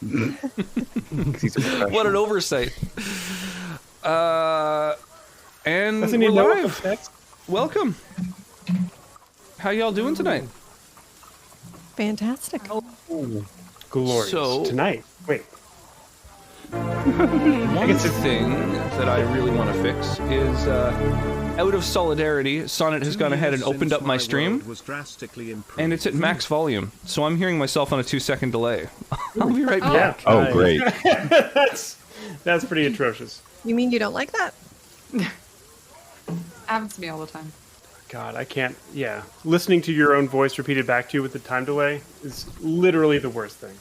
What an oversight. And Doesn't we're he know what live. the text? Welcome. How y'all doing tonight? Fantastic. Oh, glorious. So- Tonight. Wait. One thing that I really want to fix is, out of solidarity, Sonnet has gone ahead and opened up my stream, and it's at max volume, so I'm hearing myself on a 2-second delay. I'll be right back. Oh, great. That's pretty atrocious. You mean you don't like that? Happens to me all the time. God, I can't. Yeah. Listening to your own voice repeated back to you with the time delay is literally the worst thing.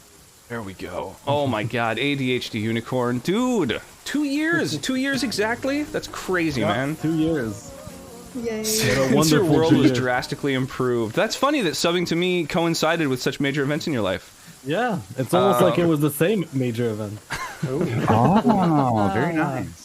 There we go. Oh my god, ADHD unicorn. Dude, 2 years. 2 years exactly? That's crazy, man. 2 years. Yay. Since your world was drastically improved. That's funny that subbing to me coincided with such major events in your life. Yeah, it's almost like it was the same major event. Oh, very nice.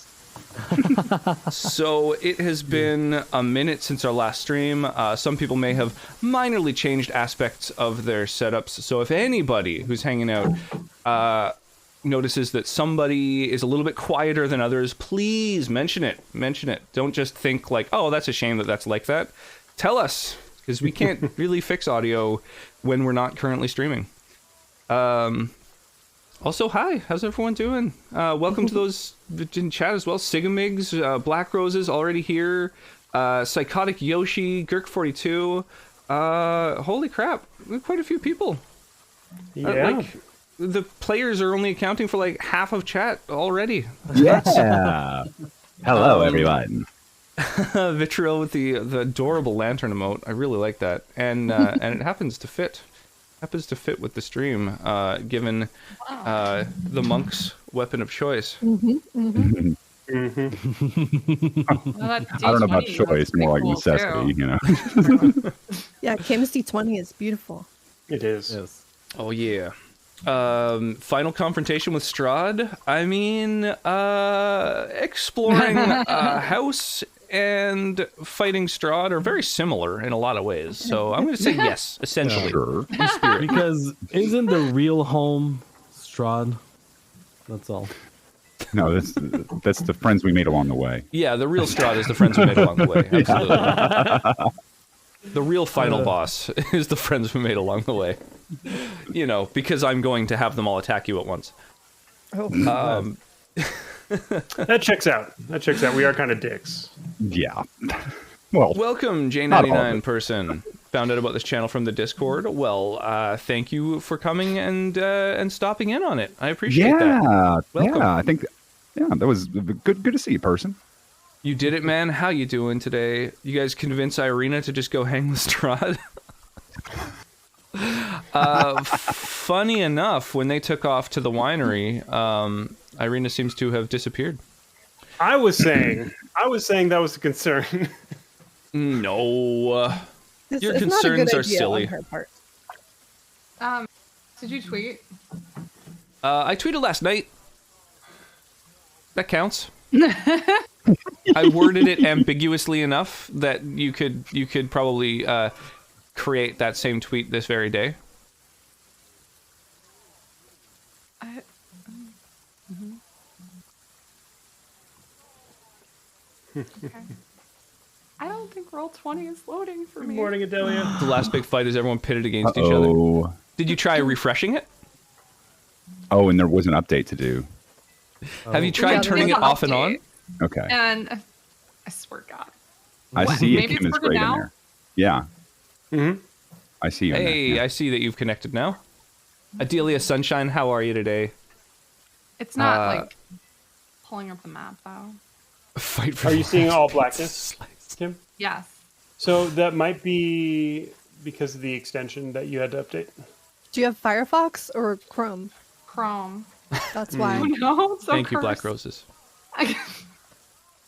So it has been a minute since our last stream. Some people may have minorly changed aspects of their setups. So if anybody who's hanging out notices that somebody is a little bit quieter than others, please mention it. Mention it. Don't just think like, oh, that's a shame that that's like that. Tell us, because we can't really fix audio when we're not currently streaming. Also, hi, how's everyone doing? Welcome to those in chat as well. Sigamigs, Black Roses already here. Psychotic Yoshi, Girk42. Holy crap, quite a few people. Yeah. Like, the players are only accounting for like half of chat already. Yeah. Hello, everyone. Vitriol with the adorable lantern emote. I really like that. And and it happens to fit. Happens to fit with the stream, given the monk's weapon of choice. Mm-hmm. Well, that I don't know about D20 choice, looks more like pretty cool, necessity, too. you know. Yeah, Kim's D20 is beautiful. It is. Yes. Oh yeah. Final confrontation with Strahd. I mean, exploring a house and fighting Strahd are very similar in a lot of ways. So I'm going to say yes, essentially. Sure. In spirit. Because isn't the real home Strahd? That's all. No, that's the friends we made along the way. Yeah, the real Strahd is the friends we made along the way. Absolutely. The real final boss is the friends we made along the way. You know, because I'm going to have them all attack you at once. Oh, That checks out. That checks out. We are kind of dicks. Yeah. Well, Welcome, Not all of J99 it. person. Found out about this channel from the Discord. Well, thank you for coming and stopping in on it. I appreciate that. yeah. Welcome. Yeah, I think, that was good to see you, person. You did it, man. How you doing today? You guys convince Irina to just go hang with Strahd? Funny enough, when they took off to the winery, Irina seems to have disappeared. I was saying that was a concern. No. It's, Your it's not a concerns good are idea silly. on her part. Did you tweet? I tweeted last night. That counts. I worded it ambiguously enough that you could probably create that same tweet this very day. Okay. I don't think Roll20 is loading for Good me. morning, Adelia. The last big fight is everyone pitted against each other. Oh. Did you try refreshing it? Oh, and there was an update to do. Have you tried Yeah, turning it there's an off and on? update, Okay. And I swear to God. I What, see it. maybe Kim it's is working great in now? there. Yeah. Mm-hmm. I see you. in there, Hey, yeah. I see that you've connected now. Adelia Sunshine, how are you today? It's not like pulling up the map though. Fight for Are the you seeing last all big blackness, slice. Kim? Yes. So that might be because of the extension that you had to update. Do you have Firefox or Chrome? Chrome. That's why. Oh no, it's so Thank you, Black cursed. Roses. I,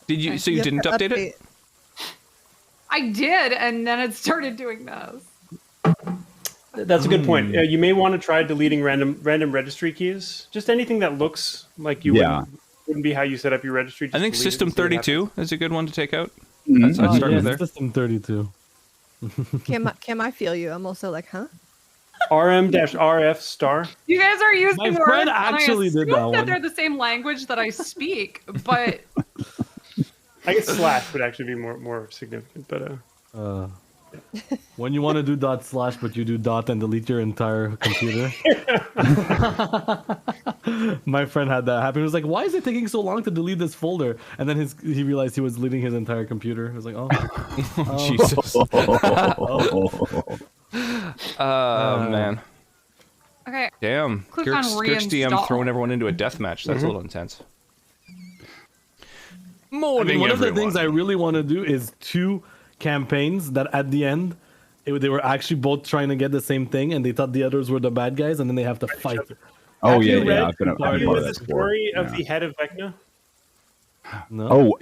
Did you? So you have didn't to update it? I did, and then it started doing this. That's a good point. You may want to try deleting random registry keys. Just anything that looks like you Yeah. wouldn't be how you set up your registry. I Just think delete it System and see what 32 is a good one to take out. Mhm. I'd start yeah, with there. System 32. Kim, I feel you. I'm also like, huh? RM-RF star. You guys are using My words, friend and I actually did assume that one. they're the same language that I speak, but I guess slash would actually be more significant, but When you want to do // but you do dot and delete your entire computer. My friend had that happen. He was like, "Why is it taking so long to delete this folder?" And then he realized he was deleting his entire computer. He was like, "Oh, Jesus. Oh, Man. okay. Damn. Click on Skirk's DM reinstall. throwing everyone into a death match. That's a little intense. I Morning, mean, one of the everyone. things I really want to do is 2 campaigns that at the end they were actually both trying to get the same thing, and they thought the others were the bad guys, and then they have to fight. Oh Have yeah, you read- yeah. I've been have part you of read that the before. story of Yeah. the head of Vecna? No? Oh,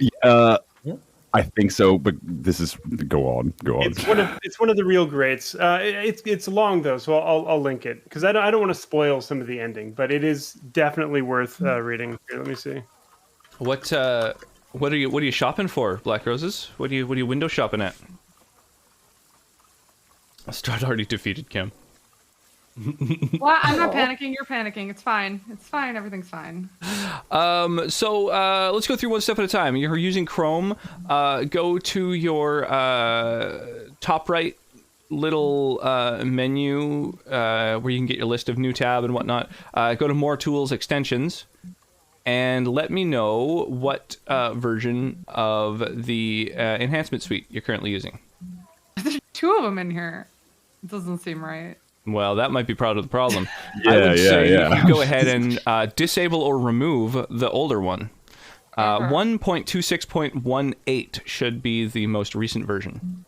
Yeah. I think so. But this is go on. It's one of the real greats. It's long though, so I'll link it because I don't want to spoil some of the ending, but it is definitely worth reading. Here, let me see. What are you shopping for, Black Roses? What are you window shopping at? Strahd already defeated Kim. Well, I'm not panicking. You're panicking. It's fine. It's fine. Everything's fine. So let's go through one step at a time. You're using Chrome. Go to your top right little menu where you can get your list of new tab and whatnot. Go to More Tools Extensions, and let me know what version of the enhancement suite you're currently using. There's 2 of them in here. It doesn't seem right. Well, that might be part of the problem. Yeah, I would say yeah. you go ahead and disable or remove the older one. 1.26.18 should be the most recent version.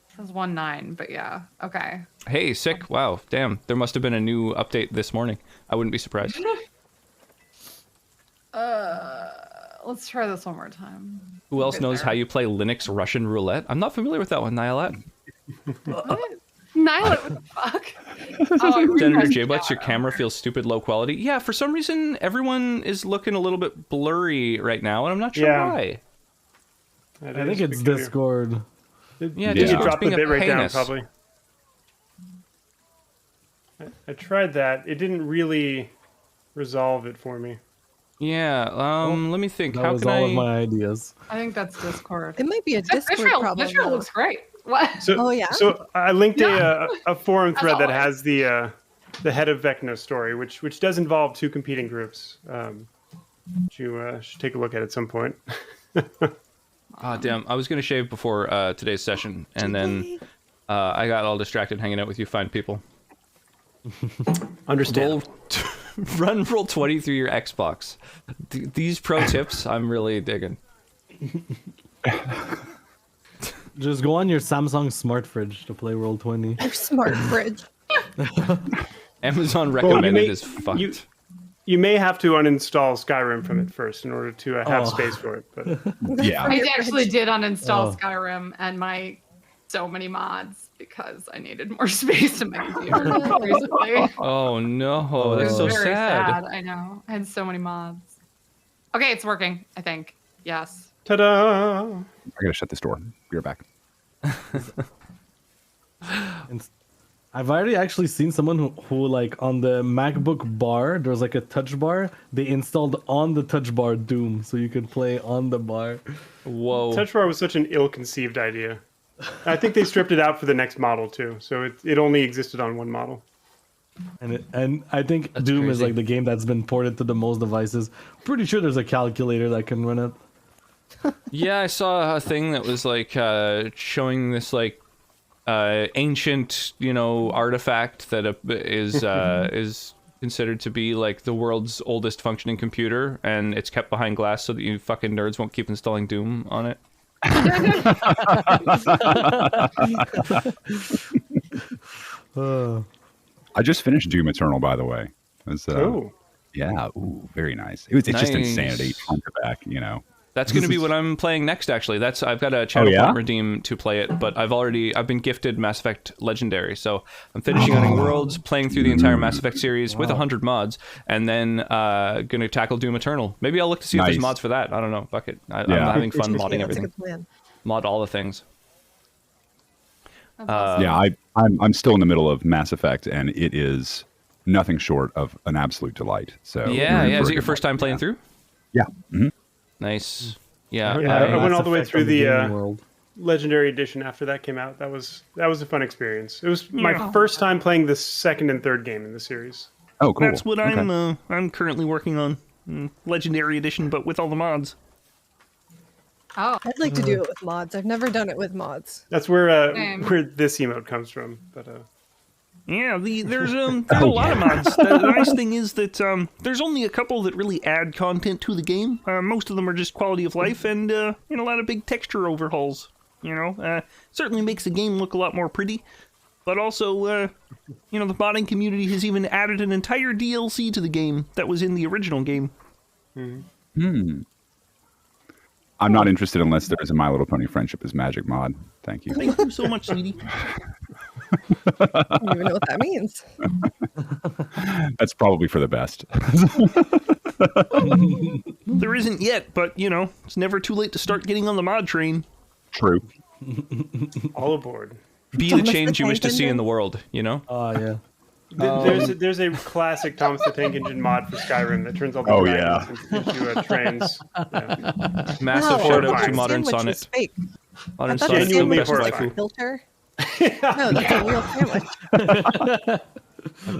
It says 1.9, but yeah. Okay. Hey, sick. Wow. Damn. There must have been a new update this morning. I wouldn't be surprised. Let's try this one more time. Who else Good knows there. how you play Linux Russian roulette? I'm not familiar with that one, Nialat. What? Nyla, what the fuck? Oh, I Senator realized J-Butts, your that. camera feels stupid low quality. Yeah, for some reason, everyone is looking a little bit blurry right now, and I'm not sure Yeah. why. That I think is it's peculiar. Discord. Yeah, Yeah. You Discord's dropped the being a bitrate down, penis. probably. I tried that. It didn't really resolve it for me. Yeah, let me think. That How was can all I... of my ideas. I think that's Discord. It might be a Discord problem. Visual though. looks great. What? So, Oh, yeah? So I linked a forum That's thread that all. has the head of Vecna story, which does involve 2 competing groups. You should take a look at some point. Ah, damn. I was going to shave before today's session, and then I got all distracted hanging out with you fine people. Understand. Run roll 20 through your Xbox. These pro tips, I'm really digging. Just go on your Samsung smart fridge to play Roll 20. Your smart fridge. Amazon recommended may- is fucked. You may have to uninstall Skyrim from it first in order to have Oh. space for it. But Yeah. I Your actually fridge. did uninstall Oh. Skyrim and my so many mods because I needed more space in my computer recently. Oh no, It that's was so very sad. I know. I had so many mods. Okay, it's working, I think. Yes. ta-da! I gotta shut this door. Be right back. And I've already actually seen someone who like on the MacBook bar, there's like a touch bar. They installed on the touch bar Doom, so you could play on the bar. Whoa. Touch bar was such an ill-conceived idea. I think they stripped it out for the next model too, so it only existed on one model. And I think That's Doom is crazy. like the game that's been ported to the most devices. Pretty sure there's a calculator that can run it. Yeah, I saw a thing that was like showing this like ancient, artifact that is considered to be like the world's oldest functioning computer, and it's kept behind glass so that you fucking nerds won't keep installing Doom on it. I just finished Doom Eternal, by the way. It was, Oh, yeah, ooh, very nice. It's just Nice. insanity front to back, That's going to be what I'm playing next. Actually, I've got a channel yeah? point redeem to play it, but I've been gifted Mass Effect Legendary, so I'm finishing Hunting Worlds, playing through the entire Mass Effect series with 100 mods, and then gonna tackle Doom Eternal. Maybe I'll look to see if there's Nice. mods for that. I don't know. Fuck it. I'm Yeah. having fun modding That's a everything. good plan. Mod all the things. That's awesome. Yeah, I'm still in the middle of Mass Effect, and it is nothing short of an absolute delight. So Yeah, you're in yeah. for Is a it your good first one. time playing through? Yeah. hmm Nice. Yeah. heard Yeah, about I went Mass all the way Effect through on the Gaming World. Legendary Edition after that came out. That was a fun experience. It was my Yeah. first time playing the second and third game in the series. Oh, cool. That's what Okay. I'm currently working on. Legendary Edition, but with all the mods. Oh, I'd like to do it with mods. I've never done it with mods. That's where Same. this emote comes from. But Yeah, there's a lot of mods. The nice thing is that there's only a couple that really add content to the game. Most of them are just quality of life and a lot of big texture overhauls. Certainly makes the game look a lot more pretty. But also, the modding community has even added an entire DLC to the game that was in the original game. I'm not interested unless there is a My Little Pony Friendship is Magic mod. Thank you. Thank you so much, sweetie. I don't even know what that means. That's probably for the best. There isn't yet, but, it's never too late to start getting on the mod train. True. all aboard. Be the Thomas the change you wish to Tank see in Engine? the world, you know? Oh yeah. There's a classic Thomas the Tank Engine mod for Skyrim that turns all the Oh, dragons into trains. Yeah. Massive No, shout out that to Modern sandwich Sonnet. was fake. Modern I thought Sonnet the is the Genuinely sandwich best was like horrifying. a filter. No, that's a real sandwich.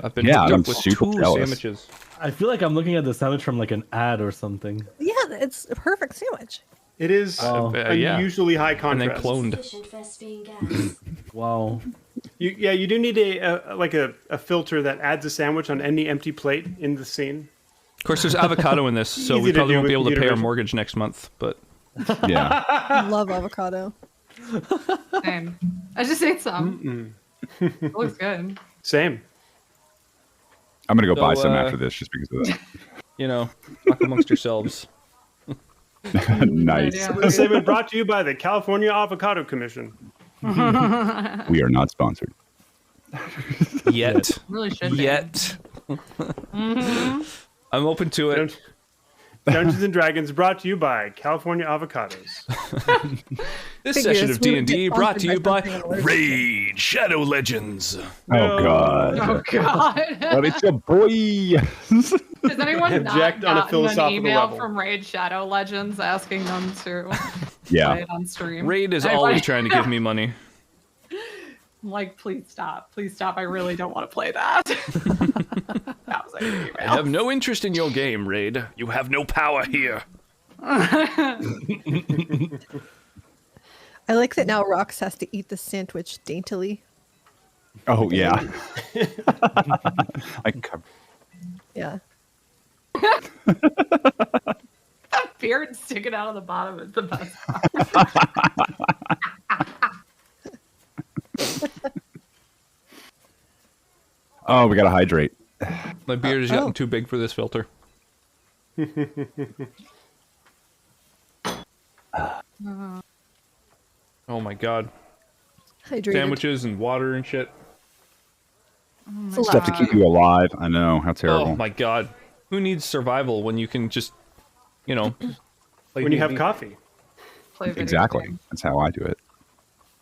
I've been Yeah, hooked I'm up with super 2 jealous. sandwiches. I feel like I'm looking at the sandwich from like an ad or something. Yeah, it's a perfect sandwich. It is Oh. Yeah. unusually high And then contrast. cloned. Sufficient Vespine gas. Wow. You do need a filter that adds a sandwich on any empty plate in the scene. Of course, there's avocado in this, so Easy we to probably do won't be with able to pay our computer mortgage next month. But Yeah. I love avocado. same. I just ate some. It looks good. Same. I'm going to go buy So, some after this just because of talk amongst yourselves. that. Nice. Yeah. The segment brought to you by the California Avocado Commission. We are not sponsored. Yet. Really should be. Yet. I'm open to it. Dungeons and Dragons brought to you by California Avocados. This Figures, session of we would D&D get brought to you sponsored by by something allergic. Raid Shadow Legends. Oh, God. Oh God. But it's a boy. Has anyone not Object on a gotten philosophical an email level. from Raid Shadow Legends asking them to play Yeah. it on stream? Raid is I- always trying to give me money. I'm like, please stop. Please stop. I really don't want to play that. That was like an email. I have no interest in your game, Raid. You have no power here. I like that now Rox has to eat the sandwich daintily. Oh, yeah. Like, Yeah. That beard sticking out of the bottom is the best part. oh, we got to hydrate. My beard has gotten too big for this filter. Oh my god. Hydrated. Sandwiches and water and shit. It's a Stuff lot. to keep you alive. I know. How terrible. Oh my god. Who needs survival when you can just, play When you have D&D? coffee. Play video Exactly. games. That's how I do it.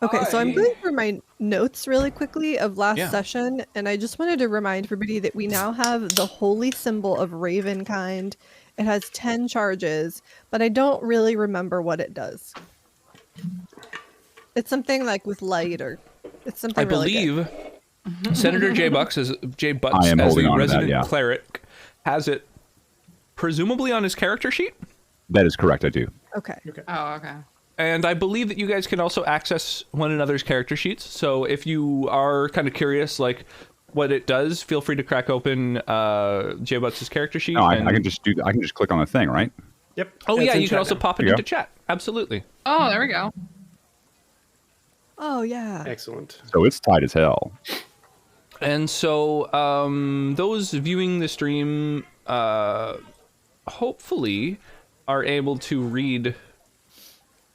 Okay, so I'm going through my notes really quickly of last Yeah. session, and I just wanted to remind everybody that we now have the holy symbol of Ravenkind. It has 10 charges, but I don't really remember what it does. It's something like with light, or it's something I really good. believe Senator J. Butts as I am the holding on to that, resident yeah. cleric has it presumably on his character sheet. That is correct. I do. Okay. Oh, okay. And I believe that you guys can also access one another's character sheets. So if you are kind of curious, like what it does, feel free to crack open J. Butts' character sheet. No, I and- can just do. I can just click on the thing, right? Yep. Oh It's yeah, in you can chat also now. pop it There you into go. chat. Absolutely. Oh, there we go. Oh yeah. Excellent. So it's tight as hell. And so those viewing the stream hopefully are able to read.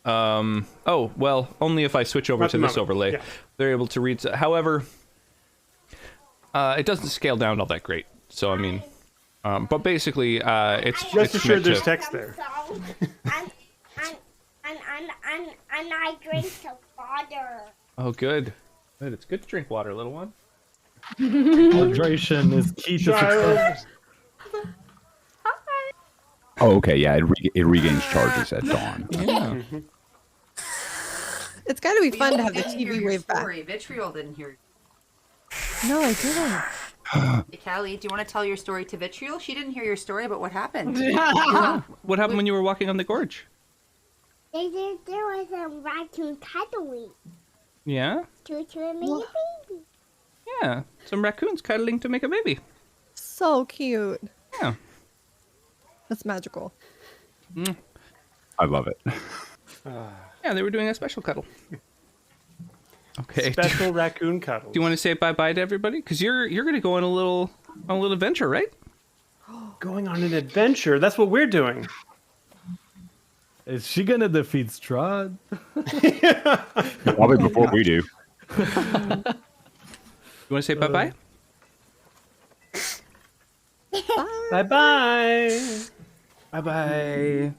Oh well, only if I switch over At to the this moment, overlay, yeah. they're able to read. However, it doesn't scale down all that great. So I mean, but basically, it's Rest it's assured meant there's to- text there. And I drink the water. Oh, good. But it's good to drink water, little one. Hydration is key to success. Oh, okay. Yeah, it regains charges at dawn. Yeah. It's got to be fun to have the didn't hear TV your wave back. story. Vitriol didn't hear. No, I didn't. Hey, Callie, do you want to tell your story to Vitriol? She didn't hear your story, but what happened? What happened when you were walking on the gorge? There was a raccoon cuddling Yeah? to make a baby. Yeah. Some raccoons cuddling to make a baby. So cute. Yeah. That's magical. I love it. Yeah, they were doing a special cuddle. Okay. Special raccoon cuddles. Do you want to say bye-bye to everybody? Because you're going to go on a little adventure, right? Going on an adventure? That's what we're doing. Is she gonna defeat Strahd? Probably before we do. You want to say bye-bye? Bye-bye. Bye-bye.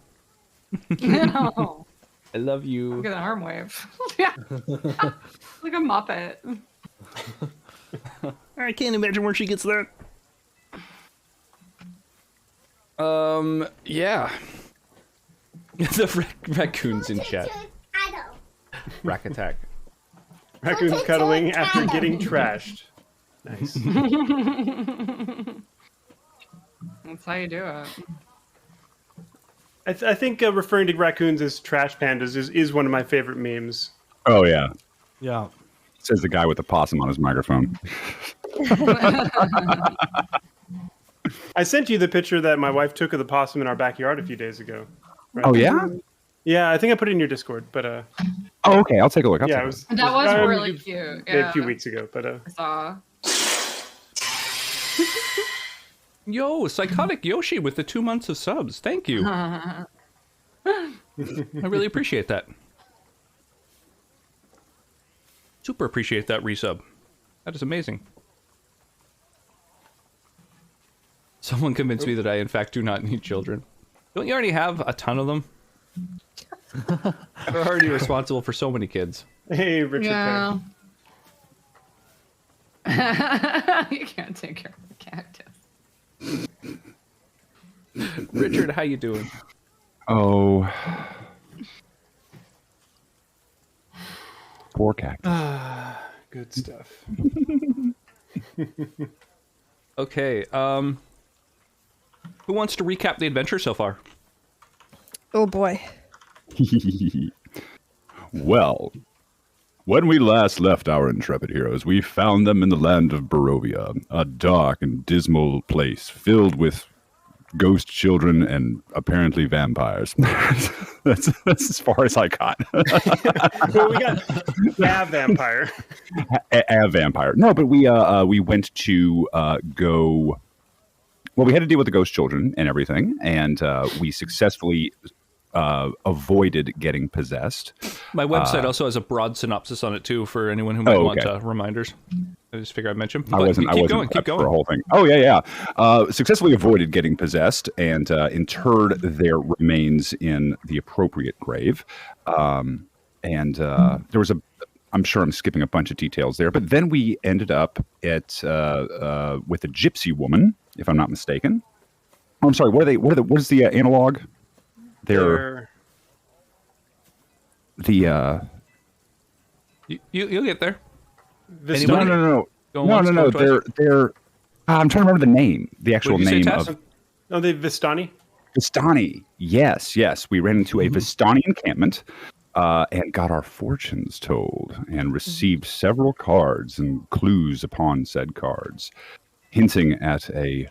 No. I love you. Look at the arm wave. Yeah. Like a Muppet. I can't imagine where she gets that. Yeah. The raccoons in chat. Rack attack. Raccoons cuddling after getting trashed. Nice. That's how you do it. I think referring to raccoons as trash pandas is one of my favorite memes. Oh, yeah. Yeah. Says the guy with the possum on his microphone. I sent you the picture that my wife took of the possum in our backyard a few days ago. Right? Oh, yeah? Yeah, I think I put it in your Discord, but Oh, okay. I'll take a look. yeah, it was. That was um, really cute. a Yeah. few weeks ago, but I saw. Yo, Psychotic Yoshi with the 2 months of subs. Thank you. I really appreciate that. Super appreciate that resub. That is amazing. Someone convinced me that I, in fact, do not need children. Don't you already have a ton of them? You're already responsible for so many kids. hey, Richard. Yeah. You can't take care of the cactus. Richard, how you doing? Oh. Poor cactus. Good stuff. Okay, who wants to recap the adventure so far? Oh boy. Well, when we last left our intrepid heroes, we found them in the land of Barovia, a dark and dismal place filled with ghost children and apparently vampires. that's as far as I got. Well, we got a vampire. A vampire. No, but we went to go. Well, we had to deal with the ghost children and everything, and we successfully avoided getting possessed. My website also has a broad synopsis on it too for anyone who might want reminders. I just figured I'd mention. I wasn't keep prepped going. for the whole thing. Oh yeah. Successfully avoided getting possessed and interred their remains in the appropriate grave. There was a. I'm sure I'm skipping a bunch of details there, but then we ended up at with a gypsy woman, if I'm not mistaken. Oh, I'm sorry. What is the analog? They're the. You'll get there. No. Going once, No. going twice? They're. I'm trying to remember the name. The actual What did you say, name Tess? of Oh, the Vistani? Vistani. Yes. We ran into a Vistani encampment and got our fortunes told and received several cards and clues upon said cards, hinting at a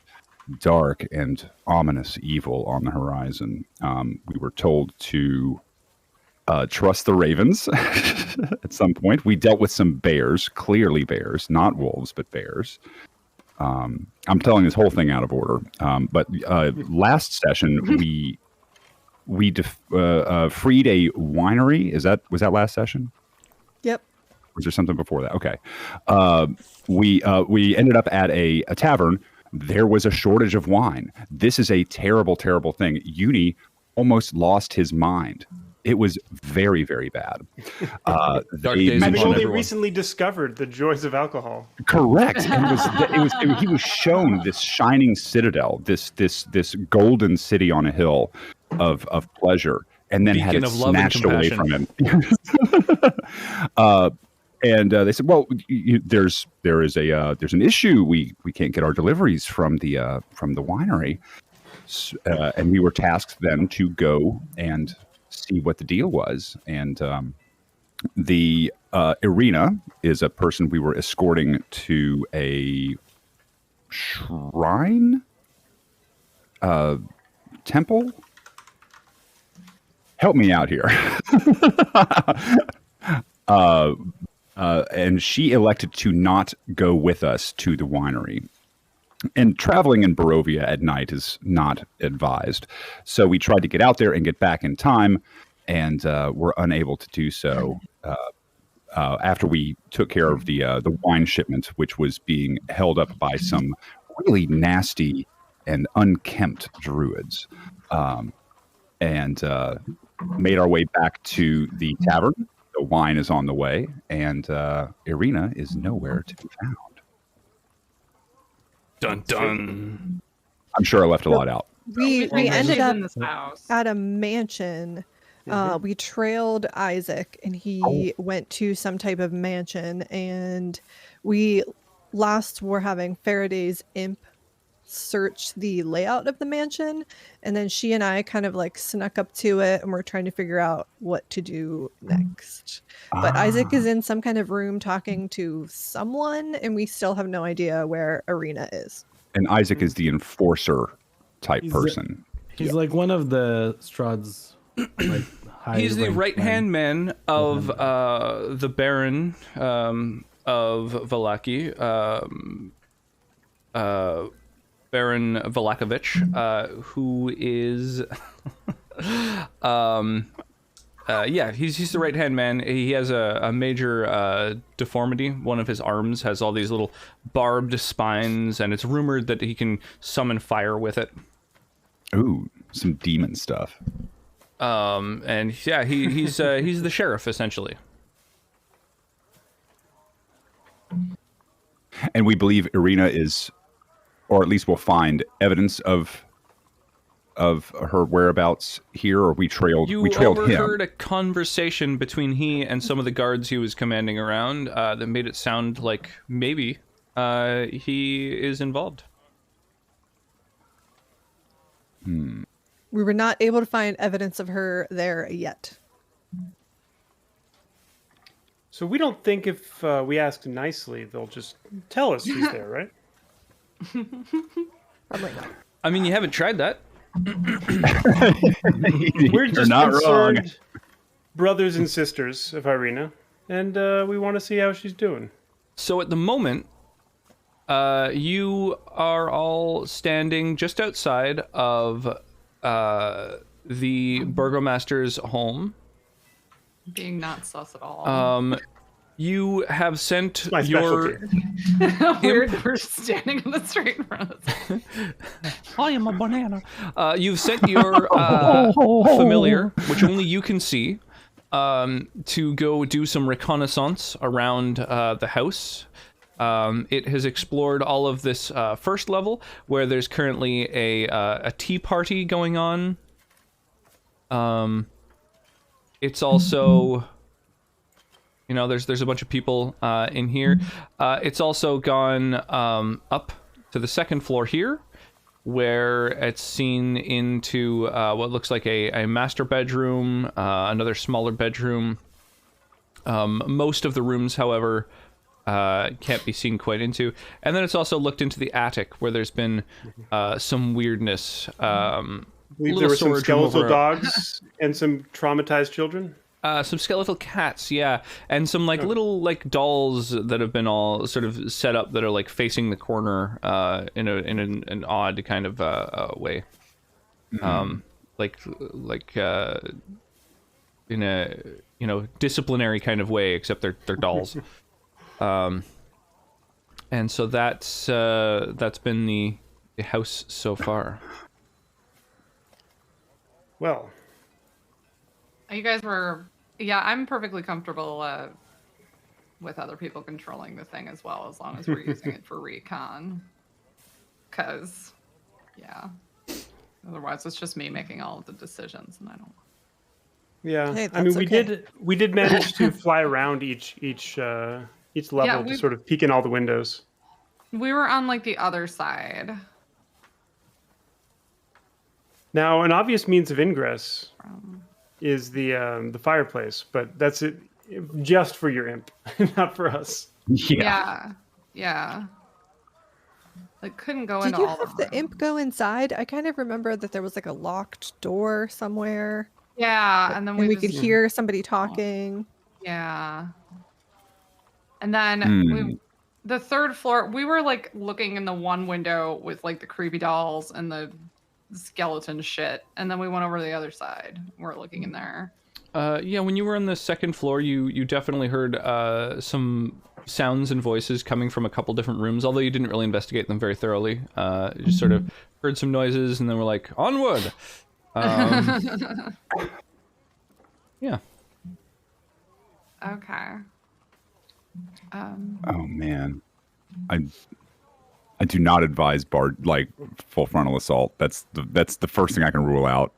dark and ominous evil on the horizon. We were told to trust the ravens at some point. We dealt with some bears, clearly bears, not wolves, but bears. I'm telling this whole thing out of order. But last session, we freed a winery. Was that last session? Yep. Was there something before that? Okay. We ended up at a tavern. There was a shortage of wine. This is a terrible, terrible thing. Uni almost lost his mind It was very, very bad. Dark they days Having upon only everyone. recently discovered the joys of alcohol. Correct. And he was shown this shining citadel, this golden city on a hill of pleasure, and then had Beacon it of love and snatched away from compassion. him. And they said, "Well, there's an issue. We can't get our deliveries from the winery." And we were tasked then to go and see what the deal was. And the Irina is a person we were escorting to a shrine, temple. Help me out here. And she elected to not go with us to the winery. And traveling in Barovia at night is not advised. So we tried to get out there and get back in time, and were unable to do so after we took care of the wine shipment, which was being held up by some really nasty and unkempt druids, and made our way back to the tavern. The wine is on the way, and Irina is nowhere to be found. Dun dun. I'm sure I left a lot out. We ended She's up in this house. at a mansion. We trailed Isaac, and he went to some type of mansion. And we last were having Faraday's imp search the layout of the mansion, and then she and I kind of like snuck up to it, and we're trying to figure out what to do next. But Isaac is in some kind of room talking to someone, and we still have no idea where Irina is. And Isaac is the enforcer type person. He's like one of the Strahd's like high He's the ranked right-hand men. man of the Baron of Valaki, Baron Valakovich, who is, he's the right-hand man. He has a major deformity. One of his arms has all these little barbed spines, and it's rumored that he can summon fire with it. Ooh, some demon stuff. And yeah, he's the sheriff essentially. And we believe Irina is, or at least we'll find evidence of her whereabouts here, or we trailed You him. overheard a conversation between he and some of the guards he was commanding around that made it sound like maybe he is involved. We were not able to find evidence of her there yet. So we don't think if we ask nicely, they'll just tell us she's there, right? Probably not. I mean, you haven't tried that. We're You're just not wrong. concerned brothers and sisters of Irina, and we want to see how she's doing. So at the moment, you are all standing just outside of the Burgomaster's home. Being not sus at all. You have sent My your... specialty. We're standing on the street in front of us. I am a banana. You've sent your familiar, which only you can see, to go do some reconnaissance around the house. It has explored all of this first level, where there's currently a tea party going on. It's also... there's a bunch of people in here. It's also gone up to the second floor here, where it's seen into what looks like a master bedroom, another smaller bedroom. Most of the rooms, however, can't be seen quite into. And then it's also looked into the attic, where there's been some weirdness. I believe there were some skeletal dogs and some traumatized children. Some skeletal cats, yeah, and some little dolls that have been all sort of set up that are facing the corner in an odd kind of way, in a disciplinary kind of way, except they're dolls, and so that's been the house so far. Well, You guys were, yeah. I'm perfectly comfortable with other people controlling the thing as well, as long as we're using it for recon. Because, yeah. Otherwise, it's just me making all of the decisions, and I don't. Yeah, Hey, I mean, that's we okay. did manage to fly around each level to sort of peek in all the windows. We were on like the other side. Now, an obvious means of ingress is the fireplace, but that's it just for your imp, not for us. Yeah. Yeah. Like couldn't go Did into you all have the imp go inside? I kind of remember that there was like a locked door somewhere. Yeah, and then And we just, could hear somebody talking. Yeah. And then the third floor, we were like looking in the one window with like the creepy dolls and the skeleton shit, and then we went over to the other side. We're looking in there. Yeah, when you were on the second floor, you definitely heard some sounds and voices coming from a couple different rooms, although you didn't really investigate them very thoroughly. You just sort of heard some noises, and then we're like, onward! Yeah. Okay. Oh man, I do not advise full frontal assault. That's the first thing I can rule out.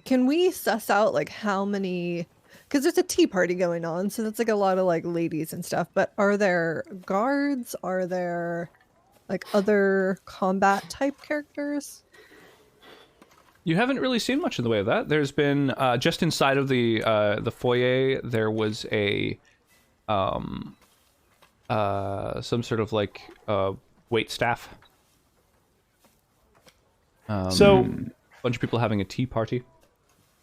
Can we suss out like how many? Because there's a tea party going on, so that's like a lot of like ladies and stuff. But are there guards? Are there like other combat type characters? You haven't really seen much in the way of that. There's been just inside of the foyer. There was a some sort of like wait staff. So, a bunch of people having a tea party.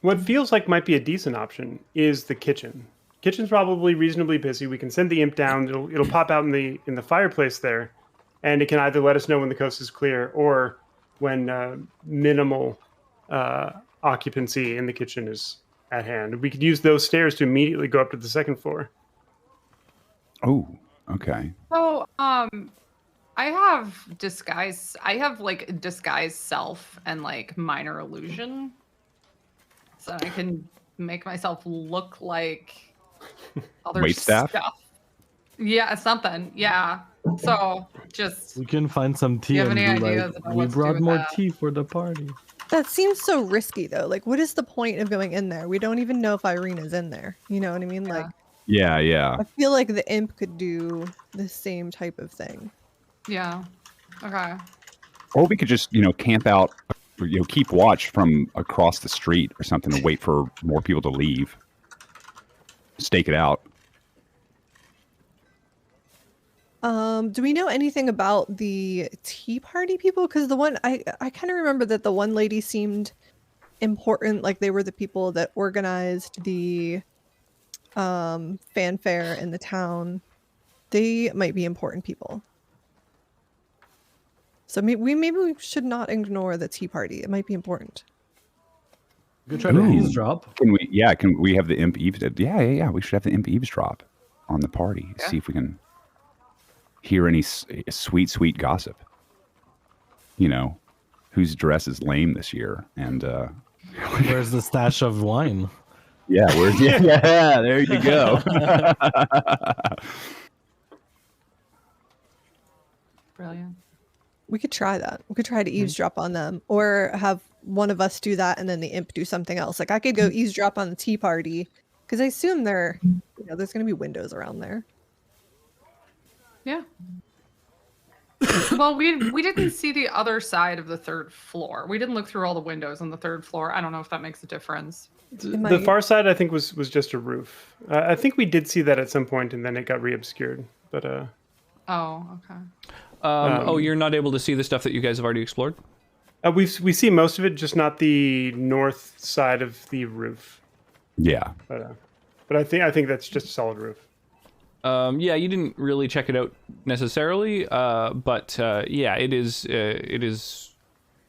what feels like might be a decent option is the kitchen. Kitchen's probably reasonably busy. We can send the imp down. It'll pop out in the fireplace there, and it can either let us know when the coast is clear or when minimal occupancy in the kitchen is at hand. We could use those stairs to immediately go up to the second floor. Oh, okay. So, I have disguise. I have like disguise self and like minor illusion, so I can make myself look like other Waitstaff? stuff. Yeah, something. Yeah. So just. We can find some tea You have and any be ideas like, about we what to do brought with more that? tea for the party. That seems so risky though. Like, what is the point of going in there? We don't even know if Irina's in there. You know what I mean? Like, Yeah. I feel like the imp could do the same type of thing. Yeah. Okay. Or we could just, camp out, keep watch from across the street or something and wait for more people to leave. Stake it out. Do we know anything about the tea party people? Because the one I kind of remember that the one lady seemed important, like they were the people that organized the fanfare in the town. They might be important people. So maybe we should not ignore the tea party. It might be important. You could try to eavesdrop. Can we? Yeah. Can we have the imp eavesdrop? Yeah. We should have the imp eavesdrop on the party. Yeah. See if we can hear any sweet gossip. Whose dress is lame this year, and Where's the stash of wine? yeah, yeah. There you go. Brilliant. We could try that. We could try to eavesdrop on them, or have one of us do that and then the imp do something else. Like I could go eavesdrop on the tea party because I assume there's going to be windows around there. Yeah. Well, we didn't see the other side of the third floor. We didn't look through all the windows on the third floor. I don't know if that makes a difference. The far side, I think, was just a roof. I think we did see that at some point, and then it got re-obscured. But Oh, okay. You're not able to see the stuff that you guys have already explored? we see most of it, just not the north side of the roof. Yeah. But I think that's just a solid roof. Yeah, you didn't really check it out necessarily, but yeah, it is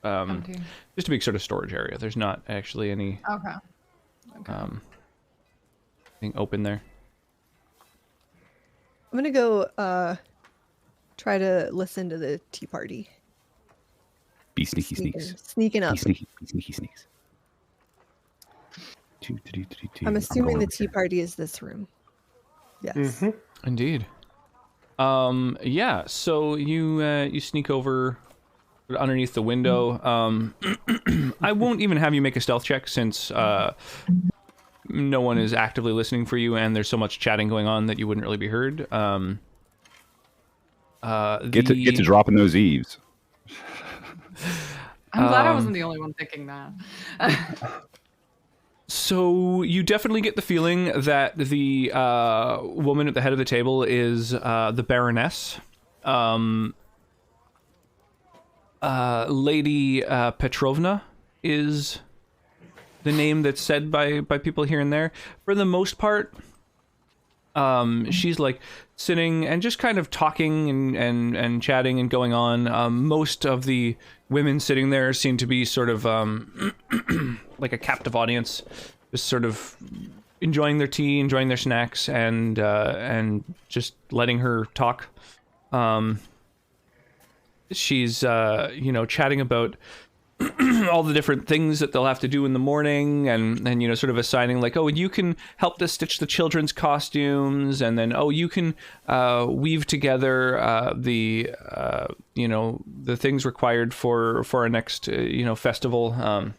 Empty. just a big sort of storage area. There's not actually any Okay. thing open there. I'm gonna go try to listen to the tea party. Be sneaky sneaks. Sneaking up. Be sneaky sneaks. I'm assuming going the over tea here. party is this room. Yes. Mhm. Indeed. Yeah. So you sneak over underneath the window. I won't even have you make a stealth check since no one is actively listening for you, and there's so much chatting going on that you wouldn't really be heard. Get to dropping those eaves. I'm glad I wasn't the only one thinking that. So you definitely get the feeling that the woman at the head of the table is the Baroness. Lady Petrovna is the name that's said by people here and there. For the most part, she's like sitting and just kind of talking and chatting and going on. Most of the women sitting there seem to be sort of like a captive audience, just sort of enjoying their tea, enjoying their snacks, and just letting her talk. She's chatting about all the different things that they'll have to do in the morning, and sort of assigning like, oh, you can help to stitch the children's costumes, and then you can weave together the things required for our next festival.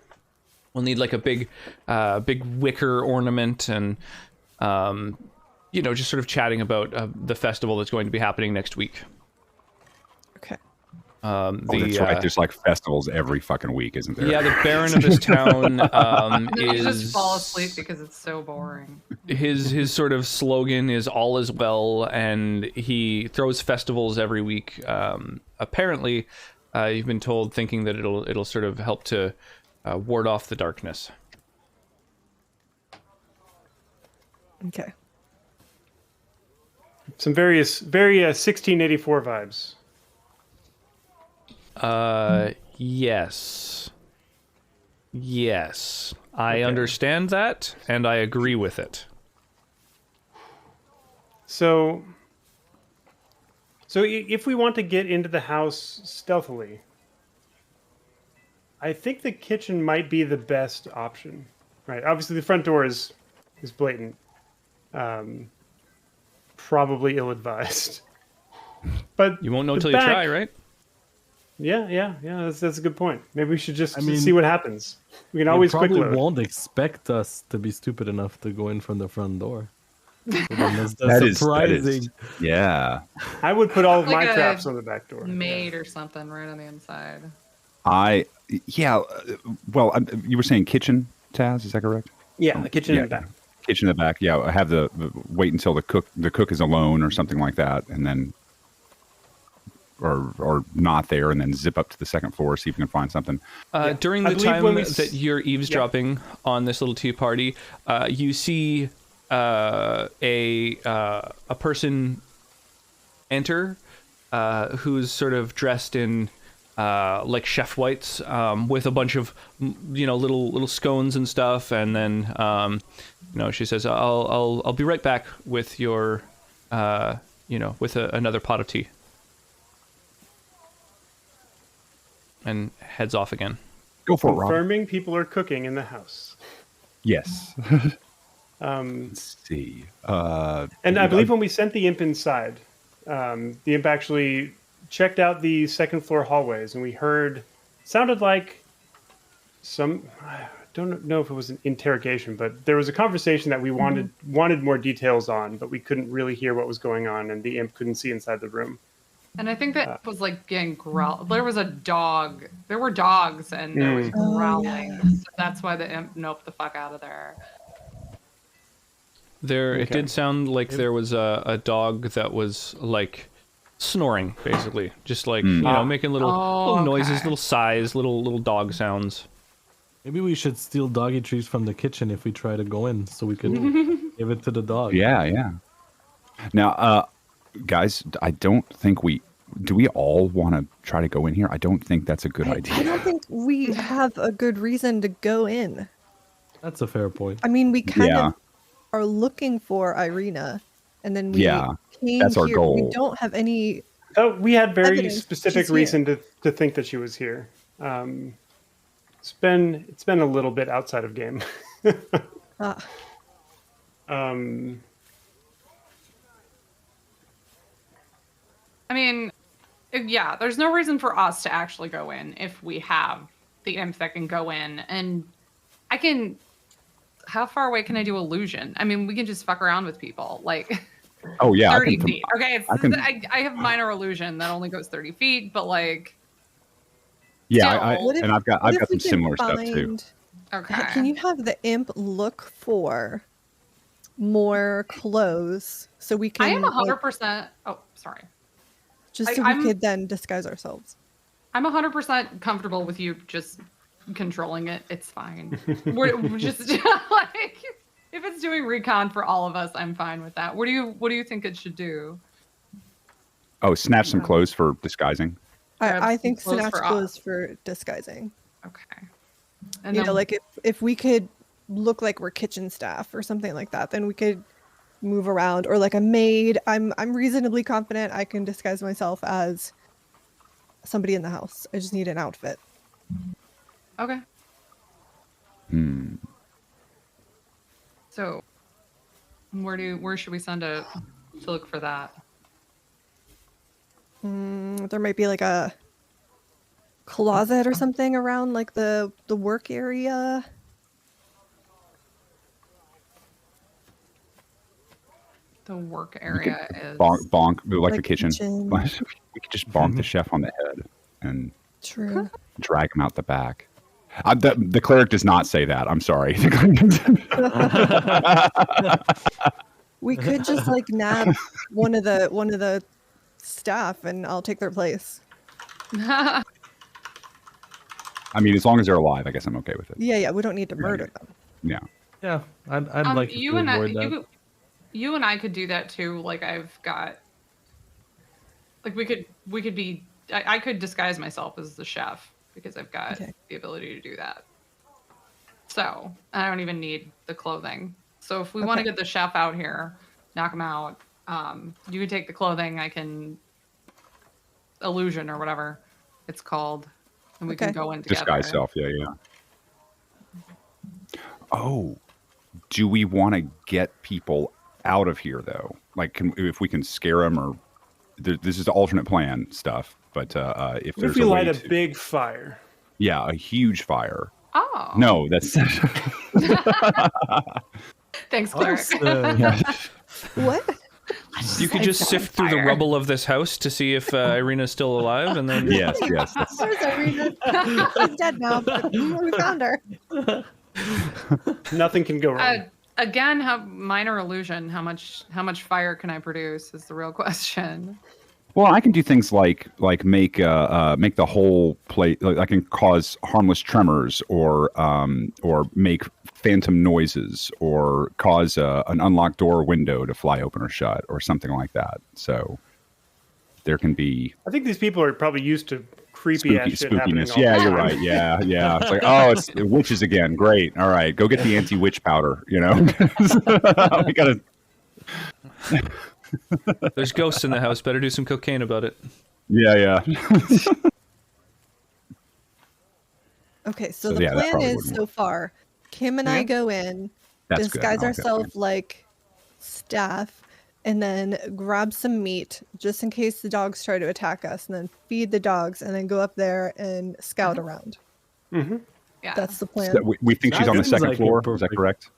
We'll need like a big wicker ornament, and just sort of chatting about the festival that's going to be happening next week. Okay. That's right. There's like festivals every fucking week, isn't there? Yeah, the Baron of this town You is just fall asleep because it's so boring. his sort of slogan is all is well, and he throws festivals every week. Apparently, you've been told, thinking that it'll sort of help to ward off the darkness. Okay. Some very 1684 vibes. Yes. I understand that, and I agree with it. So if we want to get into the house stealthily, I think the kitchen might be the best option, right? Obviously, the front door is blatant, probably ill-advised. But You won't know the till back- you try, right? Yeah. That's a good point. Maybe we should just I mean, see what happens. We can always You quick probably load. won't expect us to be stupid enough to go in from the front door. So then that's That is surprising. I would put all of Like my a traps on the back door. Maid or something right on the inside. Well, you were saying kitchen, Taz, is that correct? Yeah, the kitchen in the back. Kitchen in the back. Yeah, have the wait until the cook is alone or something like that, and then or not there, and then zip up to the second floor, see if you can find something. During I the believe time when we that you're eavesdropping on this little tea party, you see a person enter who's sort of dressed in like chef whites, with a bunch of little scones and stuff, and then she says, I'll be right back with your with another pot of tea, and heads off again. Go for it, Rob. Confirming people are cooking in the house. Yes. Let's see. And I believe when we sent the imp inside, the imp actually checked out the second floor hallways, and we heard, sounded like I don't know if it was an interrogation, but there was a conversation that we wanted more details on, but we couldn't really hear what was going on, and the imp couldn't see inside the room. And I think that was like getting growled. There was a dog. There were dogs, and there was growling. So that's why the imp noped the fuck out of there. It did sound like there was a dog that was like snoring, basically, just like making little noises, little sighs, little dog sounds. Maybe we should steal doggy treats from the kitchen if we try to go in, so we could give it to the dog. Yeah. Now, guys, I don't think do we all want to try to go in here? I don't think that's a good idea. I don't think we have a good reason to go in. That's a fair point. I mean, we kind of are looking for Irina, and then we came that's our here. goal. We don't have any. Oh, we had very evidence specific she's reason to think that she was here. It's been a little bit outside of game. Ah, Um, I mean, yeah, there's no reason for us to actually go in if we have the imp that can go in. And I can. How far away can I do illusion? I mean, we can just fuck around with people. Like, Oh yeah, 30 feet. Okay, I I have minor illusion that only goes 30 feet, but like. Yeah, still- and I've got what if some we can similar stuff too. find- Okay. Can you have the imp look for more clothes so we can? I am like, 100%. Oh, sorry. just so we could then disguise ourselves. I'm 100% comfortable with you just controlling it. It's fine. We're just like, if it's doing recon for all of us, I'm fine with that. What do you think it should do? Oh, snatch some clothes for disguising. Grab I some think clothes snatch for clothes us. for disguising. Okay. And You then know, like if we could look like we're kitchen staff or something like that, then we could move around. Or like a maid. I'm reasonably confident I can disguise myself as somebody in the house. I just need an outfit. okay. Hmm. So where should we send it to look for that? There might be like a closet or something around like the work area. The work area is Bonk, like the Like kitchen. kitchen. We could just bonk the chef on the head and True. drag him out the back. The cleric does not say that. I'm sorry. We could just like nab one of the staff and I'll take their place. I mean, as long as they're alive, I guess I'm okay with it. Yeah, we don't need to murder them. Yeah. Yeah, I'd like you to and avoid that. you and I could do that too. Like I've got, like we could be. I could disguise myself as the chef because I've got the ability to do that. So I don't even need the clothing. So if we want to get the chef out here, knock him out. You could take the clothing. I can illusion or whatever it's called, and we can go in together. Disguise self. Yeah. Oh, do we want to get people out of here though? Like, if we can scare them, or this is the alternate plan stuff. But if what there's if we a way light a to, big fire? yeah, a huge fire. Oh No, that's thanks, cleric. What? You could just sift through the rubble of this house to see if Irina's still alive, and then yes. That's, There's Irina. She's dead now, but we found her. Nothing can go wrong. Again, minor illusion. How much fire can I produce is the real question. well, I can do things like make the whole place. Like I can cause harmless tremors, or make phantom noises, or cause an unlocked door or window to fly open or shut, or something like that. So there can be I think these people are probably used to creepy ass shit happening. spookiness. all Yeah, the you're time. right. Yeah. It's like, oh, it's witches again. Great. All right, go get the anti-witch powder. You know, we gotta. there's ghosts in the house. Better do some cocaine about it. Yeah. Okay, so So, the yeah, that plan probably is wouldn't so far, Kim and I go in, That's disguise good. I like that ourselves like staff, and then grab some meat just in case the dogs try to attack us, and then feed the dogs, and then go up there and scout around. Yeah. That's the plan. So we think she's on the That seems second like floor. a Is that perfect- correct?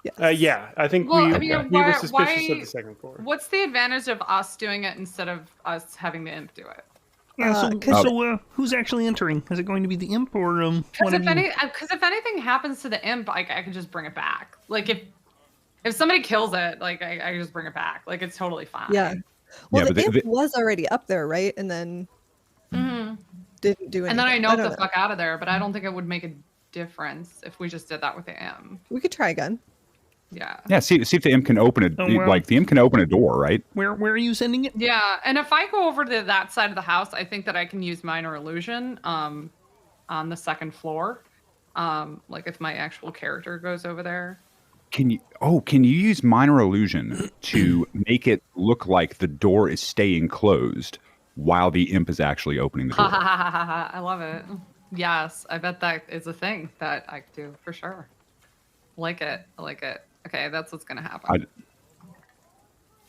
Yes. Yeah, I think Well, we, I mean, we were why- suspicious why- of the second floor. What's the advantage of us doing it instead of us having the imp do it? Yeah, Cause who's actually entering? Is it going to be the imp or one Because of you? if anything happens to the imp, I can just bring it back. Like if somebody kills it, like I can just bring it back. Like it's totally fine. Yeah. Well, Yeah, the but imp was already up there, right? And then didn't do anything. And then I know don't the fuck out of there, but I don't think it would make a difference if we just did that with the imp. We could try again. Yeah. Yeah. See if the imp can open it. Oh, well. Like the imp can open a door, right? Where are you sending it? Yeah, and if I go over to that side of the house, I think that I can use minor illusion on the second floor. Like if my actual character goes over there. Can you use minor illusion to make it look like the door is staying closed while the imp is actually opening the Ha door? ha ha ha ha! I love it. Yes, I bet that is a thing that I could do for sure. Like it. I like it. Okay, that's what's gonna happen.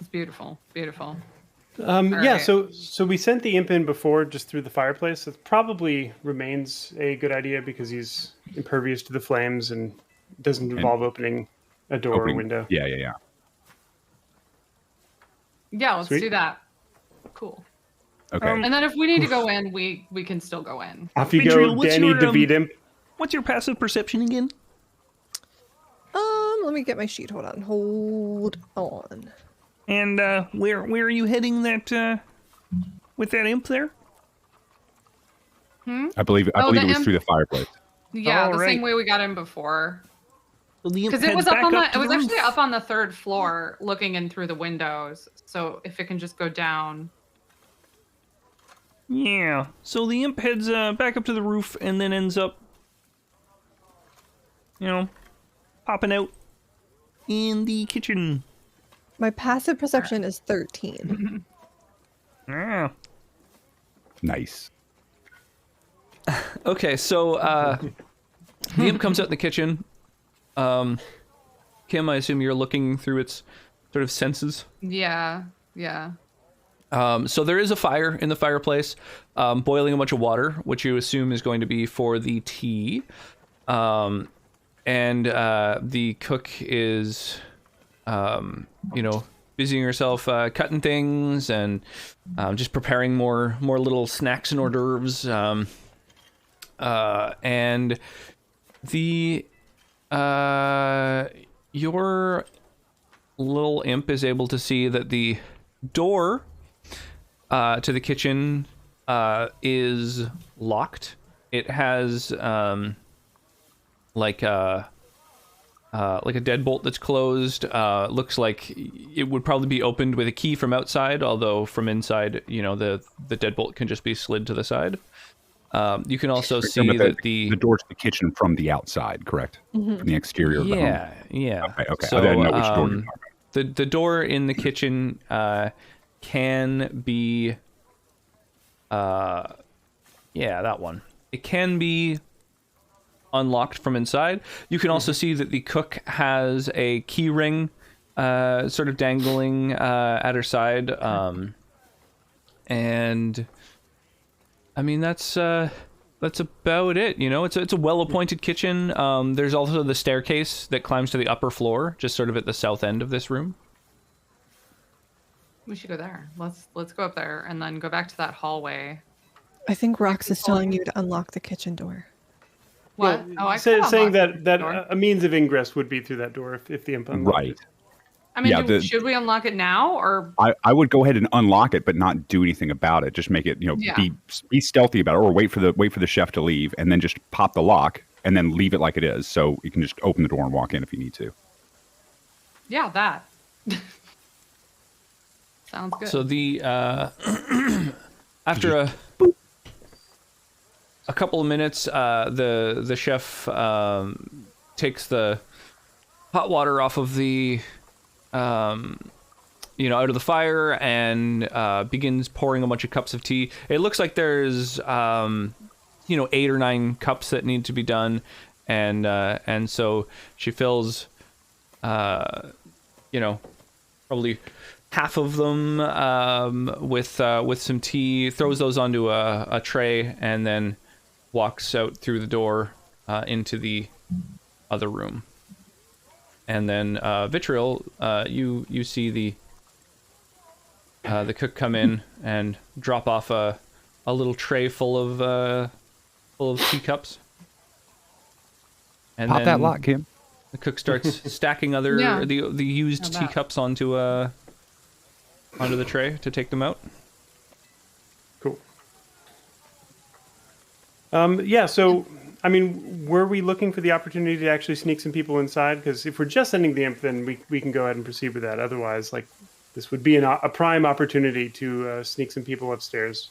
It's beautiful. Beautiful. Yeah, right. so we sent the imp in before just through the fireplace. It probably remains a good idea because he's impervious to the flames and doesn't involve opening a door or window. Yeah. Yeah, let's Sweet. do that. Cool. Okay. And then if we need to go in, we can still go in. Off you Vitriol, go, what's Danny your, DeVito imp. What's your passive perception again? Let me get my sheet. Hold on. And where are you heading that with that imp there? I believe the it was imp- through the fireplace. Yeah, All the right. same way we got in before. Well, the imp Because it heads was up back on the. to It was the actually roof. up on the 3rd floor, looking in through the windows. So if it can just go down. Yeah. So the imp heads back up to the roof and then ends up, popping out in the kitchen. My passive perception is 13. Yeah. Nice. Okay, so the imp comes out in the kitchen. Kim, I assume you're looking through its sort of senses. Yeah. Yeah. So there is a fire in the fireplace, boiling a bunch of water, which you assume is going to be for the tea. And the cook is, busying herself cutting things and just preparing more little snacks and hors d'oeuvres. And the your little imp is able to see that the door to the kitchen is locked. It has like a deadbolt that's closed. Looks like it would probably be opened with a key from outside, although from inside, the deadbolt can just be slid to the side. You can also see that the door to the kitchen from the outside, correct? From the exterior of the home. Yeah. Okay. So, I didn't know which door you're talking about. the door in the kitchen can be that one. It can be unlocked from inside. You can also see that the cook has a key ring sort of dangling at her side. And I mean that's about it, It's a well-appointed kitchen. There's also the staircase that climbs to the upper floor, just sort of at the south end of this room. We should go there. Let's go up there and then go back to that hallway. I think Rox is telling you to unlock the kitchen door. What? Well, Oh, I could saying unlock that the door. a means of ingress would be through that door if the imp unlocked Right. it. I mean, yeah, should we unlock it now or? I would go ahead and unlock it, but not do anything about it. Just make it, Yeah. be stealthy about it, or wait for the chef to leave, and then just pop the lock, and then leave it like it is, so you can just open the door and walk in if you need to. Yeah, that. Sounds good. So the after a couple of minutes, the chef takes the hot water off of the out of the fire and begins pouring a bunch of cups of tea. It looks like there's 8 or 9 cups that need to be done, and so she fills probably half of them with some tea, throws those onto a tray, and then walks out through the door into the other room. And then Vitriol, you see the cook come in and drop off a little tray full of teacups. And Pop then that lock, Kim. the cook starts stacking the used How about? teacups onto the tray to take them out. Cool. So, I mean, were we looking for the opportunity to actually sneak some people inside? Because if we're just sending the imp, then we can go ahead and proceed with that. Otherwise, this would be a prime opportunity to sneak some people upstairs.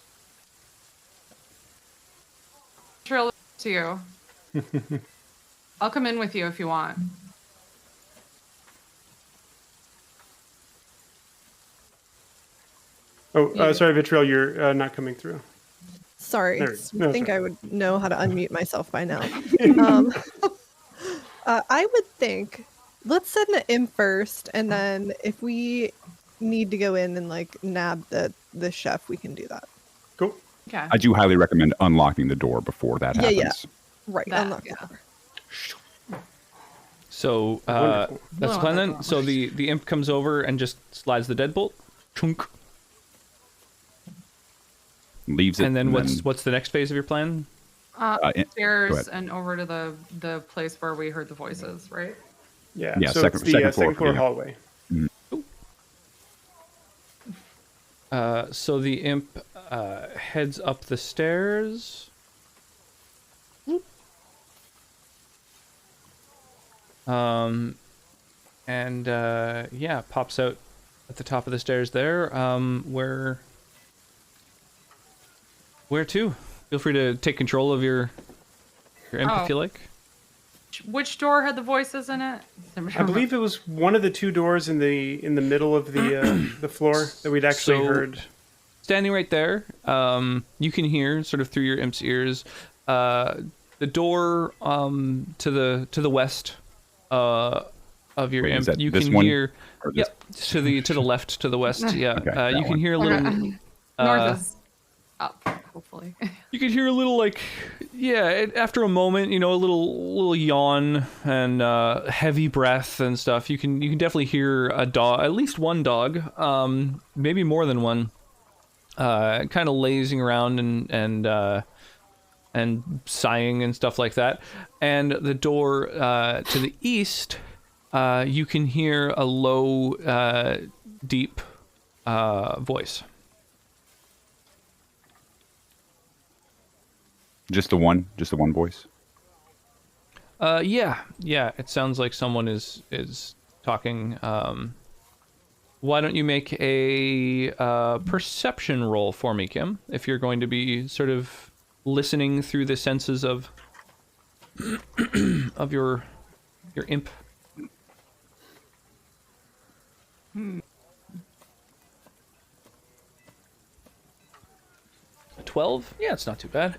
Trill to you. I'll come in with you if you want. Oh, sorry, Vitriol, you're not coming through. Sorry, There- I no, think sorry. I would know how to unmute myself by now. I would think let's send the imp first, and then if we need to go in and like nab the chef, we can do that. Cool. Okay. I do highly recommend unlocking the door before that Yeah, happens. yeah. Right. That, Unlock the yeah. door. So Wonderful. that's the plan then. So the imp comes over and just slides the deadbolt, chunk, Leaves it. and then what's the next phase of your plan? Go Stairs ahead. and over to the place where we heard the voices, right? Yeah. Yeah, So second- it's the second floor second floor for the- hallway. So the imp heads up the stairs. And yeah, pops out at the top of the stairs there. Where to? Feel free to take control of your imp if you like. Which door had the voices in it? I believe it was one of the two doors in the middle of the floor that we'd actually So- heard. Standing right there, you can hear sort of through your imp's ears the door to the west of your Wait, is imp. that You this can one? hear Or this- yep to the left to the west. Yeah, Okay, that you can one. hear a little. North is up, hopefully. You could hear a little like after a moment, a little yawn and heavy breath and stuff. You can definitely hear a dog, at least one dog, maybe more than one, kind of lazing around and sighing and stuff like that. And the door to the east, you can hear a low, deep voice. Just the one voice. Yeah. It sounds like someone is talking. Why don't you make a perception roll for me, Kim? If you're going to be sort of listening through the senses of of your imp. 12? Yeah, it's not too bad.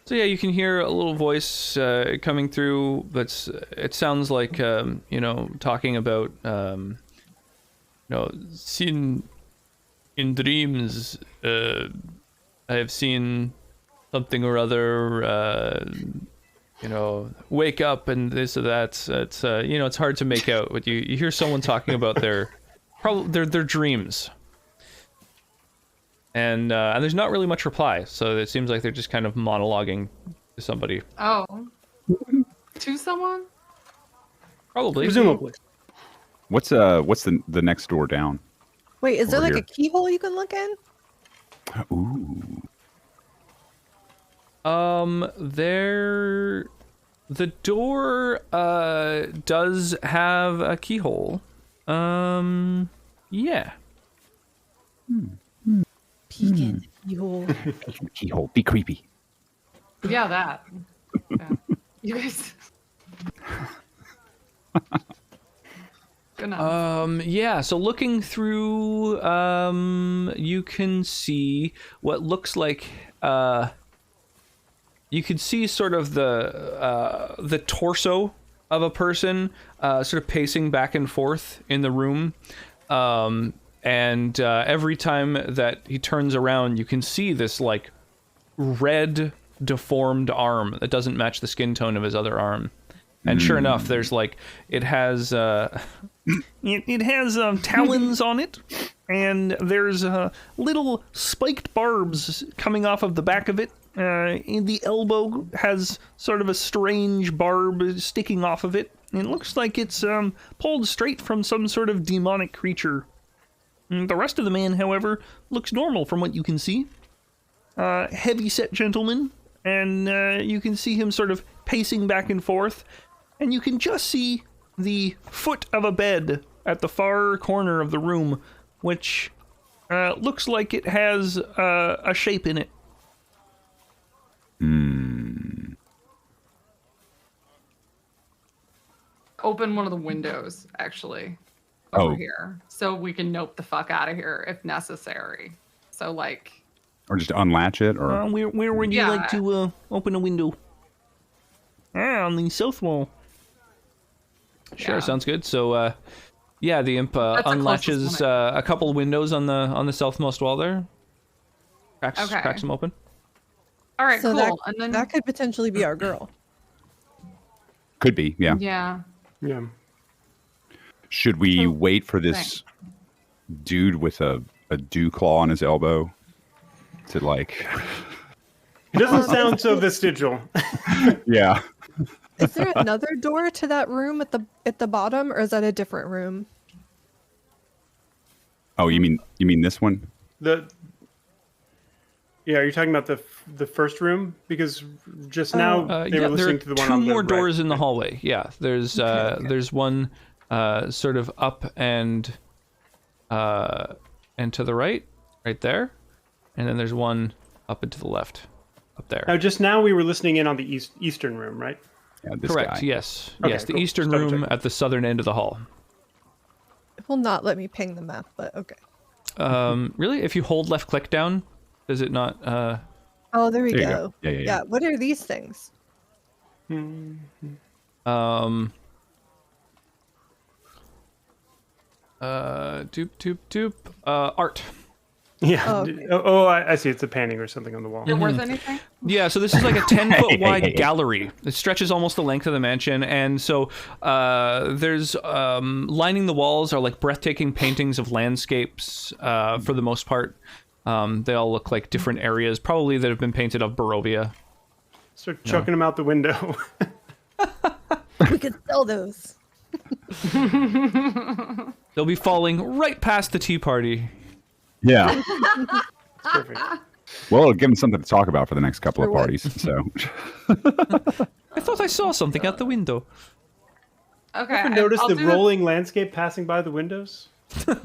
So yeah, you can hear a little voice coming through, but it sounds like talking about seen in dreams. I have seen something or other. Wake up and this or that. It's it's hard to make out, but you hear someone talking about their dreams. And there's not really much reply, so it seems like they're just kind of monologuing to somebody. Oh. To someone? Probably. Presumably. What's the next door down? Wait, is there Over like here. a keyhole you can look in? Ooh. The door does have a keyhole. Yeah. Peek in the keyhole. Keyhole. Be creepy. Yeah, that. Yeah. You guys. Good enough. Yeah, so looking through, you can see what looks like, you can see sort of the torso of a person, sort of pacing back and forth in the room. And every time that he turns around, you can see this like red deformed arm that doesn't match the skin tone of his other arm. And sure enough, there's like it has It has talons on it, and there's little spiked barbs coming off of the back of it. And the elbow has sort of a strange barb sticking off of it. And it looks like it's pulled straight from some sort of demonic creature. And the rest of the man, however, looks normal from what you can see. Heavy-set gentleman, and you can see him sort of pacing back and forth. And you can just see the foot of a bed at the far corner of the room, which looks like it has a shape in it. Open one of the windows, actually, over Oh. here, so we can nope the fuck out of here if necessary. So, like, Or just unlatch it, or Where would you Yeah. like to open a window? On the south wall. Sure, Yeah. sounds good. So, yeah, the imp That's the closest unlatches one a couple windows on the southmost wall there. Okay. Cracks them open. All right, So cool. And then that could potentially be our girl. Could be, yeah. yeah. Yeah. Should we So- wait for this dude with a dew claw on his elbow to like? It doesn't sound so vestigial. Yeah. Is there another door to that room at the bottom, or is that a different room? Oh, you mean this one? Yeah, are you talking about the first room? Because just now they Yeah, were there listening are to the one two on the more right. doors in the hallway. Yeah, there's one sort of up and to the right there, and then there's one up and to the left, up there. Now, just now we were listening in on the eastern room, right? Yeah, this Correct. guy. Yes. Okay, Yes. The cool. eastern Just double room checking. at the southern end of the hall. It will not let me ping the map, but okay. Really, if you hold left click down, does it not? Oh, there we There you go. go. Yeah. What are these things? Art. Yeah. Oh, okay. I see. It's a painting or something on the wall. Is it worth anything? Yeah, so this is like a 10-foot wide gallery. It stretches almost the length of the mansion, and so there's lining the walls are like breathtaking paintings of landscapes for the most part. They all look like different areas, probably that have been painted of Barovia. Start chucking them out the window. We could sell those. They'll be falling right past the tea party. Yeah. Perfect. Well, it'll give him something to talk about for the next couple of For what? parties. So, I thought I saw something out the window. Okay. Ever notice I'll the do rolling landscape passing by the windows? I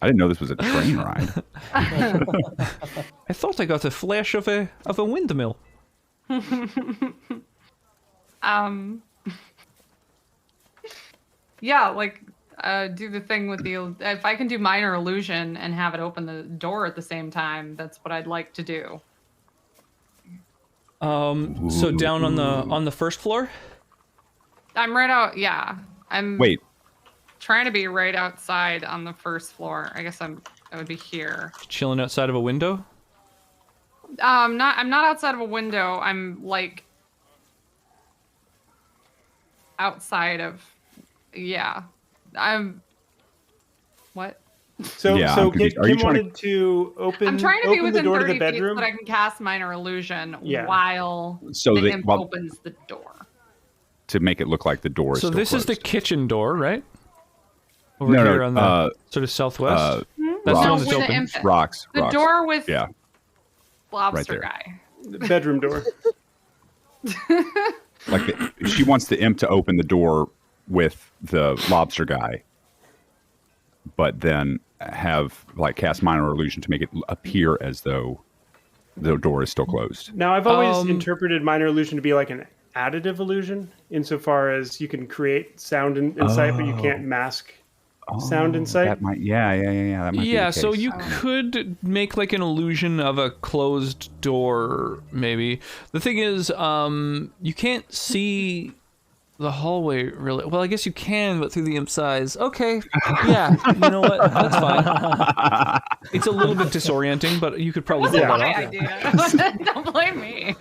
didn't know this was a train ride. I thought I got a flash of a windmill. Yeah, like do the thing with the if I can do minor illusion and have it open the door at the same time, that's what I'd like to do. So down on the first floor. I'm right out. Yeah, I'm Wait, trying to be right outside on the first floor. I guess I would be here. Chilling outside of a window. I'm not outside of a window. I'm like outside of. Yeah, I'm. What? So, Yeah, so I'm confused. Kim Are you trying to- wanted to open, I'm trying to be open the within door to 30 the feet so bedroom. that I can cast minor illusion Yeah. while So the they- imp while- opens the door. to make it look like the door is So still this is the closed. kitchen door, right? Over No, here no, on the sort of southwest. That's the rocks. one that's with the open. imp- Rocks. The rocks. door with Yeah. lobster there. guy. The bedroom door. Like she wants the imp to open the door with the lobster guy, but then have like cast minor illusion to make it appear as though the door is still closed. Now, I've always interpreted minor illusion to be like an additive illusion, insofar as you can create sound in sight, but you can't mask sound in sight. That might, yeah. That might be Yeah, the so case. you could make like an illusion of a closed door, maybe. The thing is, you can't see the hallway really. Well, I guess you can, but through the imp size. Okay, yeah, you know what? That's fine. It's a little bit disorienting, but you could probably pull that My off. idea. Don't blame me.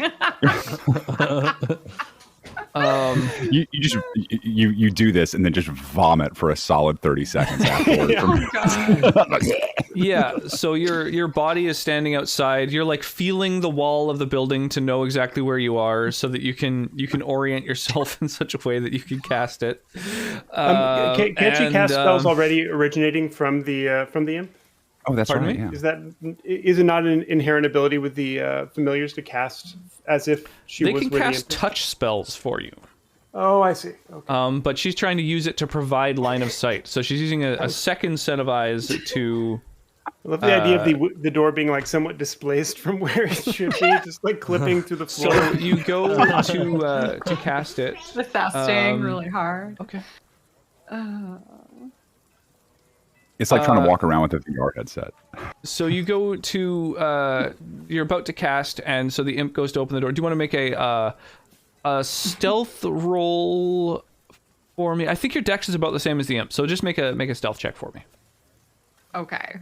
You just you do this and then just vomit for a solid 30 seconds afterwards. Yeah, so your body is standing outside. You're like feeling the wall of the building to know exactly where you are, so that you can orient yourself in such a way that you can cast it. Can't you and, cast spells already originating from the imp? Oh, that's Pardon right. me? Yeah. Is it not an inherent ability with the familiars to cast as if she They was can where cast the imp? touch spells for you. Oh, I see. Okay. But she's trying to use it to provide line of sight. So she's using a second set of eyes to. I love the idea of the door being like somewhat displaced from where it should be, just like clipping to the floor. So you go to cast it. Manifesting really hard. Okay. It's like trying to walk around with a VR headset. So you go to. You're about to cast, and so the imp goes to open the door. Do you want to make a stealth roll for me. I think your dex is about the same as the imp, so just make a stealth check for me. Okay.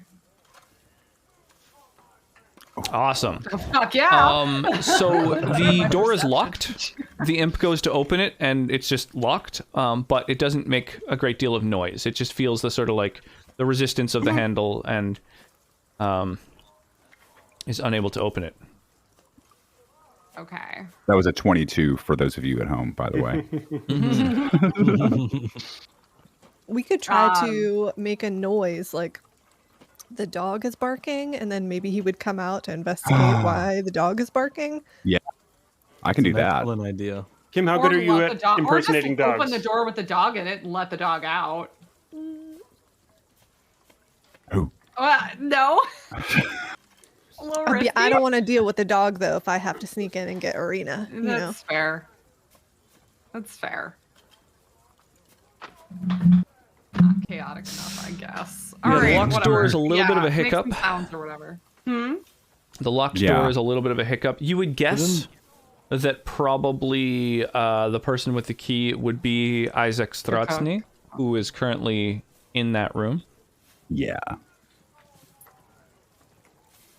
Awesome. Fuck yeah. So the door is locked. The imp goes to open it, and it's just locked. But it doesn't make a great deal of noise. It just feels the sort of like the resistance of the handle, and is unable to open it. Okay. That was a 22 for those of you at home, by the way. We could try to make a noise like the dog is barking, and then maybe he would come out to investigate why the dog is barking. Yeah, I can do that. Excellent idea. Kim, how good are you at impersonating or just dogs? open the door with the dog in it and let the dog out. Who? No. A little risky. I don't want to deal with the dog though if I have to sneak in and get Arena. You know? That's fair. That's fair. Not chaotic enough, I guess. All right, the locked whatever. door is a little bit of a make hiccup. some sounds or whatever. The locked door is a little bit of a hiccup. You would guess that probably the person with the key would be Isaac Strahd, who is currently in that room. Yeah.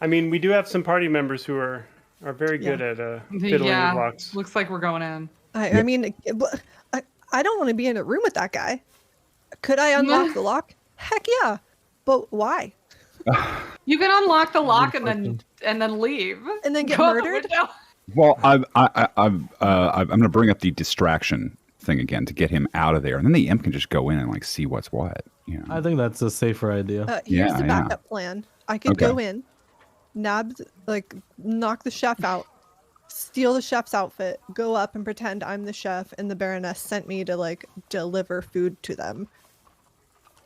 I mean, we do have some party members who are very good at fiddling with locks. Looks like we're going in. I mean, I don't want to be in a room with that guy. Could I unlock the lock? Heck yeah. But why? You can unlock the lock and then leave. And then get Go out the murdered? window. Well, I'm going to bring up the distraction thing again to get him out of there, and then the imp can just go in and like see what's what. You know? I think that's a safer idea. Here's the backup plan. I could go in, knock the chef out, steal the chef's outfit, go up and pretend I'm the chef, and the Baroness sent me to like deliver food to them.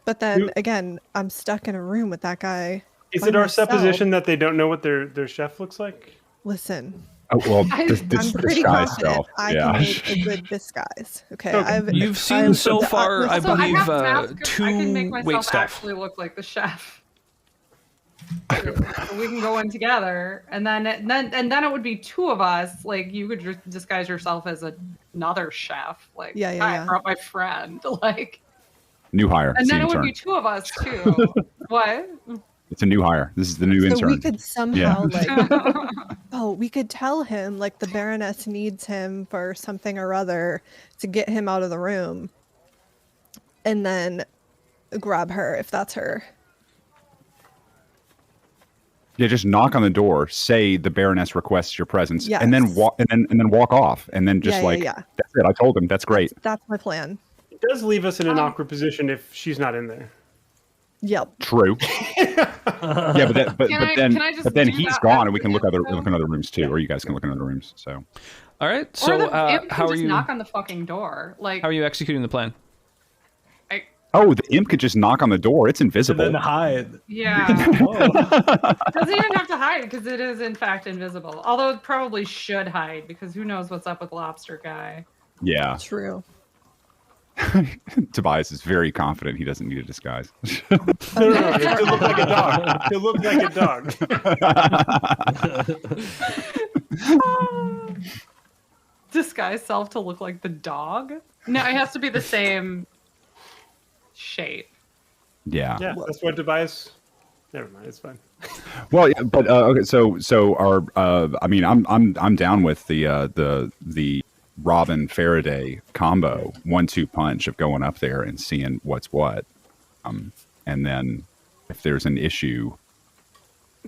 But then again, I'm stuck in a room with that guy. Is it our supposition that they don't know what their chef looks like? Listen. Oh, well, I'm pretty confident I can make a good disguise. Okay. You've seen so far, I believe, I can make two myself waitstaff. actually look like the chef. So we can go in together, and then it would be two of us. Like you could just disguise yourself as another chef. Like I brought my friend. Like new hire. And then it would be two of us too. What? It's a new hire. This is the new intern. So we could somehow we could tell him like the Baroness needs him for something or other to get him out of the room, and then grab her if that's her. Yeah, just knock on the door, say the Baroness requests your presence, and then walk and then walk off, and then just that's it. I told him that's great. That's my plan. It does leave us in an awkward position if she's not in there. Yep. True. Yeah, but then he's gone, and we can look in other rooms too, or you guys can look in other rooms. So, all right. So how are you? Knock on the fucking door. Like, how are you executing the plan? Oh, the imp could just knock on the door. It's invisible. And then hide. Yeah. Doesn't even have to hide because it is in fact invisible. Although it probably should hide because who knows what's up with Lobster Guy. Yeah. True. Tobias is very confident he doesn't need a disguise. No, to look like a dog. To look like a dog. Disguise self to look like the dog? No, it has to be the same shape. Yeah. Yeah, that's what Tobias. Never mind, it's fine. Well, yeah, but okay. So our I mean, I'm down with the Robin Faraday combo 1-2 punch of going up there and seeing what's what, and then if there's an issue,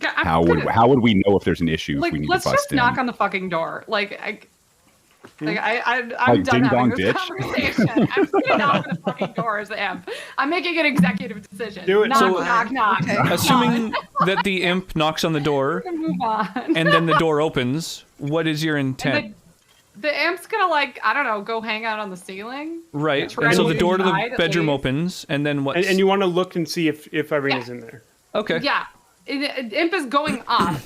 how would we know if there's an issue if we need to bust in? Let's just knock on the fucking door. I'm done having this conversation. I'm gonna knock on the fucking door as the imp. I'm making an executive decision. Do it. Knock. Okay. Assuming that the imp knocks on the door Move on. and then the door opens, what is your intent? The imp's gonna I don't know, go hang out on the ceiling. Right. Try And so to the door to the hide at bedroom least. opens, and then what? And you want to look and see if Irina's in there. Okay. Yeah. Imp is going up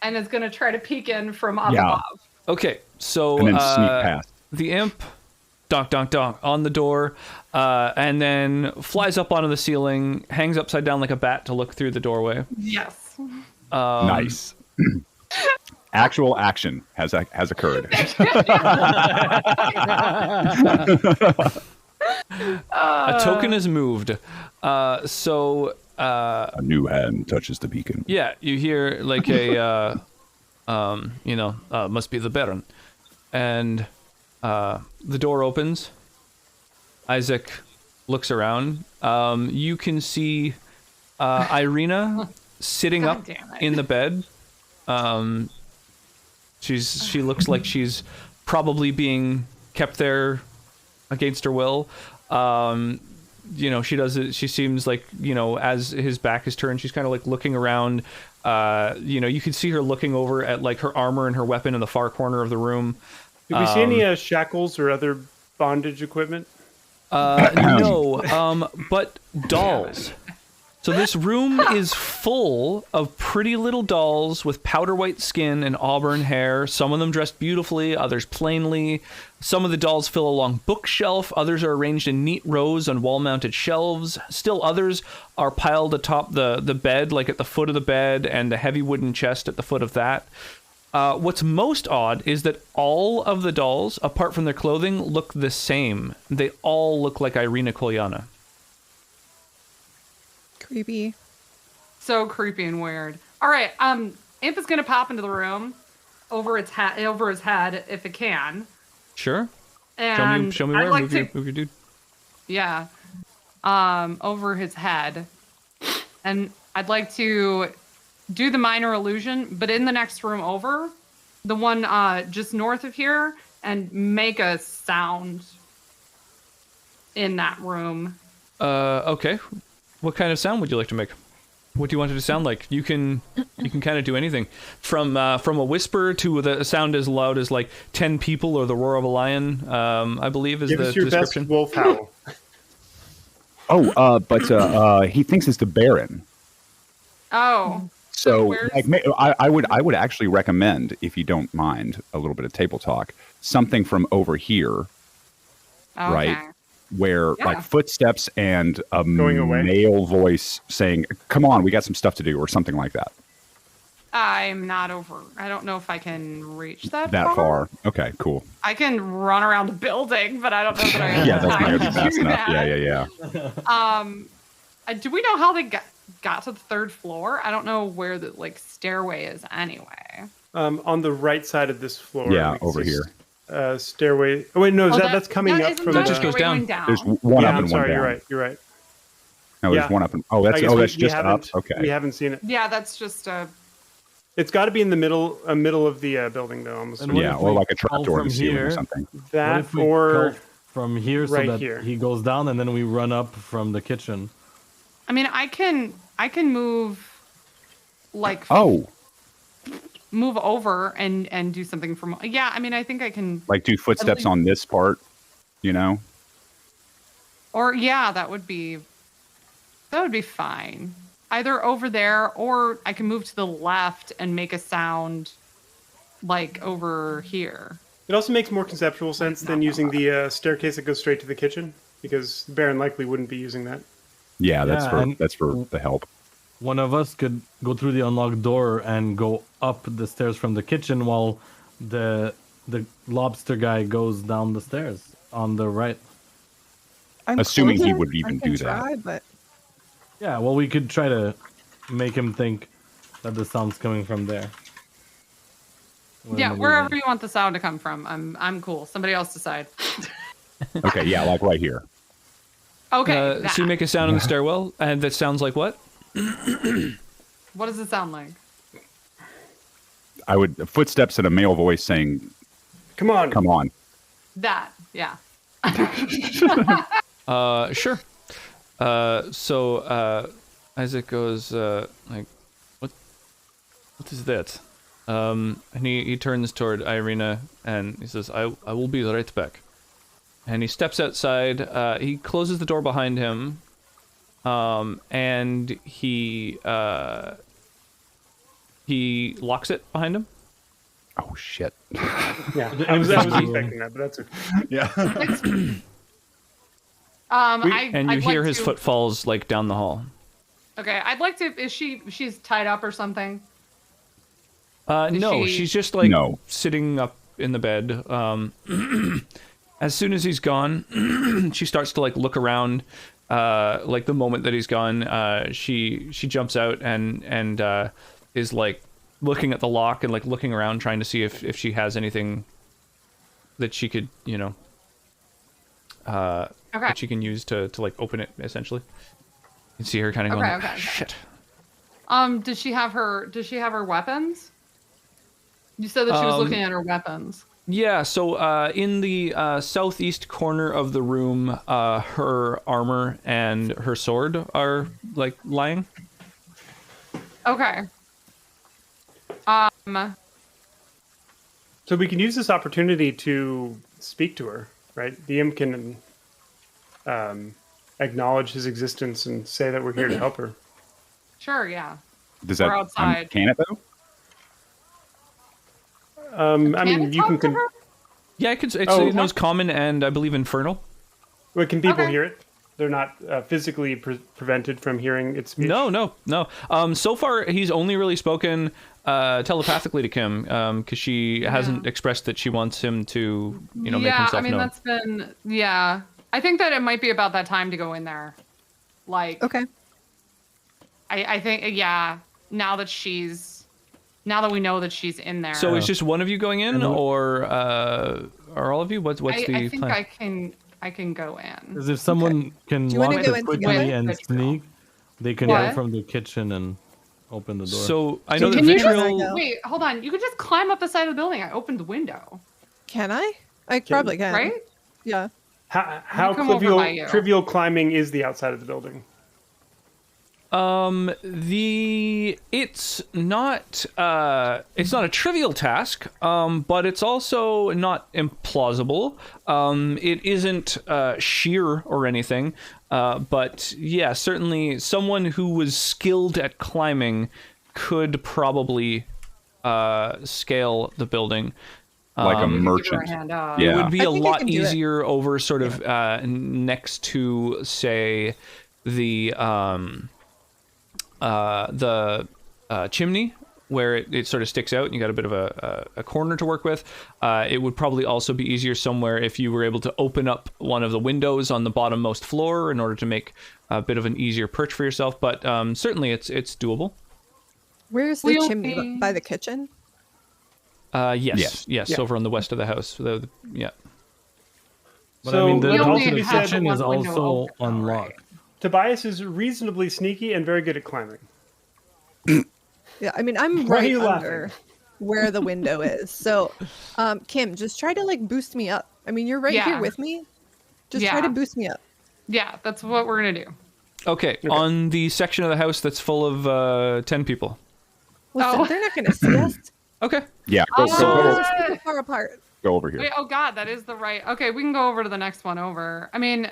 and is gonna try to peek in from up above. Okay. So and then sneak past. The imp, donk on the door, and then flies up onto the ceiling, hangs upside down like a bat to look through the doorway. Yes. Nice. Actual action has occurred. A token is moved. So A new hand touches the beacon. yeah, you hear like a must be the Baron, and the door opens. Isaac looks around. You can see Irina sitting God up damn it. in the bed. She looks like she's probably being kept there against her will. She seems like, as his back is turned, she's kind of like looking around. You can see her looking over at like her armor and her weapon in the far corner of the room. Did we see any shackles or other bondage equipment? No, but dolls. So this room is full of pretty little dolls with powder white skin and auburn hair. Some of them dressed beautifully, others plainly. Some of the dolls fill a long bookshelf. Others are arranged in neat rows on wall-mounted shelves. Still others are piled atop the bed, like at the foot of the bed, and a heavy wooden chest at the foot of that. What's most odd is that all of the dolls, apart from their clothing, look the same. They all look like Irina Kolyana. Creepy. So creepy and weird. All right, Imp is gonna pop into the room over his head if it can. Sure. And Show me I'd where. like Move your dude. Yeah. Over his head. And I'd like to do the minor illusion, but in the next room over, the one just north of here, and make a sound in that room. Okay. What kind of sound would you like to make? What do you want it to sound like? You can kind of do anything, from a whisper to a sound as loud as like 10 people or the roar of a lion. I believe is Give the us your description. best wolf howl. But he thinks it's the Baron. Oh. So, where's- like, I would actually recommend, if you don't mind, a little bit of table talk, something from over here, Okay. right? Where Yeah. like footsteps and a Going away. male voice saying, "Come on, we got some stuff to do," or something like that. I'm not over. I don't know if I can reach that That far. Okay, cool. I can run around a building, but I don't know that I have Yeah, that's time not gonna be to fast do enough. that. Yeah. Do we know how they got to the third floor? I don't know where the stairway is anyway. On the right side of this floor. Yeah, we can over see here. Stairway. Oh wait, no, that's coming up isn't from that the. just goes stairway down. going There's one Yeah, up I'm and sorry. one down. You're right. You're right. No, there's Yeah. one up and I guess that's we just up. haven't- Okay. We haven't seen it. Yeah, that's just a. It's got to be in the middle of the building, though. Almost. And what Yeah, if or we like a call trapdoor in from the ceiling or here? something. What That if we or call from here so right that here. he goes down and then we run up from the kitchen? I mean, I can move, Oh, move over and do something from. Yeah, I mean, I think I can. like do footsteps least- on this part, you know? Or yeah, that would be fine. Either over there, or I can move to the left and make a sound like over here. It also makes more conceptual sense than using the staircase that goes straight to the kitchen, because Baron likely wouldn't be using that. Yeah, that's Yeah, and- for the help. One of us could go through the unlocked door and go up the stairs from the kitchen while the lobster guy goes down the stairs on the right. I'm Assuming he closer. would even I can do that. try, but Yeah, well, we could try to make him think that the sound's coming from there. Yeah, wherever you want the sound to come from, I'm cool. Somebody else decide. Okay, yeah, like right here. Okay. So you make a sound in the stairwell, and that sounds like what? What does it sound like? I would footsteps and a male voice saying, Come on. "Come on." That. Yeah. Sure. So Isaac goes like, what is that? And he turns toward Irina and he says, I will be right back. And he steps outside. He closes the door behind him, and he locks it behind him. Oh shit. Yeah, I was expecting that, but that's okay. Yeah. And you I'd hear like his to- footfalls like down the hall. Okay, I'd like to. She's tied up or something? No, she- she's just like No. sitting up in the bed. As soon as he's gone, she starts to like look around. Like the moment that he's gone, she jumps out and is like looking at the lock and like looking around, trying to see if she has anything that she could, you know, that she can use to like open it. Essentially, you can see her kind of going, Okay. "Shit." Does she have her weapons? You said that she was looking at her weapons. Yeah, so in the southeast corner of the room, her armor and her sword are like lying. Okay. So we can use this opportunity to speak to her, right? The imp can acknowledge his existence and say that we're here to help her. Sure, yeah. Does We're that outside. can it though? I mean, you can. Yeah, it knows common and I believe infernal. Well, can people Okay. hear it? They're not physically prevented from hearing its speech. No. So far, he's only really spoken telepathically to Kim, because she hasn't expressed that she wants him to, you know, make himself I mean, known. that's been, yeah. I think that it might be about that time to go in there. Like, Okay. I think, yeah, now that we know that she's in there. So it's just one of you going in, or all of you? What's I the think plan? I can go in. Because if someone can Do you wanna walk go it in quickly together? and sneak, they can What? go from the kitchen and open the door. So I know that Can you Vitriol. go? Wait, hold on. You could just climb up the side of the building. I opened the window, Can I? I probably can. right? Yeah. How come over by you. trivial climbing is the outside of the building? It's not a trivial task, but it's also not implausible. It isn't sheer or anything, but yeah, certainly someone who was skilled at climbing could probably scale the building. Like a Give her merchant. a hand up. Yeah. It would be I a think I lot can do it. easier over sort of next to, say, the chimney, where it sort of sticks out and you got a bit of a corner to work with. It would probably also be easier somewhere if you were able to open up one of the windows on the bottommost floor in order to make a bit of an easier perch for yourself. But certainly it's doable. Where's the We'll chimney? be- By the kitchen? Yes, Yeah. over on the west of the house. Yeah. But So I mean, the we door only to the have kitchen one is window also open, though, unlocked. right? Tobias is reasonably sneaky and very good at climbing. Yeah, I mean, I'm Why are right you under laughing? where the window is. So, Kim, just try to like boost me up. I mean, you're right Yeah. here with me. Just try Yeah. to boost me up. Yeah, that's what we're gonna do. Okay, on the section of the house that's full of 10 people. Listen, Oh. they're not going to see us. Okay. Yeah, We're go just super far apart. over here. Wait, oh God, that is the right. Okay, we can go over to the next one over. I mean,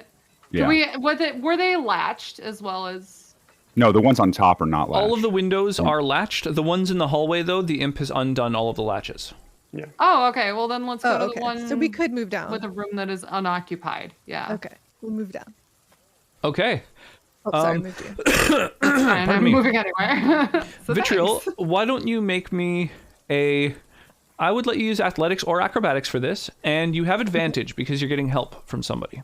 Yeah. were they latched as well as? No, the ones on top are not latched. All of the windows are latched. The ones in the hallway, though, the imp has undone all of the latches. Oh, okay. Well, then let's go Oh, to okay. the one So we could move down. with a room that is unoccupied. Yeah. Okay, we'll move down. Okay. Oh, sorry, moved you. Fine, I'm me. moving anywhere. So Vitriol, thanks. why don't you make me a... I would let you use athletics or acrobatics for this, and you have advantage because you're getting help from somebody.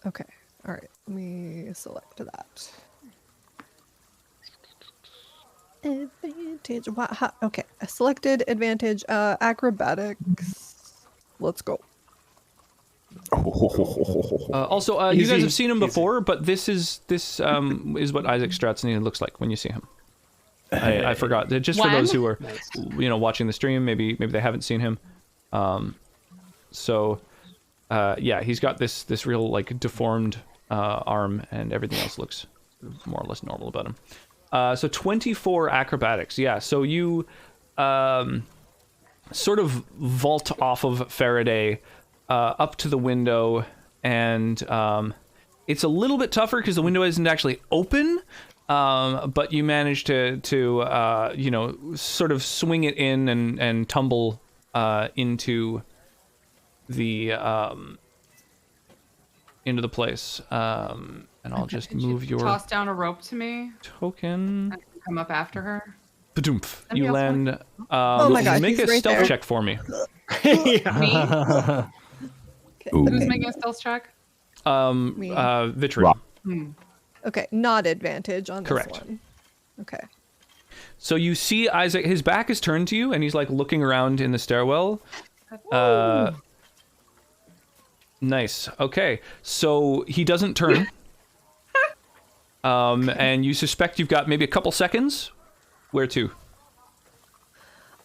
Okay, all right. Let me select that. Advantage. Okay, I selected advantage. Acrobatics. Let's go. Also, you guys have seen him before, but this is what Isaac Stratsny looks like when you see him. I forgot. Just for When? those who are, watching the stream, maybe they haven't seen him. Yeah, he's got this real like deformed arm, and everything else looks more or less normal about him. So 24 acrobatics. Yeah, so you sort of vault off of Faraday up to the window, and it's a little bit tougher because the window isn't actually open. But you manage to sort of swing it in and tumble into the place. And I'll just move your Toss down a rope to me. token. I can come up after her. Badoomf. Anybody You else land. Oh my gosh, make he's a right stealth there. check for me. Yeah. Me? Ooh. Who's making a stealth check? Me. Vitri. Rock. Okay, not advantage on Correct. this one. Okay. So you see Isaac, his back is turned to you, and he's like looking around in the stairwell. Nice. Okay, so he doesn't turn. And you suspect you've got maybe a couple seconds. Where to?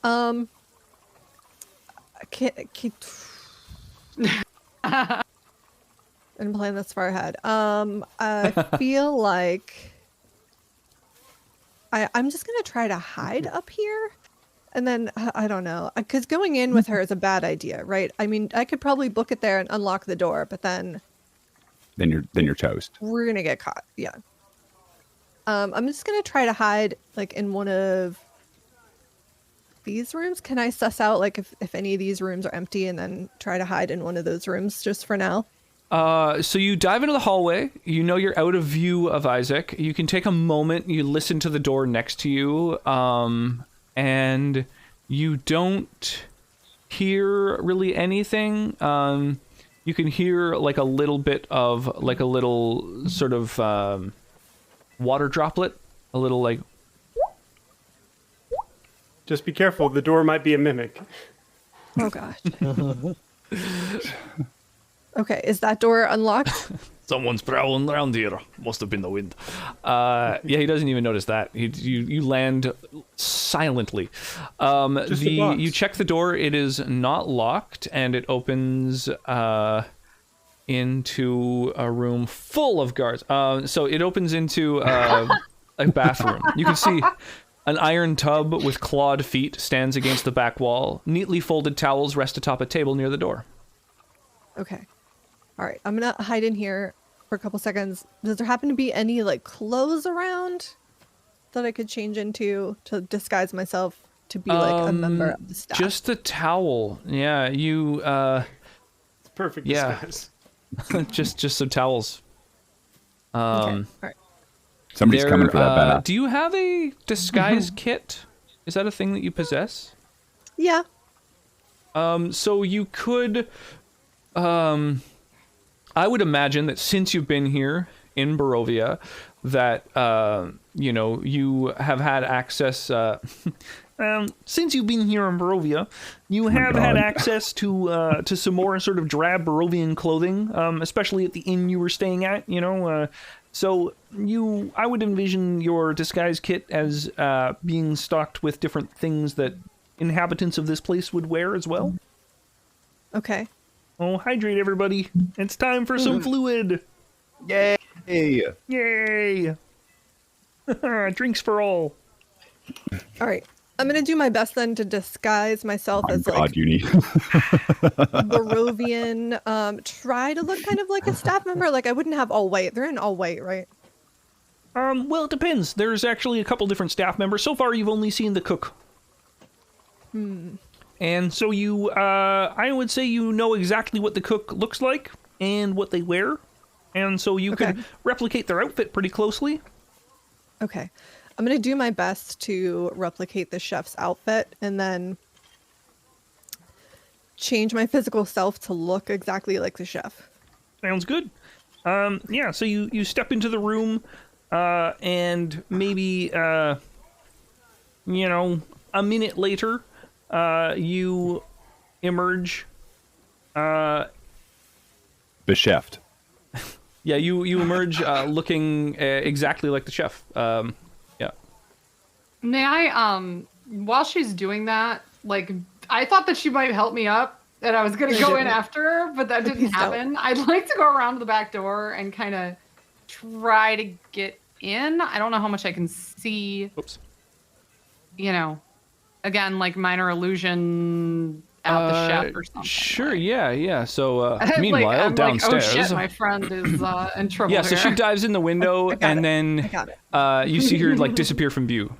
I can't keep. I'm playing this far ahead. I feel like I'm just gonna try to hide up here, and then I don't know, because going in with her is a bad idea, right? I mean, I could probably book it there and unlock the door, but then you're toast. we're gonna get caught. Yeah. I'm just gonna try to hide like in one of these rooms. Can I suss out like if any of these rooms are empty, and then try to hide in one of those rooms just for now? So you dive into the hallway. You know you're out of view of Isaac. You can take a moment. You listen to the door next to you, and you don't hear really anything. You can hear like a little bit of like a little sort of water droplet, a little like. Just be careful. The door might be a mimic. Oh gosh. Okay, is that door unlocked? Someone's prowling around here. Must have been the wind. Yeah, he doesn't even notice that. You land silently. You check the door. It is not locked, and it opens into a room full of guards. So it opens into a bathroom. You can see an iron tub with clawed feet stands against the back wall. Neatly folded towels rest atop a table near the door. Okay. All right, I'm gonna hide in here for a couple seconds. Does there happen to be any like clothes around that I could change into to disguise myself to be like a member of the staff? Just a towel. Yeah, you. It's perfect Yeah. disguise. just some towels. Okay. All right. Somebody's coming for that bat. Do you have a disguise kit? Is that a thing that you possess? Yeah. So you could. I would imagine that since you've been here in Barovia, that you have had access. Since you've been here in Barovia, you have had access to some more sort of drab Barovian clothing, especially at the inn you were staying at. So I would envision your disguise kit as being stocked with different things that inhabitants of this place would wear as well. Okay. Oh, hydrate everybody! It's time for some fluid. Yay! Yay! Drinks for all. All right. I'm gonna do my best then to disguise myself as like Uni. Barovian. Try to look kind of like a staff member. Like I wouldn't have all white. They're in all white, right? Well, it depends. There's actually a couple different staff members. So far, you've only seen the cook. And so you, I would say you know exactly what the cook looks like and what they wear. And so you could replicate their outfit pretty closely. Okay. I'm going to do my best to replicate the chef's outfit and then change my physical self to look exactly like the chef. Sounds good. Yeah, so you step into the room, and maybe, a minute later, you emerge. Besheft. Yeah, you emerge looking exactly like the chef. Yeah. May I, while she's doing that, like, I thought that she might help me up, and I was going to go in after her, but that didn't happen. I'd like to go around to the back door and kind of try to get in. I don't know how much I can see. Oops. Again, like minor illusion out the chef or something. Sure, yeah. So, Like, meanwhile, I'm downstairs. Like, oh shit, my friend is in trouble. Yeah, so here. she dives in the window, and then you see her like disappear from view.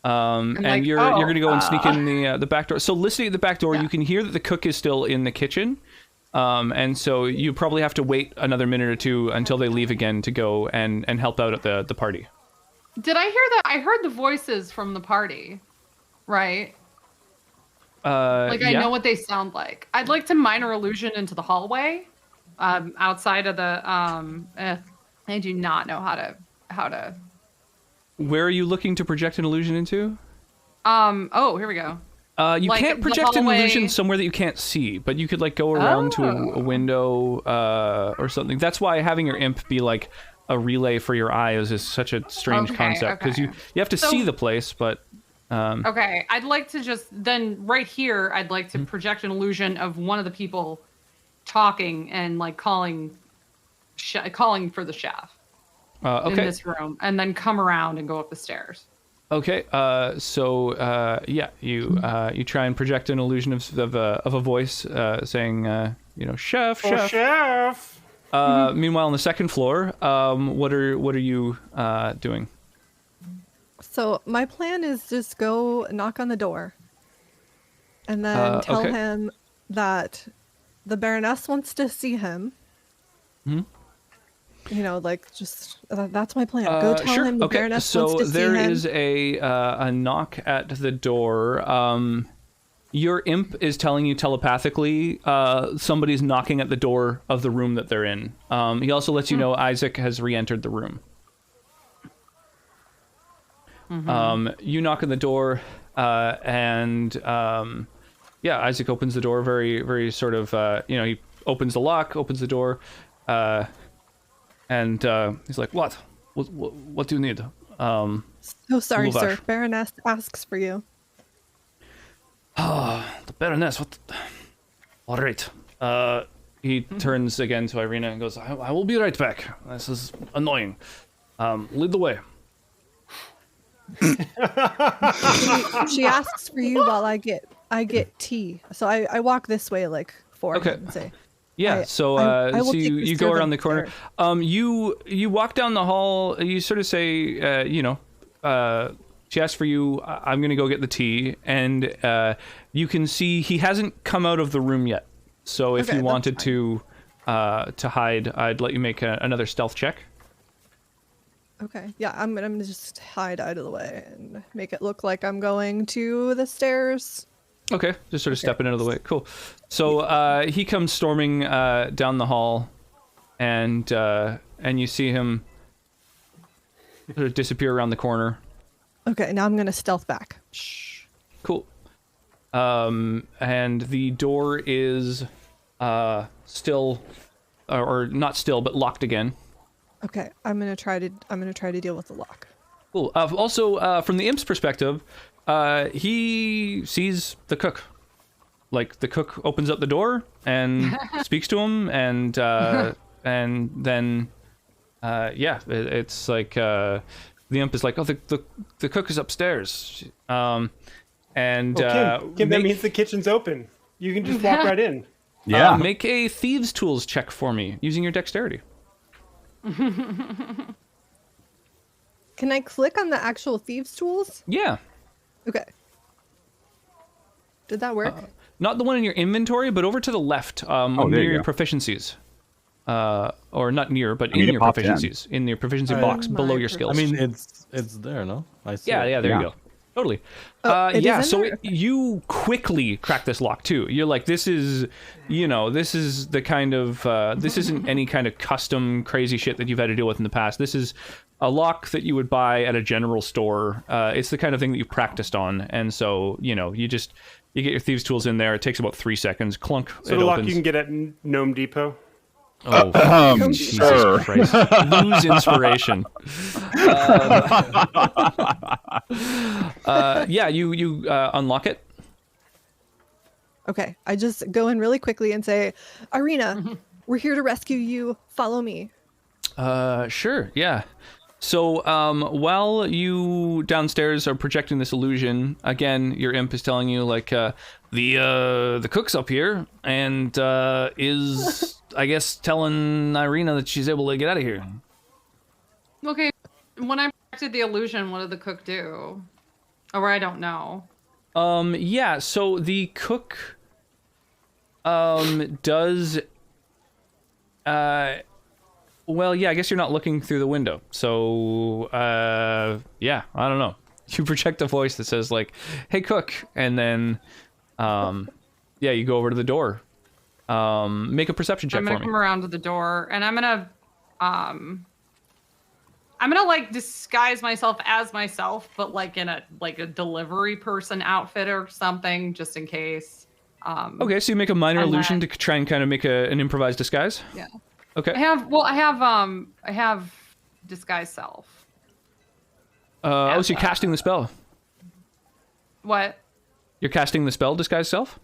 And like, you're gonna go and sneak in the back door. So listening at the back door, you can hear that the cook is still in the kitchen. And so you probably have to wait another minute or two until they leave again to go and help out at the party. Did I hear that? I heard the voices from the party, right? Like I yeah. know what they sound like. I'd like to minor illusion into the hallway, outside of the. I do not know how to. Where are you looking to project an illusion into? Oh, here we go. You Like, can't the project an illusion hallway- somewhere that you can't see, but you could like go around to a window or something. That's why having your imp be like a relay for your eyes is such a strange Okay, concept, because okay. you have to see the place, but Okay, I'd like to just then right here. I'd like to project an illusion of one of the people talking and like calling for the chef in okay. this room, and then come around and go up the stairs. Okay, so yeah, you try and project an illusion of a voice saying, chef, Oh, chef. chef. Meanwhile, on the second floor, what are you doing? So my plan is just go knock on the door, and then tell okay. him that the Baroness wants to see him. Hmm? Just that's my plan. Go tell Sure. him the Okay. Baroness So wants to see him. there is a knock at the door. Your imp is telling you telepathically somebody's knocking at the door of the room that they're in. He also lets you know Isaac has re-entered the room. You knock on the door, and Isaac opens the door very, very sort of, he opens the lock, opens the door, and he's like, What do you need? So sorry, Luvash. sir. Baroness asks for you. The Baroness, what? All right. He turns again to Irina and goes, I will be right back. This is annoying. Lead the way. She asks for you while I get tea. So I walk this way like for Okay. him and say, Yeah, I so will take you this go to around the the corner. You walk down the hall. You sort of say, she asks for you. I'm gonna go get the tea, and you can see he hasn't come out of the room yet. So if Okay, you that's wanted to hide, I'd let you make another stealth check. okay, yeah, I'm gonna just hide out of the way and make it look like I'm going to the stairs. Okay, just sort of stepping out of the way. Cool. So he comes storming down the hall, and you see him sort of disappear around the corner. Okay, now I'm gonna stealth back. Cool. And the door is still, or not still, but locked again. Okay, I'm gonna try to deal with the lock. Cool. Also, from the imp's perspective, he sees the cook. Like, the cook opens up the door and speaks to him, and then it's like the imp is like, oh, the cook is upstairs. Kim, that means the kitchen's open. You can just walk right in. Yeah. Make a thieves' tools check for me using your dexterity. Can I click on the actual thieves' tools? Yeah. Okay. Did that work? Not the one in your inventory, but over to the left, there near you your go. proficiencies. Or not near, but mean, in it your popped in. proficiencies. In your proficiency box below your skills. I mean, it's there, no? I see. Yeah, there you go. Totally. it is in So there? you quickly crack this lock too. You're like, this is the kind of, this isn't any kind of custom crazy shit that you've had to deal with in the past. This is a lock that you would buy at a general store. It's the kind of thing that you've practiced on. And so, you get your thieves' tools in there. It takes about 3 seconds. Clunk, So it the lock opens. you can get at Gnome Depot. Oh, Jesus sir. Christ. Lose inspiration. You unlock it. Okay, I just go in really quickly and say, Irina, we're here to rescue you. Follow me. Sure, yeah. So, while you downstairs are projecting this illusion, again, your imp is telling you, like, the cook's up here and is, I guess, telling Irina that she's able to get out of here. Okay, when I projected the illusion, what did the cook do? Or I don't know. Yeah, so the cook, does, well, yeah, I guess you're not looking through the window. So, I don't know. You project a voice that says, like, hey, cook, and then Yeah, you go over to the door. Make a perception check I'm for gonna me. come around to the door, and I'm gonna like disguise myself as myself, but like in a delivery person outfit or something, just in case. Okay, so you make a minor and illusion then- to try and kind of make an improvised disguise. Yeah. Okay. I have disguise self. So you're casting the spell. What? You're casting the spell, disguise self.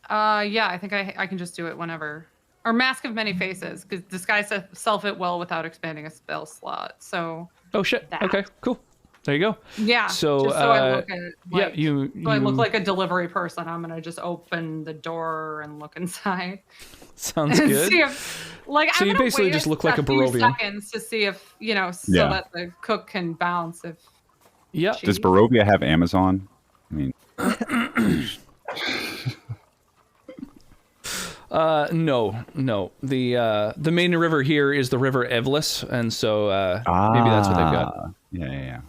Yeah, I think I can just do it whenever. Or Mask of Many Faces, because disguise self it well without expanding a spell slot. So. Oh shit. That. Okay, cool. There you go. Yeah. So, just so I look at yeah, you. So I look like a delivery person. I'm gonna just open the door and look inside. Sounds and good. See if, like, So I'm you gonna basically wait just look like a few Barovian. seconds to see if so Yeah. that the cook can bounce if. Yeah. Does Barovia have Amazon? I mean, No. The main river here is the River Evlis, and so maybe that's what they've got. Yeah.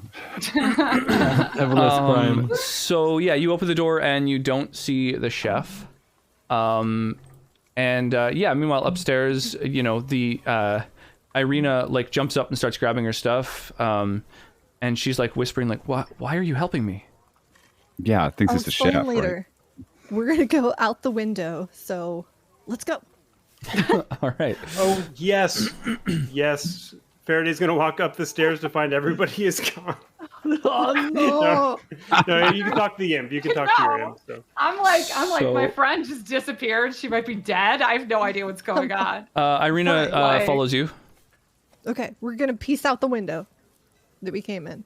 Everless Prime. So yeah, you open the door and you don't see the chef. Meanwhile upstairs, the Irina like jumps up and starts grabbing her stuff. And she's like whispering like, why are you helping me? Yeah, I think I'll it's the explain chef. later. We're gonna go out the window, so let's go. All right. Oh, yes. Yes. Faraday's going to walk up the stairs to find everybody is gone. Oh no! No, you can talk to the imp. You can talk to your imp. So. I'm like, So- my friend just disappeared. She might be dead. I have no idea what's going on. Irina Why? follows you. Okay, we're gonna piece out the window that we came in.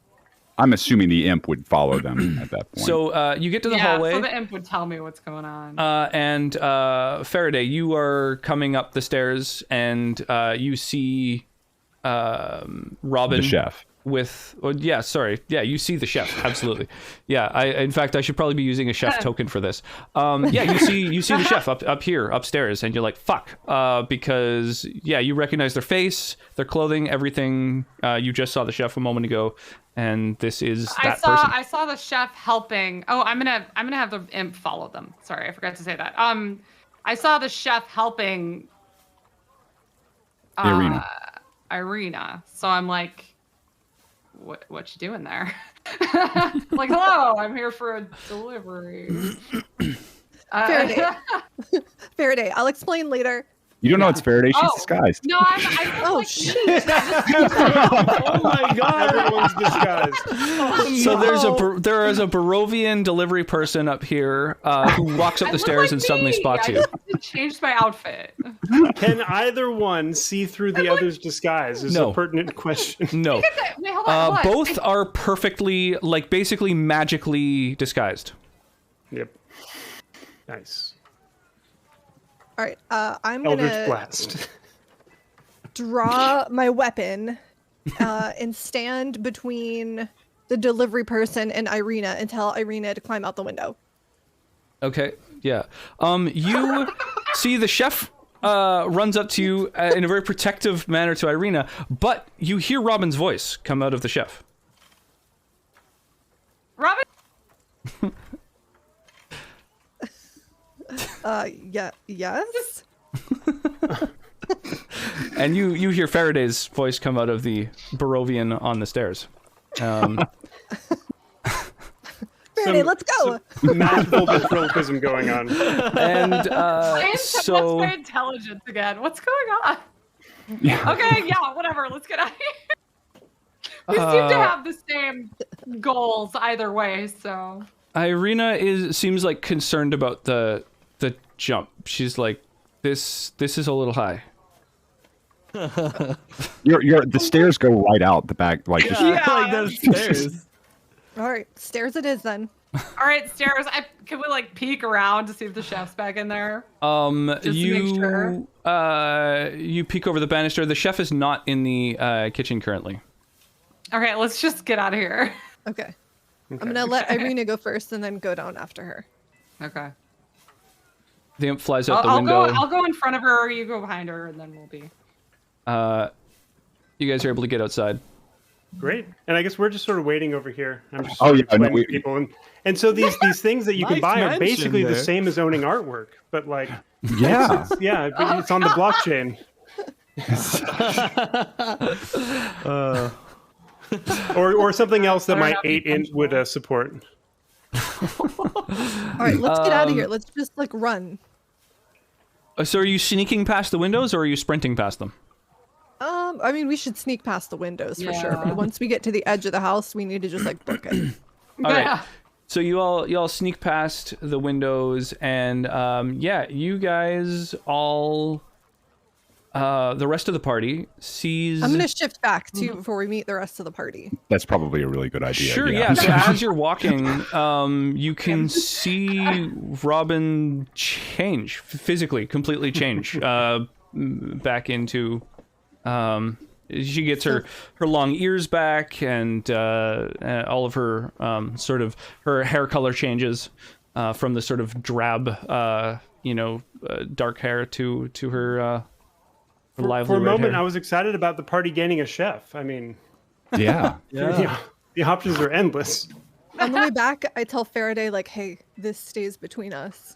I'm assuming the imp would follow them at that point. So you get to the hallway. So the imp would tell me what's going on. And Faraday, you are coming up the stairs, and you see Robin, the chef. You see the chef. Absolutely. Yeah. In fact, I should probably be using a chef token for this. You see the chef up here upstairs, and you're like, fuck, because you recognize their face, their clothing, everything. You just saw the chef a moment ago, and this is that person. I saw the chef helping. Oh, I'm gonna have the imp follow them. Sorry, I forgot to say that. I saw the chef helping Irina. So I'm like, what you doing there? Like, hello, I'm here for a delivery. Faraday. Faraday, I'll explain later. You don't know it's Faraday. She's disguised. No, Oh shit! Oh my god! Everyone's disguised. So there is a Barovian delivery person up here who walks up the stairs and suddenly spots you. I just changed my outfit. Can either one see through the other's disguise? Is No. a pertinent question. No. Wait, hold on, hold on. Both are perfectly, like, basically magically disguised. Yep. Nice. All right, I'm Eldritch gonna Blast. draw my weapon and stand between the delivery person and Irina and tell Irina to climb out the window. Okay, yeah. You see the chef runs up to you in a very protective manner to Irina, but you hear Robin's voice come out of the chef. Robin. Yes. And you hear Faraday's voice come out of the Barovian on the stairs. Faraday, Some- let's go. Magical ventriloquism going on. And What's my intelligence again? What's going on? Okay, yeah, whatever. Let's get out of here. We seem to have the same goals either way, so. Irina seems like concerned about the jump. She's like, this is a little high. The stairs go right out the back, like just- Like there's stairs. All right, stairs it is then. All right, stairs. Can we like peek around to see if the chef's back in there? Just to make sure. You peek over the banister. The chef is not in the kitchen currently. Okay, let's just get out of here. Okay. I'm gonna let Irina go first and then go down after her. Okay. The imp flies out the I'll window. go. I'll go in front of her. You go behind her, and then we'll be. You guys are able to get outside. Great. And I guess we're just sort of waiting over here. I'm just Oh, sort of yeah, no, explaining we- to people. And so these things that you can Nice buy are mention basically the there. same as owning artwork, but like, Yeah. yeah, but it's on the blockchain. Or something else that my 8-int would support. All right, let's get out of here. Let's just like run. So are you sneaking past the windows or are you sprinting past them? I mean, we should sneak past the windows for sure. Yeah. But once we get to the edge of the house, we need to just like book it. All right. Yeah. So you all sneak past the windows, and yeah, you guys all, the rest of the party sees. I'm gonna shift back too before we meet the rest of the party. That's probably a really good idea. Sure, yeah. So as you're walking, you can see Robin change physically, completely change back into. She gets her long ears back, and all of her sort of her hair color changes from the sort of drab, dark hair to her. Lively For a red moment, hair. I was excited about the party gaining a chef. I mean, Yeah. the options are endless. On the way back, I tell Faraday like, "Hey, this stays between us."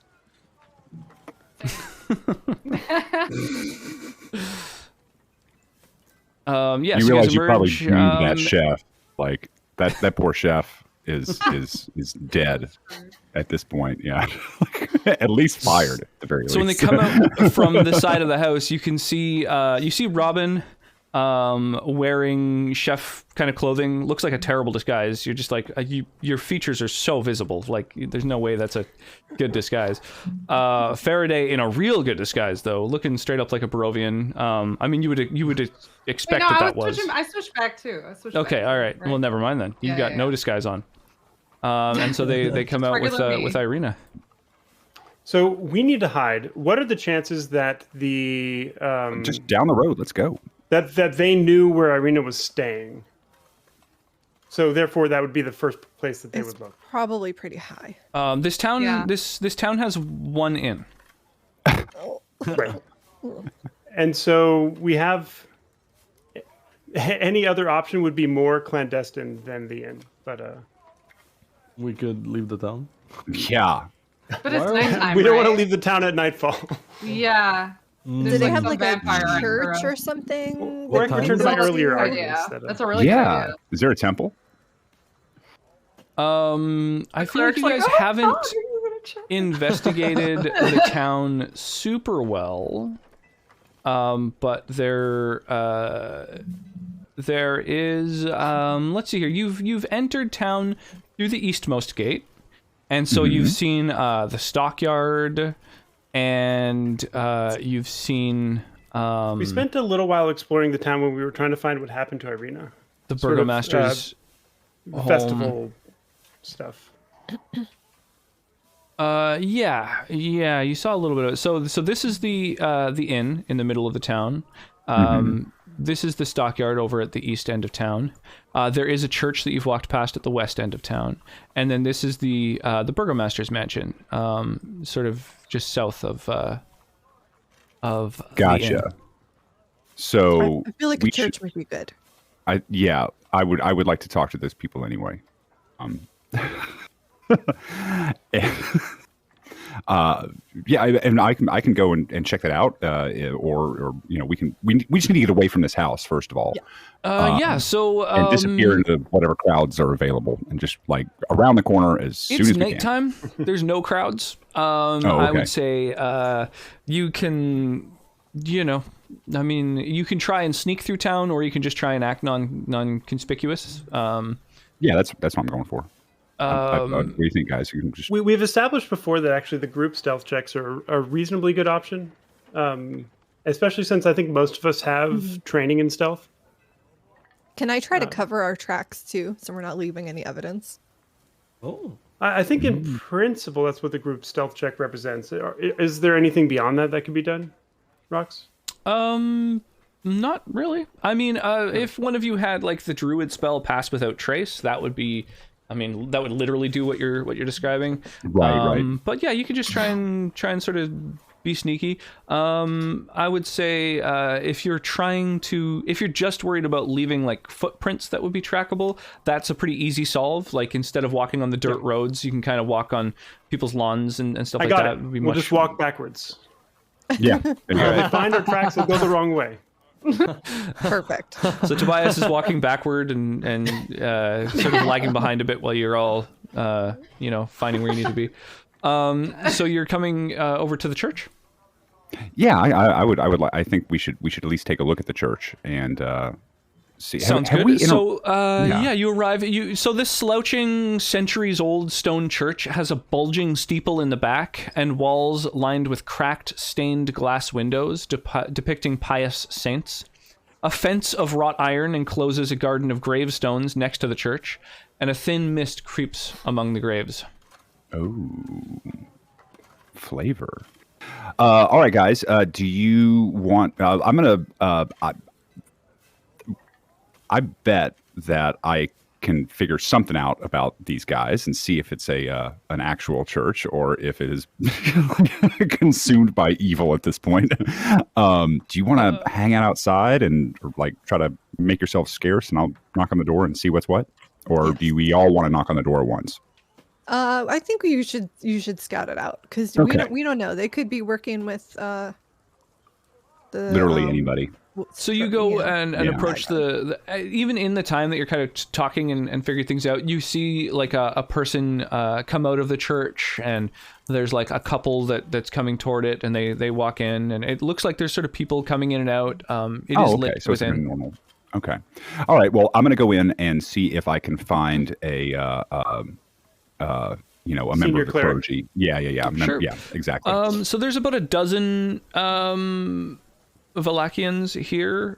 Yes, You you realize guys you probably emerge, doomed that chef. Like that poor chef is dead at this point. Yeah, at least fired at the very least. So when they come out from the side of the house, you can see Robin wearing chef kind of clothing. Looks like a terrible disguise. You're just like your features are so visible. Like there's no way that's a good disguise. Faraday in a real good disguise though, looking straight up like a Barovian. I mean you would expect Wait, no, that was. I switched back too. Okay, all right. Well, never mind then. You've got no disguise on. And so they come out Regular me. with Irina. So we need to hide. What are the chances that the just down the road. Let's go. that they knew where Irina was staying? So therefore, that would be the first place that they It's would look. probably pretty high. This town, Yeah. this town has one inn. Right. And so we have any other option would be more clandestine than the inn. But We could leave the town. Yeah. But it's nighttime. we don't want to right? leave the town at nightfall. Yeah. Do they have some like a vampire church under or something? Or I What can return to time my is it? earlier Oh, arguments. yeah. That, That's a really good Yeah. idea. Is there a temple? I feel like Clerk's you guys "Oh, haven't oh, you're gonna check." investigated the town super well. But there is let's see here. You've entered town through the eastmost gate, and so you've seen the stockyard, and you've seen we spent a little while exploring the town when we were trying to find what happened to Irina. the sort of, burgomaster's Festival stuff. Yeah, you saw a little bit of it. So this is the inn in the middle of the town. This is the stockyard over at the east end of town. There is a church that you've walked past at the west end of town, and then this is the Burgomaster's mansion, sort of just south of the inn. Gotcha. So I feel like we a church should- would be good. I would like to talk to those people anyway. I can go and check that out, or we just need to get away from this house first of all, So and disappear into whatever crowds are available, and just like around the corner as soon it's as we can. nighttime. There's no crowds. I okay. would say you can, I mean, you can try and sneak through town, or you can just try and act non-conspicuous. Yeah, that's what I'm going for. What do you think, guys? You can just We've established before that actually the group stealth checks are a reasonably good option, especially since I think most of us have training in stealth. Can I try to cover our tracks too, so we're not leaving any evidence? Oh. I think in principle that's what the group stealth check represents. Is there anything beyond that could be done, Rox? Not really. I mean, if one of you had like the druid spell pass without trace, that would be. I mean, that would literally do what you're describing. Right. But yeah, you could just try and sort of be sneaky. I would say if you're just worried about leaving like footprints that would be trackable, that's a pretty easy solve. Like instead of walking on the dirt roads, you can kind of walk on people's lawns and stuff I like got that. it. Would be We'll much... just walk backwards. Yeah. If they find our tracks and go the wrong way. Perfect. So Tobias is walking backward and sort of lagging behind a bit while you're all finding where you need to be. So you're coming over to the church? Yeah, I think we should at least take a look at the church and see. Sounds have good. we So you arrive. So this slouching, centuries-old stone church has a bulging steeple in the back and walls lined with cracked, stained glass windows depicting pious saints. A fence of wrought iron encloses a garden of gravestones next to the church, and a thin mist creeps among the graves. Oh, flavor. All right, guys. Do you want? I'm gonna. I bet that I can figure something out about these guys and see if it's an actual church or if it is consumed by evil at this point. Do you want to hang out outside and like try to make yourself scarce, and I'll knock on the door and see what's what, or do we all want to knock on the door at once? I think you should scout it out because Okay. we don't know. They could be working with Literally anybody. So you go and Yeah. approach the even in the time that you're kind of talking and figuring things out, you see like a person come out of the church, and there's like a couple that's coming toward it, and they walk in, and it looks like there's sort of people coming in and out. It is lit So it's within. normal. Okay. All right. Well, I'm going to go in and see if I can find a member of the cleric. clergy. Yeah. Sure. Yeah, exactly. So there's about a dozen Valachians here.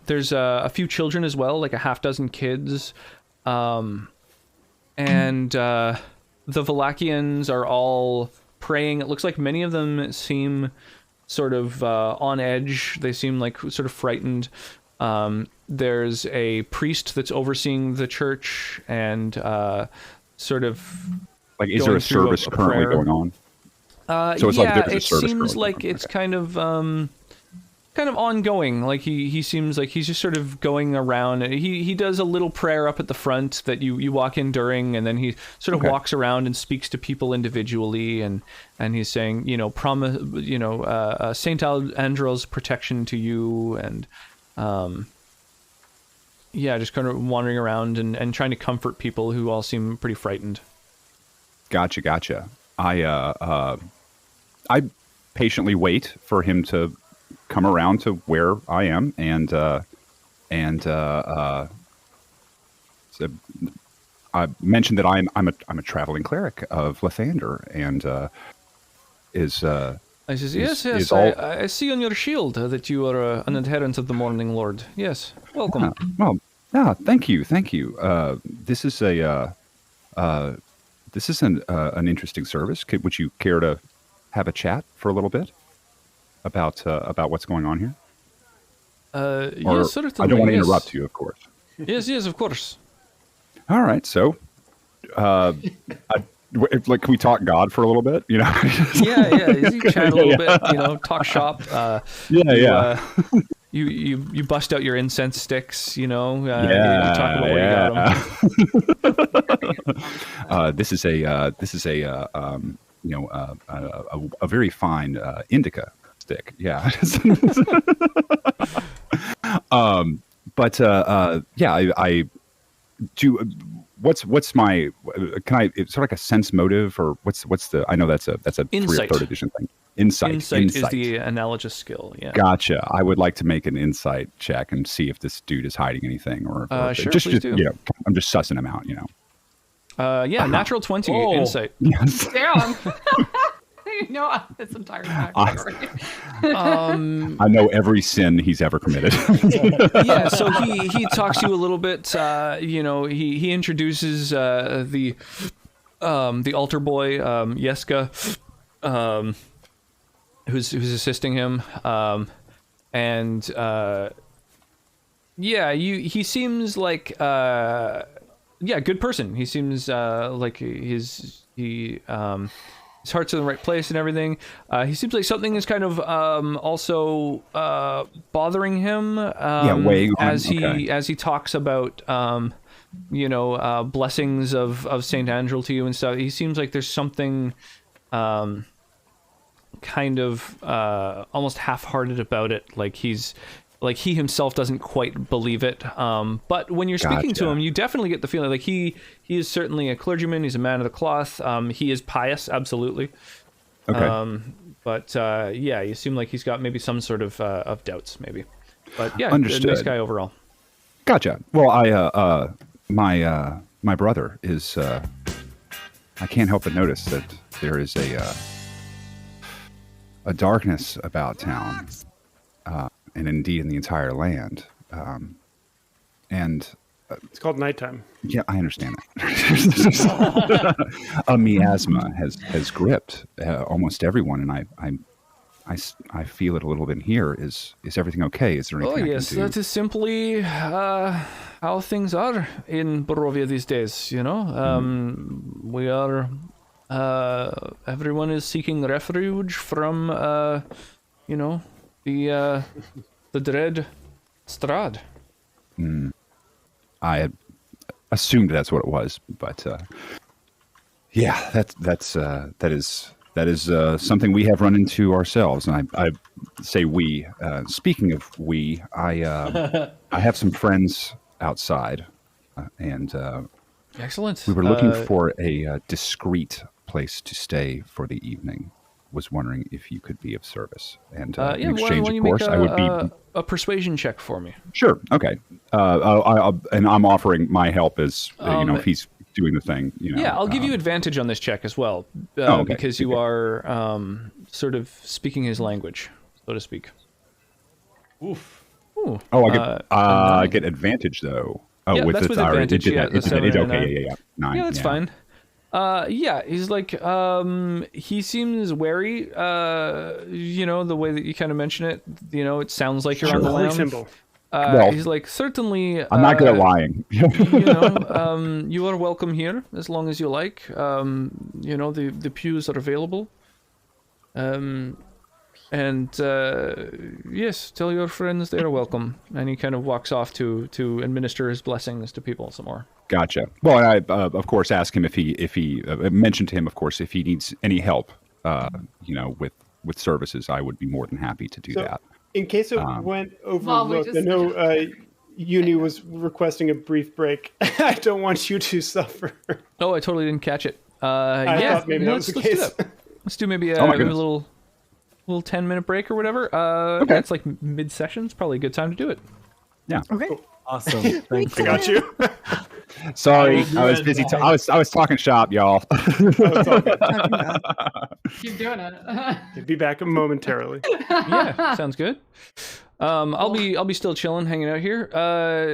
There's a few children as well, like a half dozen kids. And the Valachians are all praying. It looks like many of them seem sort of on edge. They seem like sort of frightened. There's a priest that's overseeing the church and sort of like, is there a service currently prayer. going on? So it's like there's a it service seems going like on. it's kind of ongoing. Like he seems like he's just sort of going around. He does a little prayer up at the front that you walk in during, and then he sort of walks around and speaks to people individually, and he's saying, promise, Saint Andrew's protection to you, and just kind of wandering around and trying to comfort people who all seem pretty frightened. Gotcha. I patiently wait for him to come around to where I am, and so I mentioned that I'm a traveling cleric of Lathander, and I says, yes, I see on your shield that you are an adherent of the Morning Lord. Yes, welcome. Thank you. This is an interesting service. Would you care to have a chat for a little bit about what's going on here? Yes, certainly. I don't want to yes. interrupt you, of course. Yes, of course. All right, so can we talk God for a little bit? Yeah. You chat a little bit, talk shop. You bust out your incense sticks, you talk about where you got them. This is a very fine indica stick. Yeah. I do. What's my? Can I? It's sort of like a sense motive, or what's the? I know that's a 3rd or 3rd edition thing. Insight is the analogous skill. Yeah. Gotcha. I would like to make an insight check and see if this dude is hiding anything, or sure, just please do. I'm just sussing him out. Natural 20 insight. Yes. Damn. You know this entire backstory. I know every sin he's ever committed. Yeah, so he talks to you a little bit. He introduces the altar boy, Yeska, who's assisting him, he seems like good person. He seems like his heart's in the right place and everything. He seems like something is kind of also bothering him. Weighing on as he talks about blessings of Saint Angel to you and stuff. He seems like there's something kind of almost half-hearted about it. Like he himself doesn't quite believe it. But when you're speaking to him, you definitely get the feeling like he is certainly a clergyman. He's a man of the cloth. He is pious, absolutely. Okay. But you seem like he's got maybe some sort of doubts, maybe. But yeah, Understood. Nice guy overall. Gotcha. Well, my brother is. I can't help but notice that there is a darkness about town, and indeed in the entire land. It's called nighttime. Yeah, I understand that. A miasma has gripped almost everyone, and I feel it a little bit here. Is everything okay? Is there anything I yes, can do? that is simply how things are in Barovia these days. We are. Everyone is seeking refuge from, the dread Strahd. I had assumed that's what it was, but yeah, that is something we have run into ourselves, and I say we. Speaking of we, I have some friends outside, and Excellent. we were looking for a discreet place to stay for the evening. Was wondering if you could be of service, and in exchange, of course, I would be a persuasion check for me. Sure. Okay. And I'm offering my help as if he's doing the thing. Yeah, I'll give you advantage on this check as well, because you are sort of speaking his language, so to speak. Oof. Ooh. Oh, I get advantage though. Oh, yeah, that's with advantage. Okay. Yeah. 9. Yeah, that's fine. He's like, he seems wary, the way that you kind of mention it, it sounds like you're on the lam. Symbol. He's like, certainly, I'm not good at lying. you are welcome here as long as you like. The pews are available. Yes, tell your friends they are welcome. And he kind of walks off to administer his blessings to people some more. Gotcha. Well, I of course ask him if he mentioned to him, of course, if he needs any help, with services, I would be more than happy to do that. In case it went overlooked, I know Uni was requesting a brief break. I don't want you to suffer. Oh, I totally didn't catch it. I thought maybe that was the case. Let's do maybe a little 10-minute break or whatever. Okay. That's like mid-session. It's probably a good time to do it. Yeah. Okay. Cool. Awesome. Thanks. I got you. Sorry, I was busy. I was talking shop, y'all. Keep doing it. He'll be back momentarily. Yeah, sounds good. I'll be still chilling, hanging out here.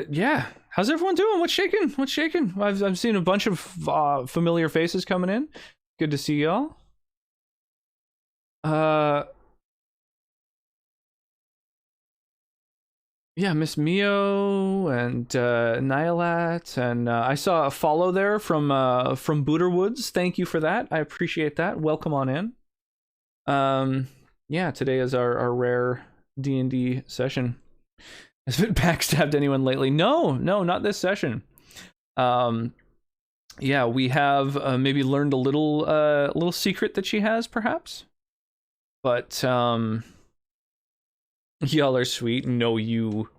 Yeah. How's everyone doing? What's shaking? I've seen a bunch of familiar faces coming in. Good to see y'all. Yeah, Miss Mio and Nihilat, and I saw a follow there from Booterwoods. Thank you for that. I appreciate that. Welcome on in. Yeah, today is our rare D&D session. Has been backstabbed anyone lately? No, not this session. Yeah, we have maybe learned a little secret that she has, perhaps. But y'all are sweet. No, you.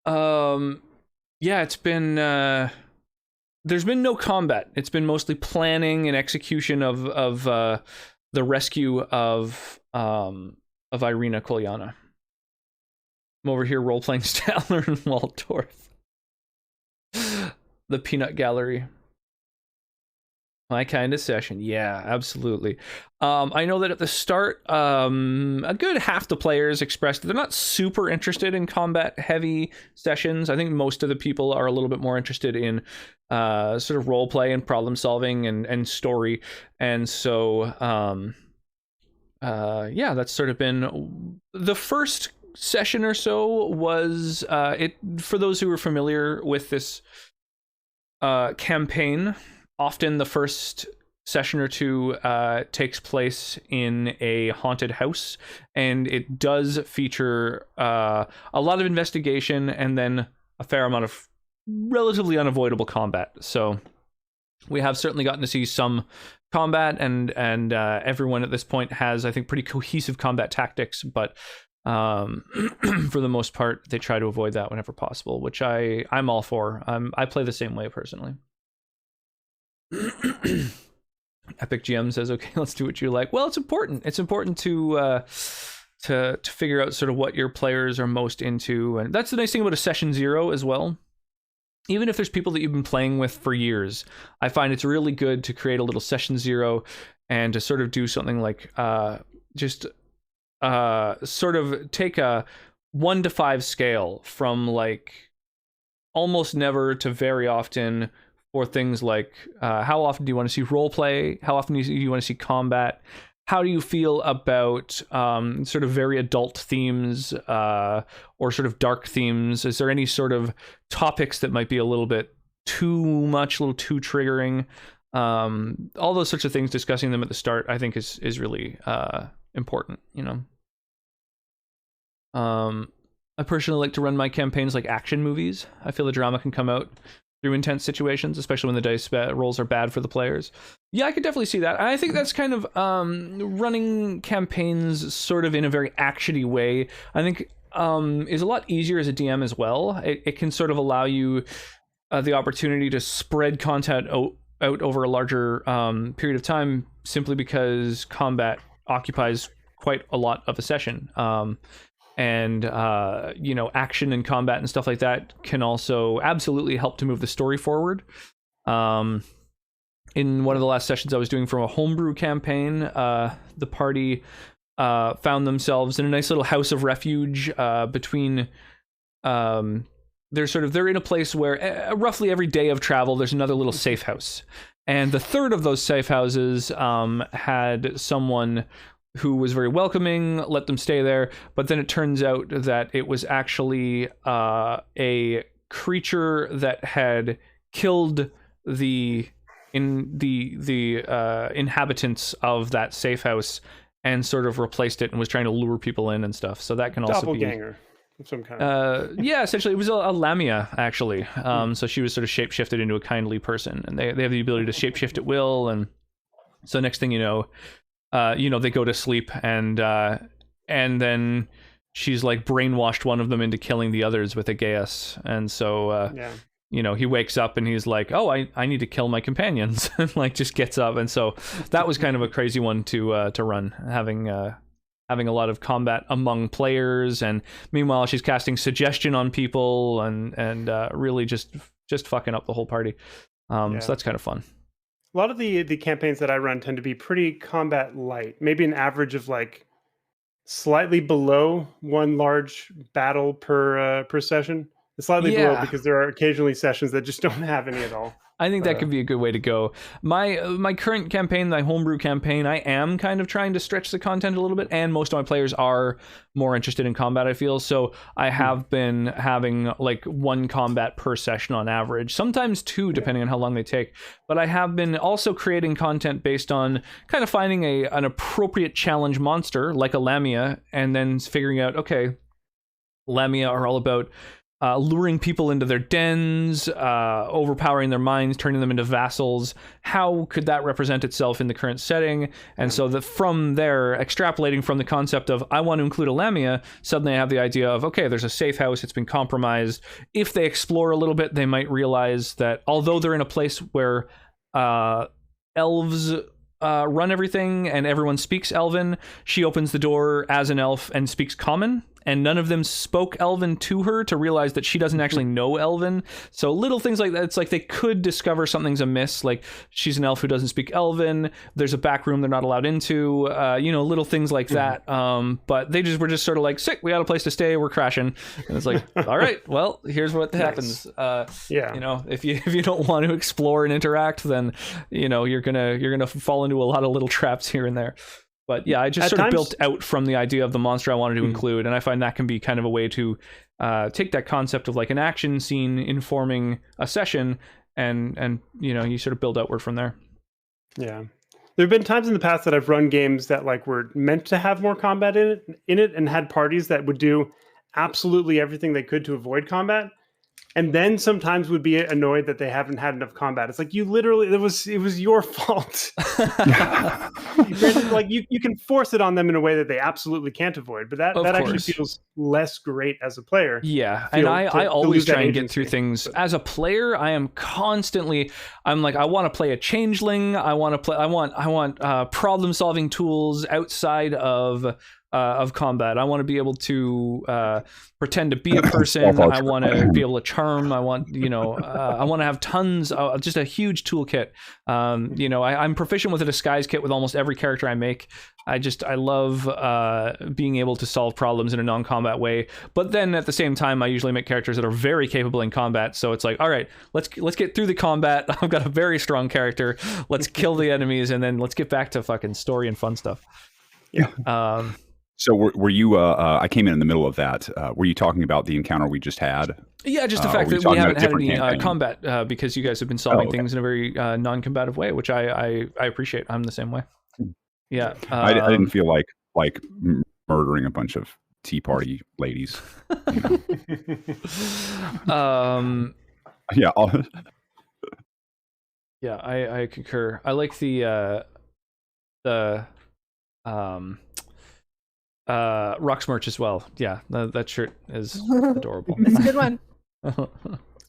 Yeah, it's been. There's been no combat. It's been mostly planning and execution of the rescue of Irina Kolyana. I'm over here role playing Statler and Waldorf. The Peanut Gallery. My kind of session. Yeah, absolutely. I know that at the start, a good half the players expressed they're not super interested in combat heavy sessions. I think most of the people are a little bit more interested in sort of role play and problem solving and story. And so, yeah, that's sort of been the first session or so was it for those who are familiar with this campaign. Often the first session or two takes place in a haunted house, and it does feature a lot of investigation and then a fair amount of relatively unavoidable combat. So we have certainly gotten to see some combat, and everyone at this point has, I think, pretty cohesive combat tactics, but for the most part they try to avoid that whenever possible, which I'm all for. I play the same way personally. Epic GM says, okay, let's do what you like. Well, it's important to figure out sort of what your players are most into, and that's the nice thing about a session 0 as well. Even if there's people that you've been playing with for years, I find it's really good to create a little session 0 and to sort of do something like sort of take a 1 to 5 scale from like almost never to very often, for things like how often do you want to see role play, how often do you want to see combat, how do you feel about sort of very adult themes or sort of dark themes? Is there any sort of topics that might be a little bit too much, a little too triggering? All those sorts of things, discussing them at the start, I think is really important, you know. I personally like to run my campaigns like action movies. I feel the drama can come out through intense situations, especially when the dice rolls are bad for the players. Yeah, I could definitely see that. I think that's kind of running campaigns sort of in a very actiony way, I think is a lot easier as a DM as well. It can sort of allow you the opportunity to spread content out over a larger period of time, simply because combat occupies quite a lot of a session. And you know, action and combat and stuff like that can also absolutely help to move the story forward. In one of the last sessions I was doing from a homebrew campaign, the party found themselves in a nice little house of refuge between they're in a place where roughly every day of travel there's another little safe house, and the third of those safe houses had someone who was very welcoming, let them stay there, but then it turns out that it was actually a creature that had killed the inhabitants of that safe house and sort of replaced it and was trying to lure people in and stuff. So that can also be doppelganger of some kind. Yeah, essentially it was a lamia actually. So she was sort of shapeshifted into a kindly person, and they have the ability to shapeshift at will. And so next thing you know, they go to sleep, and then she's like brainwashed one of them into killing the others with a geas. And so he wakes up and he's like, oh, I need to kill my companions, and like just gets up. And so that was kind of a crazy one to run, having a lot of combat among players, and meanwhile she's casting suggestion on people and really just fucking up the whole party. So that's kind of fun. A lot of the campaigns that I run tend to be pretty combat light, maybe an average of like slightly below one large battle per session. Slightly below, because there are occasionally sessions that just don't have any at all. I think that could be a good way to go. My current campaign, my homebrew campaign, I am kind of trying to stretch the content a little bit, and most of my players are more interested in combat, I feel. So I have been having like 1 combat per session on average, sometimes 2 depending on how long they take. But I have been also creating content based on kind of finding an appropriate challenge monster like a lamia, and then figuring out, okay, lamia are all about luring people into their dens, overpowering their minds, turning them into vassals. How could that represent itself in the current setting? And so from there, extrapolating from the concept of I want to include a lamia, suddenly I have the idea of, okay, there's a safe house, it's been compromised. If they explore a little bit, they might realize that although they're in a place where elves run everything and everyone speaks Elven, she opens the door as an elf and speaks Common, and none of them spoke Elven to her to realize that she doesn't actually know Elven. So little things like that, it's like they could discover something's amiss, like she's an elf who doesn't speak Elven, there's a back room they're not allowed into, little things like that. But they were just sort of like, sick, we got a place to stay, we're crashing. And it's like, all right, well, here's what happens. If you don't want to explore and interact, then you're gonna fall into a lot of little traps here and there. But yeah, I just sort of built out from the idea of the monster I wanted to include, and I find that can be kind of a way to take that concept of like an action scene informing a session, and you sort of build outward from there. Yeah, There have been times in the past that I've run games that like were meant to have more combat in it and had parties that would do absolutely everything they could to avoid combat. And then sometimes would be annoyed that they haven't had enough combat. It's like you literally it was your fault. Like you can force it on them in a way that they absolutely can't avoid, but that actually feels less great as a player. Yeah, and I always try and get through things. As a player, I am constantly. I'm like, I want to play a changeling. I want problem solving tools outside of combat. I want to be able to pretend to be a person. I want to be able to charm. I want I want to have tons, just a huge toolkit. I'm proficient with a disguise kit with almost every character I make. I love being able to solve problems in a non-combat way. But then at the same time, I usually make characters that are very capable in combat. So it's like, all right, let's get through the combat. I've got a very strong character. Let's kill the enemies, and then let's get back to fucking story and fun stuff. Yeah. So were you? I came in the middle of that. Were you talking about the encounter we just had? Yeah, just the fact that we haven't had any combat because you guys have been solving things in a very non-combative way, which I appreciate. I'm the same way. Yeah, I didn't feel like murdering a bunch of Tea Party ladies. Yeah. Yeah, I concur. I like the Rox merch as well. Yeah, that shirt is adorable. It's a good one.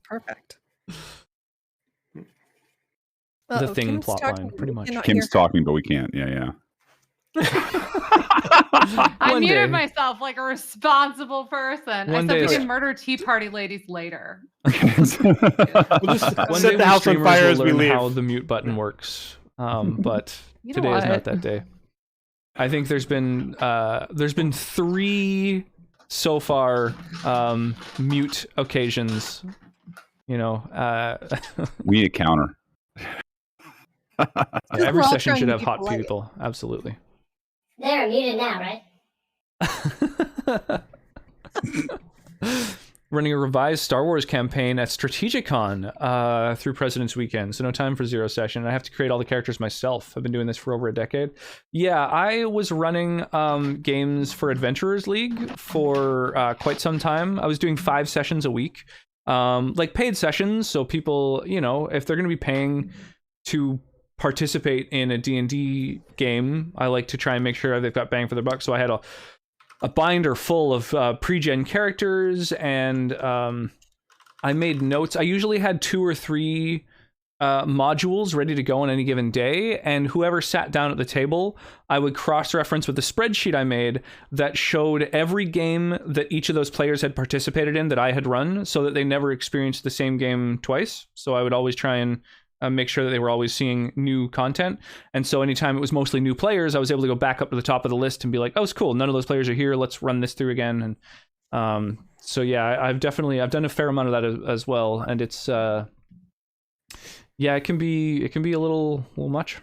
Perfect. The thing Kim's plot talking. line, pretty much. Kim's talking, but we can't. Yeah. I One muted day. myself like a responsible person. One I day said we is- can murder Tea Party ladies later. We'll just One set day the house on streamers fire will as we learn leave. how the mute button works. But You know today is what? not that day. I think there's been 3 so far mute occasions. We We need a counter. every We're all session trying should to have be hot polite. people. Absolutely. They're muted now, right? Running a revised Star Wars campaign at Strategicon through President's Weekend, so no time for zero session. I have to create all the characters myself. I've been doing this for over a decade. Yeah, I was running games for Adventurers League for quite some time. I was doing 5 sessions a week, like paid sessions, so people, if they're going to be paying to participate in a D&D game, I like to try and make sure they've got bang for their buck. So I had a binder full of pre-gen characters, and I made notes. I usually had 2 or 3 modules ready to go on any given day, and whoever sat down at the table, I would cross-reference with the spreadsheet I made that showed every game that each of those players had participated in that I had run, so that they never experienced the same game twice. So I would always try and make sure that they were always seeing new content. And so anytime it was mostly new players, I was able to go back up to the top of the list and be like, oh, it's cool, none of those players are here, let's run this through again. And so yeah, I've done a fair amount of that as well, and it's it can be a little much.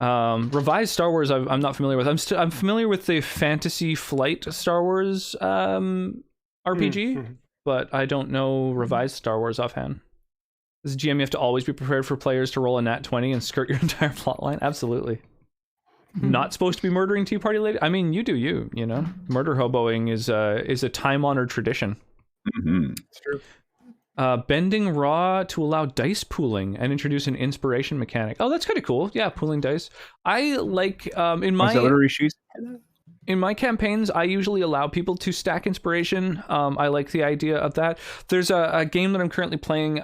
Revised Star Wars I'm not familiar with. I'm familiar with the Fantasy Flight Star Wars RPG, but I don't know revised Star Wars offhand. As a GM, you have to always be prepared for players to roll a nat 20 and skirt your entire plot line. Absolutely. Not supposed to be murdering Tea Party lady. I mean, you do you. Murder hoboing is a time-honored tradition. Mm-hmm. It's true. Bending raw to allow dice pooling and introduce an inspiration mechanic. Oh, that's kind of cool. Yeah, pooling dice. I like in my campaigns, I usually allow people to stack inspiration. I like the idea of that. There's a game that I'm currently playing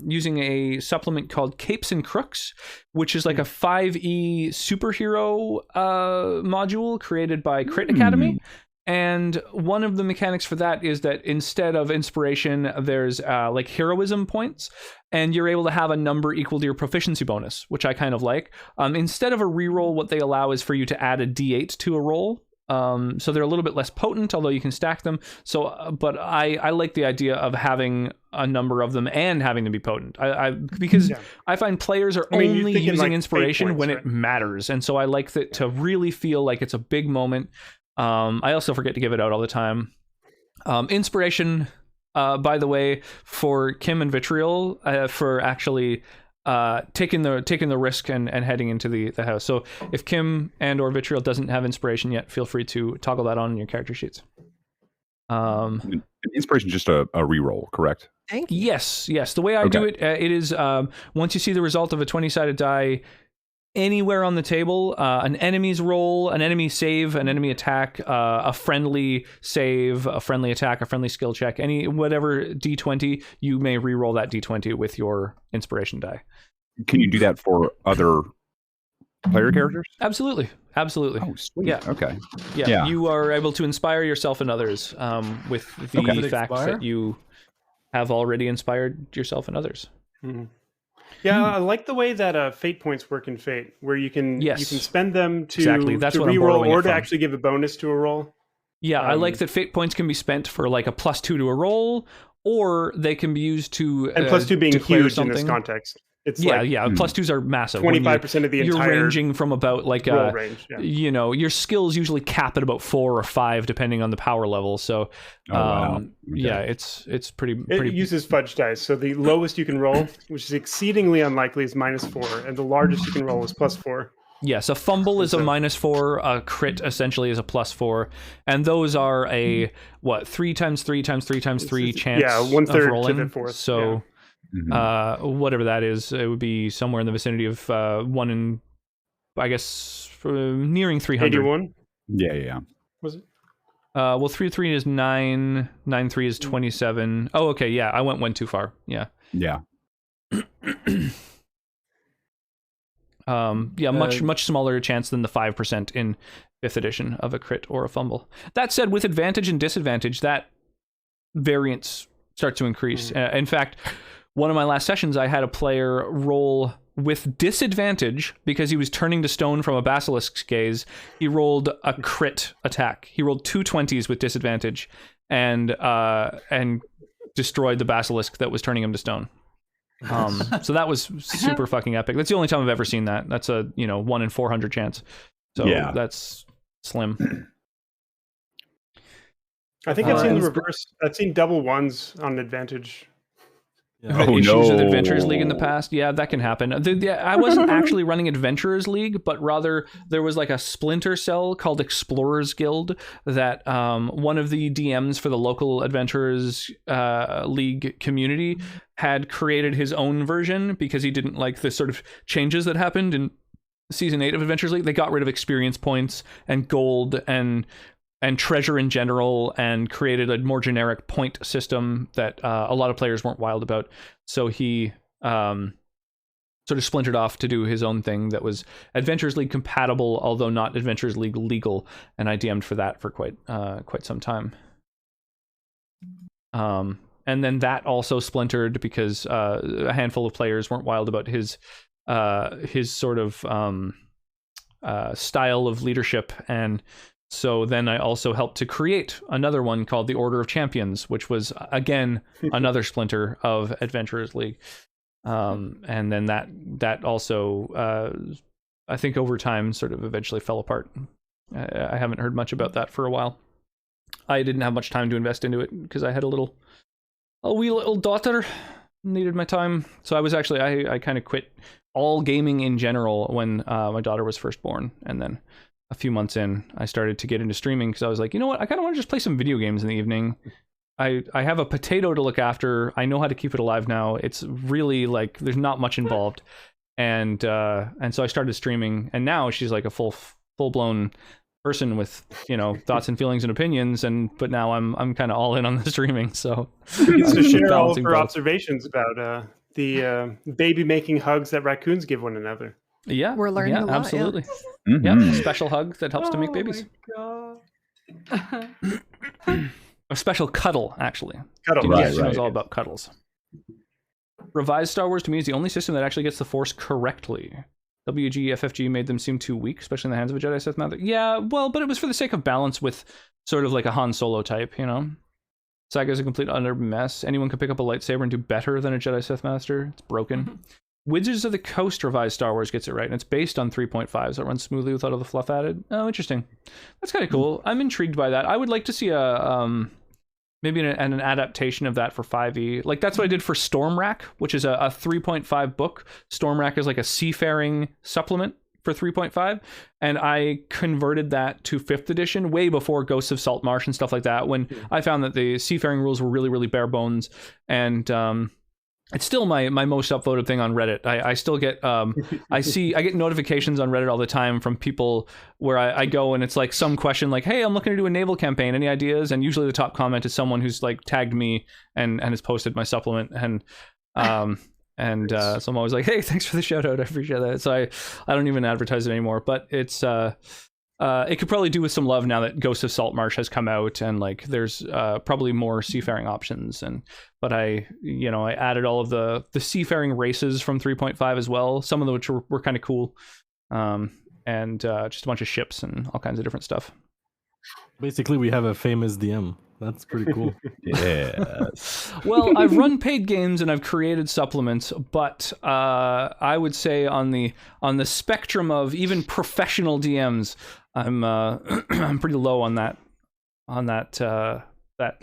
using a supplement called Capes and Crooks, which is like a 5e superhero module created by Crit Academy. And one of the mechanics for that is that instead of inspiration, there's like heroism points, and you're able to have a number equal to your proficiency bonus, which I kind of like. Instead of a reroll, what they allow is for you to add a d8 to a roll. So they're a little bit less potent, although you can stack them. So, but I like the idea of having a number of them and having to be potent. Because I find players are only using like inspiration points, when it matters, and so I like that to really feel like it's a big moment. I also forget to give it out all the time. Inspiration, by the way, for Kim and Vitriol, for actually taking the risk and heading into the house. So if Kim and or Vitriol doesn't have inspiration yet, feel free to toggle that on in your character sheets. Inspiration is just a reroll, correct? Thank you. Yes. The way I do it, it is once you see the result of a 20-sided die anywhere on the table, an enemy's roll, an enemy save, an enemy attack, a friendly save, a friendly attack, a friendly skill check, whatever d20, you may re-roll that d20 with your inspiration die. Can you do that for other player characters? Absolutely. Oh, sweet. Yeah. Okay. Yeah. You are able to inspire yourself and others with the fact that you have already inspired yourself and others. Mm-hmm. Yeah, I like the way that fate points work in Fate, where you can spend them to That's to what I'm reroll borrowing or it to from. actually give a bonus to a roll. Yeah, I like that fate points can be spent for like a +2 to a roll, or they can be used to and +2 being declare huge something. in this context. It's +2s are massive. 25% of the you're entire ranging from about like roll range. Yeah. Your skills usually cap at about 4 or 5 depending on the power level. So yeah, it's pretty. It uses fudge dice, so the lowest you can roll, which is exceedingly unlikely, is -4, and the largest you can roll is +4. Yes, a fumble is a -4, a crit essentially is a +4, and those are a 3 times 3 times 3 times 3 chance. Yeah, 1/3 of rolling. to the 4th. So. Whatever that is, it would be somewhere in the vicinity of 1 in, I guess, nearing 300. 81? Yeah. Was it? 3 is 9, 9 is 27. Oh, okay, yeah, I went too far. Yeah. Much smaller chance than the 5% in 5th edition of a crit or a fumble. That said, with advantage and disadvantage, that variance starts to increase. In fact, one of my last sessions, I had a player roll with disadvantage because he was turning to stone from a basilisk's gaze. He rolled a crit attack. He rolled 2 20s with disadvantage and destroyed the basilisk that was turning him to stone. So that was super fucking epic. That's the only time I've ever seen that. That's a 1 in 400 chance. So that's slim. I think I've seen the reverse. I've seen double 1s on advantage. Issues with Adventurers League in the past. Yeah, that can happen. I wasn't actually running Adventurers League, but rather there was like a splinter cell called Explorers Guild that one of the DMs for the local Adventurers League community had created his own version because he didn't like the sort of changes that happened in Season 8 of Adventurers League. They got rid of experience points and gold and treasure in general, and created a more generic point system that a lot of players weren't wild about. So he sort of splintered off to do his own thing that was Adventurers League compatible, although not Adventurers League legal. And I DM'd for that for quite some time. And then that also splintered because a handful of players weren't wild about his sort of style of leadership. And so then I also helped to create another one called the Order of Champions, which was, again, another splinter of Adventurers League. And then that also, I think over time, sort of eventually fell apart. I haven't heard much about that for a while. I didn't have much time to invest into it because I had a wee little daughter, needed my time. So I was actually, I kind of quit all gaming in general when my daughter was first born. And then a few months in, I started to get into streaming because I was like, you know what? I kind of want to just play some video games in the evening. I have a potato to look after. I know how to keep it alive now. It's really like there's not much involved, and so I started streaming. And now she's like a full blown person with thoughts and feelings and opinions. But now I'm kind of all in on the streaming. So she needs to share all of her both. observations about the baby making hugs that raccoons give one another. Yeah, we're learning a lot. Absolutely. Mm-hmm. Yeah, a special hug that helps to make babies. A special cuddle, actually. Cuddle, She knows all about cuddles. Revised Star Wars to me is the only system that actually gets the Force correctly. WG, FFG made them seem too weak, especially in the hands of a Jedi Sith Master. Yeah, well, but it was for the sake of balance with sort of like a Han Solo type, Saga's a complete utter mess. Anyone can pick up a lightsaber and do better than a Jedi Sith Master. It's broken. Wizards of the Coast revised Star Wars gets it right, and it's based on 3.5, so it runs smoothly without all the fluff added. Oh, interesting. That's kind of cool. I'm intrigued by that. I would like to see a maybe an adaptation of that for 5e. Like that's what I did for Stormrack, which is a 3.5 book. Stormrack is like a seafaring supplement for 3.5, and I converted that to 5th edition way before Ghosts of Saltmarsh and stuff like that, when I found that the seafaring rules were really, really bare bones. And it's still my most upvoted thing on Reddit. I still get I get notifications on Reddit all the time from people where I go and it's like some question like, hey, I'm looking to do a naval campaign, any ideas? And usually the top comment is someone who's like tagged me and has posted my supplement. And so I'm always like, hey, thanks for the shout out, I appreciate that. So I don't even advertise it anymore, but it's it could probably do with some love now that Ghost of Saltmarsh has come out, and like there's probably more seafaring options. But I added all of the seafaring races from 3.5 as well, some of which were kind of cool, and just a bunch of ships and all kinds of different stuff. Basically, we have a famous DM. That's pretty cool. Yes. Well, I've run paid games and I've created supplements, but I would say on the spectrum of even professional DMs, I'm I'm pretty low on that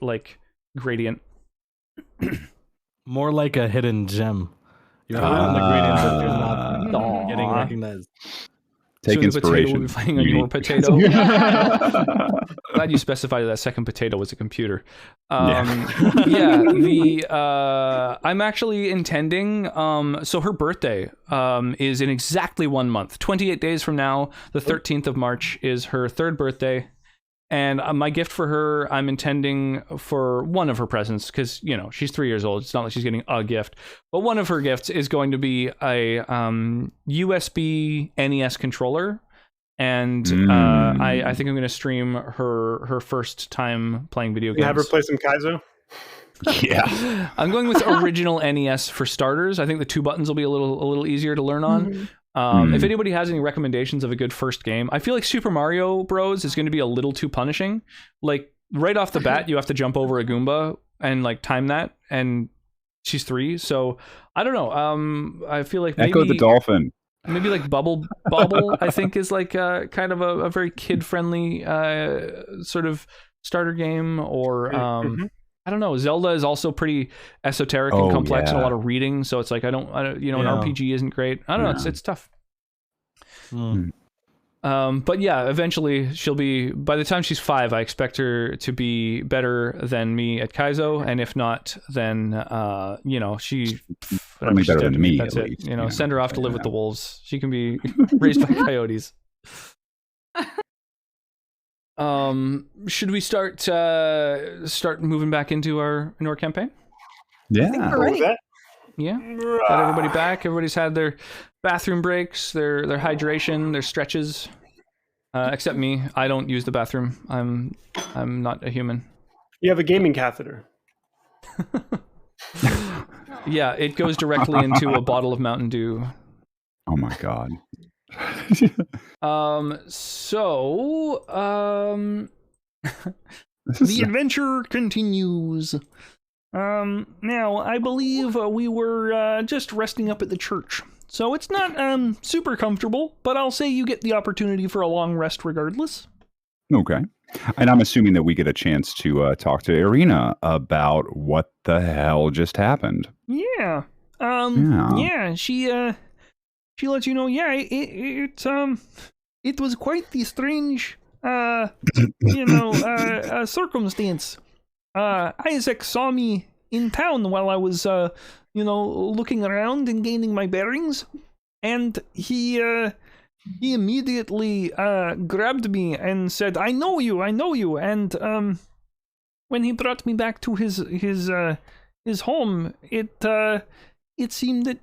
like gradient. More like a hidden gem. You're high on the gradient, but you're not getting recognized. Take Soon inspiration. The potato will be flying on your potato. Glad you specified that second potato was a computer. I'm actually intending. So her birthday is in exactly 1 month. 28 days from now, the 13th of March is her 3rd birthday. And my gift for her, I'm intending for one of her presents, because, she's 3 years old. It's not like she's getting a gift. But one of her gifts is going to be a USB NES controller. And I think I'm going to stream her first time playing video games. You have her play some Kaizo? Yeah. I'm going with original NES for starters. I think the 2 buttons will be a little easier to learn on. Mm-hmm. If anybody has any recommendations of a good first game, I feel like Super Mario Bros. Is going to be a little too punishing. Like, right off the bat, you have to jump over a Goomba and, like, time that, and she's 3, so I don't know. I feel like maybe... Echo the Dolphin. Maybe, like, Bobble, I think, is, like, kind of a very kid-friendly sort of starter game, or... I don't know. Zelda is also pretty esoteric and complex and a lot of reading. So it's like, I don't an RPG isn't great. I don't know. It's tough. But yeah, eventually she'll be, by the time she's 5, I expect her to be better than me at Kaizo. And if not, then, she's better than me. That's it. Send her off to live with the wolves. She can be raised by coyotes. Should we start moving back into our campaign? I think we're ready. Yeah. Got everybody back. Everybody's had their bathroom breaks, their hydration, their stretches. Except me. I don't use the bathroom. I'm not a human. You have a gaming catheter. Yeah, it goes directly into a bottle of Mountain Dew. Oh my god. The adventure continues. Now, I believe we were just resting up at the church. So it's not super comfortable, but I'll say you get the opportunity for a long rest regardless. Okay. And I'm assuming that we get a chance to talk to Irina about what the hell just happened. Yeah. She lets you know, it was quite the strange, circumstance. Isaac saw me in town while I was, looking around and gaining my bearings, and he immediately grabbed me and said, "I know you," and when he brought me back to his home, it seemed that,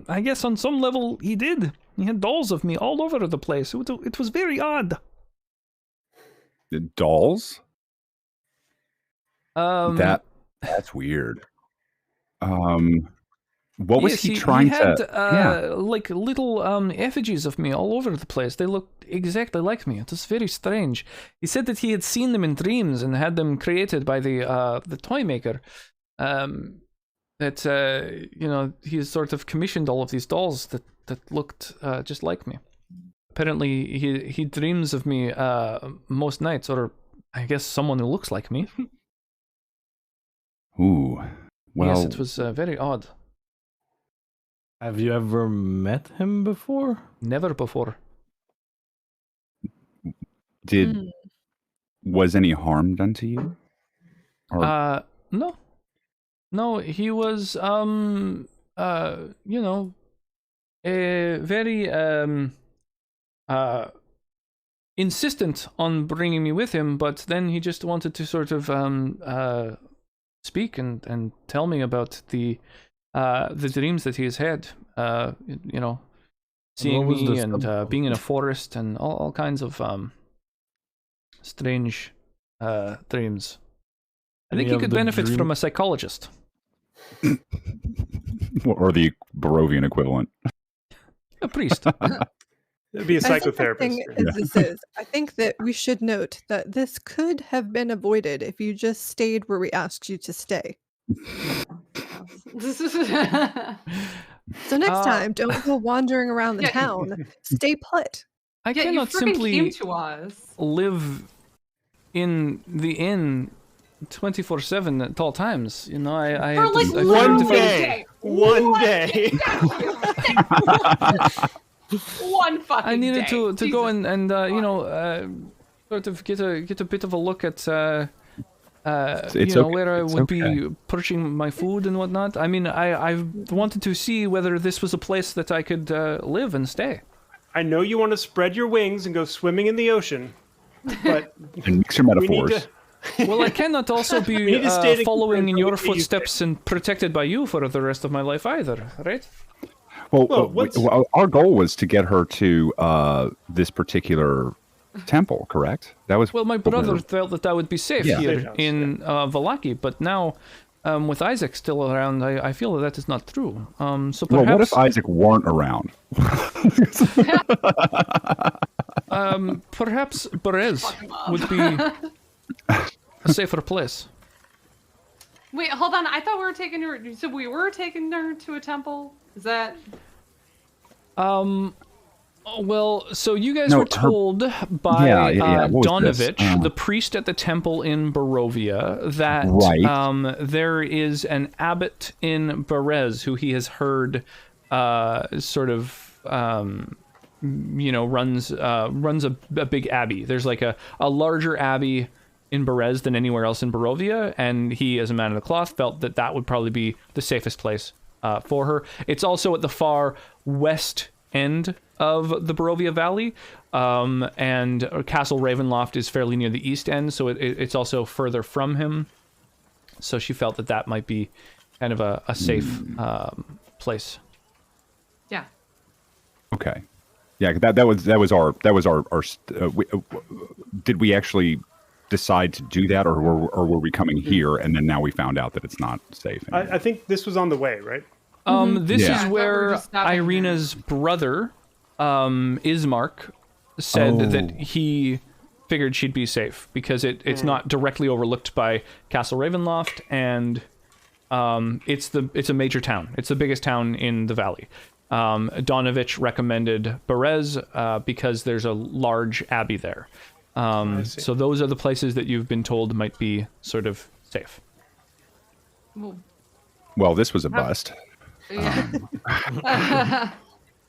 I guess on some level he did. He had dolls of me all over the place. It was very odd. The dolls? That's weird. What was he trying he had, to... like little effigies of me all over the place. They looked exactly like me. It was very strange. He said that he had seen them in dreams and had them created by the toy maker. That he sort of commissioned all of these dolls that looked just like me. Apparently, he dreams of me most nights, or I guess someone who looks like me. Ooh. Well, Yes, it was very odd. Have you ever met him before? Never before. was any harm done to you? Or... No. No, he was, very, insistent on bringing me with him, but then he just wanted to sort of, speak and tell me about the dreams that he has had, seeing me and being in a forest and all kinds of, strange, dreams. I think he could benefit from a psychologist. Or the Barovian equivalent. A priest. It'd be a psychotherapist. I think that we should note that this could have been avoided if you just stayed where we asked you to stay. So next time, don't go wandering around the town. Stay put. I cannot simply live in the inn 24/7 at all times. You know, I have like one day. One day. One fucking I needed day. to go and sort of get a bit of a look at where I would be purchasing my food and whatnot. I mean, I wanted to see whether this was a place that I could live and stay. I know you want to spread your wings and go swimming in the ocean, but and mix your metaphors. Well, I cannot also be following in your footsteps and protected by you for the rest of my life either, right? Well, our goal was to get her to this particular temple, correct? That was my brother felt that would be safe here in Vallaki, but now with Isaac still around, I feel that is not true. So perhaps, what if Isaac weren't around? Perhaps Perez would be a safer place. Wait, hold on. I thought we were taking her. So we were taking her to a temple. Is that? Well, so you guys were told by Donovich, the priest at the temple in Barovia, that there is an abbot in Berez who he has heard runs a big abbey. There's like a larger abbey in Berez than anywhere else in Barovia, and he, as a man of the cloth, felt that would probably be the safest place for her. It's also at the far west end of the Barovia Valley, and Castle Ravenloft is fairly near the east end, so it's also further from him. So she felt that might be kind of a safe place. Yeah. Okay. Yeah, that was our. Did we actually decide to do that, or were we coming here and then now we found out that it's not safe? I think this was on the way, right? This is where Irina's brother, Ismark, said that he figured she'd be safe because it's not directly overlooked by Castle Ravenloft, and it's a major town. It's the biggest town in the valley. Donovich recommended Berez because there's a large abbey there. So those are the places that you've been told might be sort of safe. Well, this was a bust. Yeah.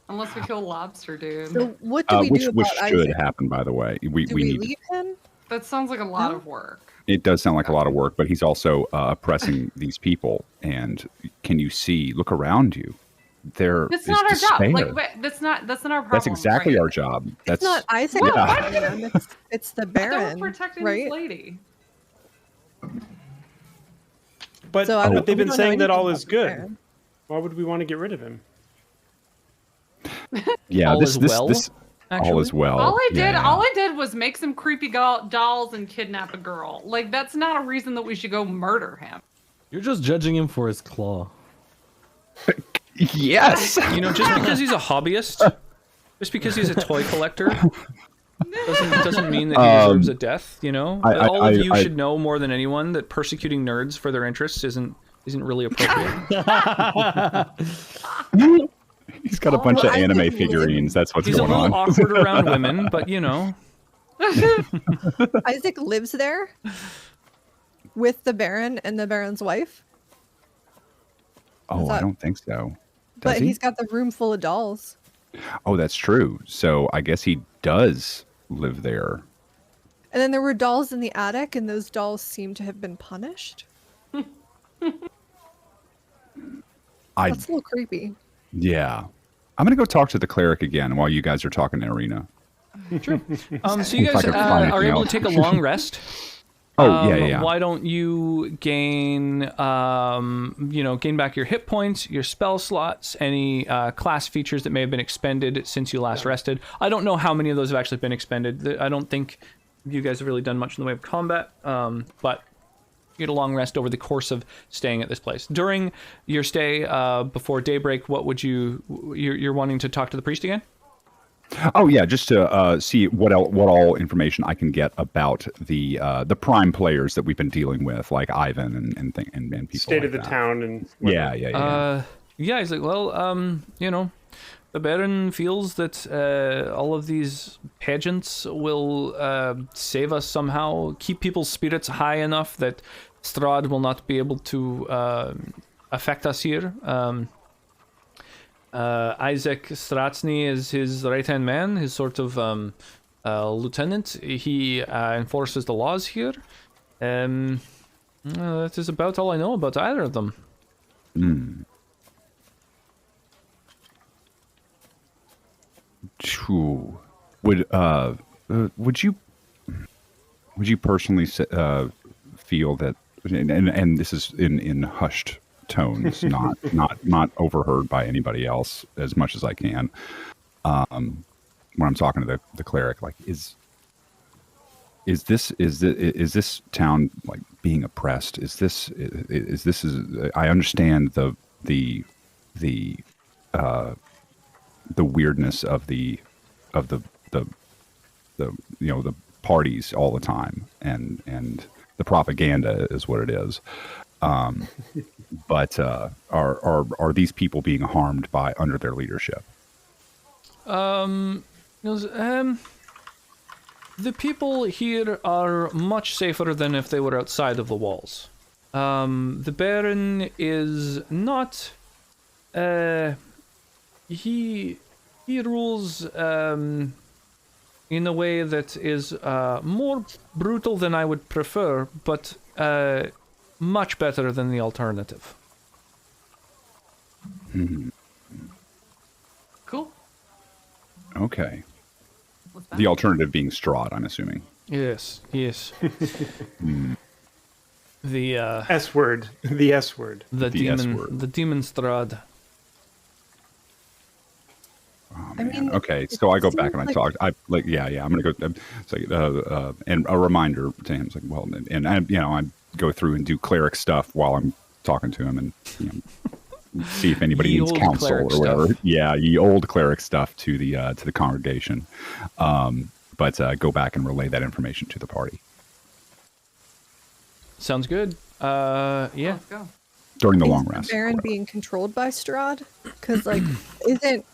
Unless we kill lobster, dude. So what do we do about which should Isaac? happen, by the way. We need leave him? That sounds like a lot of work. It does sound like a lot of work, but he's also oppressing these people. And can you see? Look around you. That's not our job. Like, that's not our problem. That's exactly our job. It's not Isaac's problem. It's the Baron, protecting right? this lady. But they've been saying that all is good. Why would we want to get rid of him? Yeah, all is well. All is well. All I did was make some creepy dolls and kidnap a girl. Like, that's not a reason that we should go murder him. You're just judging him for his claw. Yes. Just because he's a hobbyist, just because he's a toy collector, doesn't mean that he deserves a death. All of you should know more than anyone that persecuting nerds for their interests isn't really appropriate. He's got a bunch of anime figurines. That's what's going on. He's a little awkward around women, but Isaac lives there? with the Baron and the Baron's wife? Oh, that- I don't think so. But Does he? he's got the room full of dolls. Oh, that's true. So I guess he does live there. And then there were dolls in the attic, and those dolls seem to have been punished. That's a little creepy. Yeah. I'm going to go talk to the cleric again while you guys are talking in Arena. Sure. So you If I guys could find are anything able else. to take a long rest. Yeah. Why don't you gain, gain back your hit points, your spell slots, any class features that may have been expended since you last rested. I don't know how many of those have actually been expended. I don't think you guys have really done much in the way of combat, but you get a long rest over the course of staying at this place. During your stay before daybreak, what would you're wanting to talk to the priest again? Oh yeah, just to see what all information I can get about the prime players that we've been dealing with, like Ivan and people. State like of the that. town and Yeah. Yeah, he's like, well, the Baron feels that all of these pageants will save us somehow, keep people's spirits high enough that Strahd will not be able to affect us here. Isaac Stratsny is his right-hand man, his sort of lieutenant. He enforces the laws here. That is about all I know about either of them. True. Would you personally feel that, and this is in hushed tones, not overheard by anybody else as much as I can, when I'm talking to the cleric, like is this town like being oppressed? I understand the weirdness of the parties all the time, and the propaganda is what it is. But are these people being harmed by under their leadership? The people here are much safer than if they were outside of the walls. The Baron is not. He rules in a way that is more brutal than I would prefer, but much better than the alternative. Cool. Okay. What's that? The alternative being Strahd, I'm assuming. Yes. The S word. The S word. the The S demon, word. the demon Strahd. Oh, I man. mean, Okay, it so I go back seems and I like- talk. I'm gonna go. It's like, and a reminder to him. It's like, well, and I go through and do cleric stuff while I'm talking to him, and see if anybody Ye needs old counsel cleric or whatever. stuff. Yeah, ye old cleric stuff to the congregation. But go back and relay that information to the party Sounds good. Yeah. Let's go. during the Is long the rest. Baron being controlled by Strahd? Because, like, isn't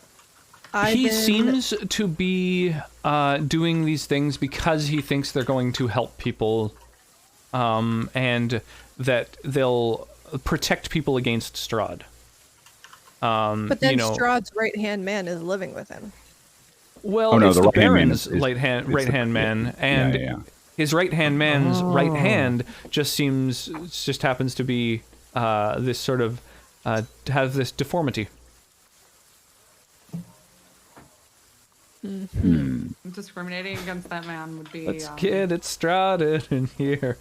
Ivan... He seems to be doing these things because he thinks they're going to help people, and that they'll protect people against Strahd. But then Strahd's right-hand man is living with him. Well, Oh, no, it's the the right-hand man Baron's is right-hand man, yeah, and yeah. his right-hand man's right hand just happens to be this sort of have this deformity. Discriminating against that man would be. Let's get it started in here.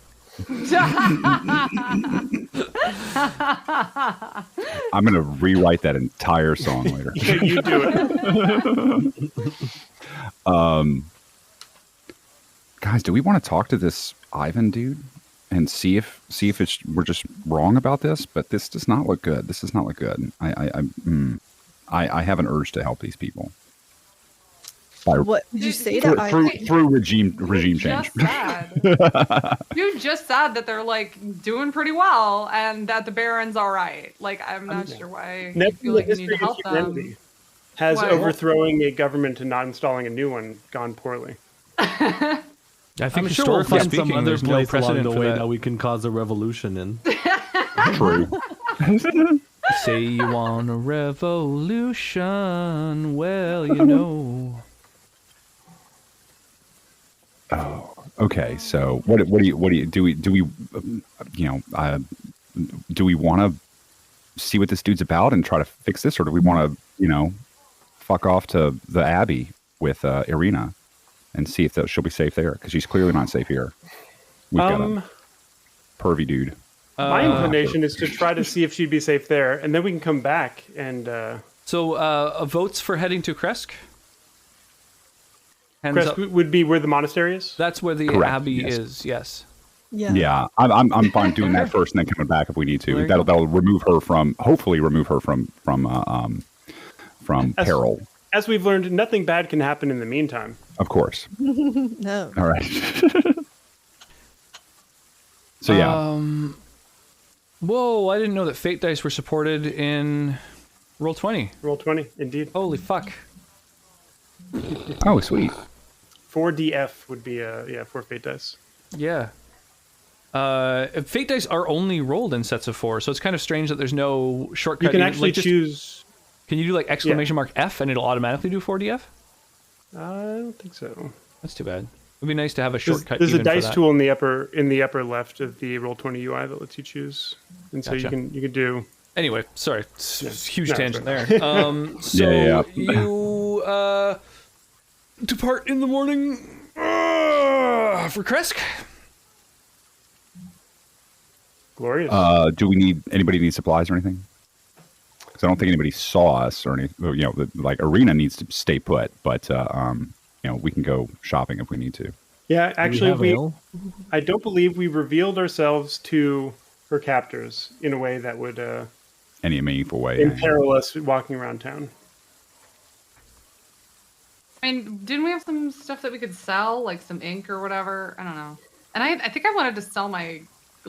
I'm gonna rewrite that entire song later. Yeah, you do it. Guys, do we want to talk to this Ivan dude and see if we're just wrong about this? But this does not look good. This does not look good. I have an urge to help these people. What did you say to Ivan? Through regime change. You just said that they're like doing pretty well and that the Baron's all right. Like, I'm not sure why you Never feel in the like you need history to of help humanity them. has Why? overthrowing a government and not installing a new one gone poorly. I think I'm sure we'll historically find some speaking, other there's no place along precedent the for way that. that we can cause a revolution in. True. Say you want a revolution, well, you know. Oh, okay. So what do you do we do we want to see what this dude's about and try to fix this, or do we want to fuck off to the Abbey with Irina and see if she'll be safe there, because she's clearly not safe here. We've got a pervy dude. My inclination is to try to see if she'd be safe there, and then we can come back and. So, votes for heading to Kresk? Hands up. Kresk would be where the monastery is. That's where the Correct, Abbey yes. is. Yes. Yeah. Yeah, I'm fine doing that first and then coming back if we need There to. you That'll hopefully remove her from peril. As we've learned, nothing bad can happen in the meantime. Of course. No. All right. So yeah. Whoa, I didn't know that Fate Dice were supported in Roll20. Roll20, indeed. Holy fuck. Oh, sweet. 4DF would be for Fate Dice. Yeah. Fate Dice are only rolled in sets of 4, so it's kind of strange that there's no shortcut. You can actually choose. Can you do like exclamation mark F and it'll automatically do 4DF? I don't think so. That's too bad. It'd be nice to have a shortcut. There's a even for dice that. tool in the upper left of the Roll20 UI that lets you choose, and so Gotcha. you can do. Anyway, sorry, huge No, tangent sorry. there. So Yeah. you depart in the morning for Kresk. Glorious. Do we need anybody need supplies or anything? Because I don't think anybody saw us or anything. Like Arena needs to stay put, but we can go shopping if we need to. Yeah, actually, ale? I don't believe we revealed ourselves to her captors in a way that would Any meaningful way. imperil us walking around town. I mean, didn't we have some stuff that we could sell, like some ink or whatever? I don't know. And I think I wanted to sell my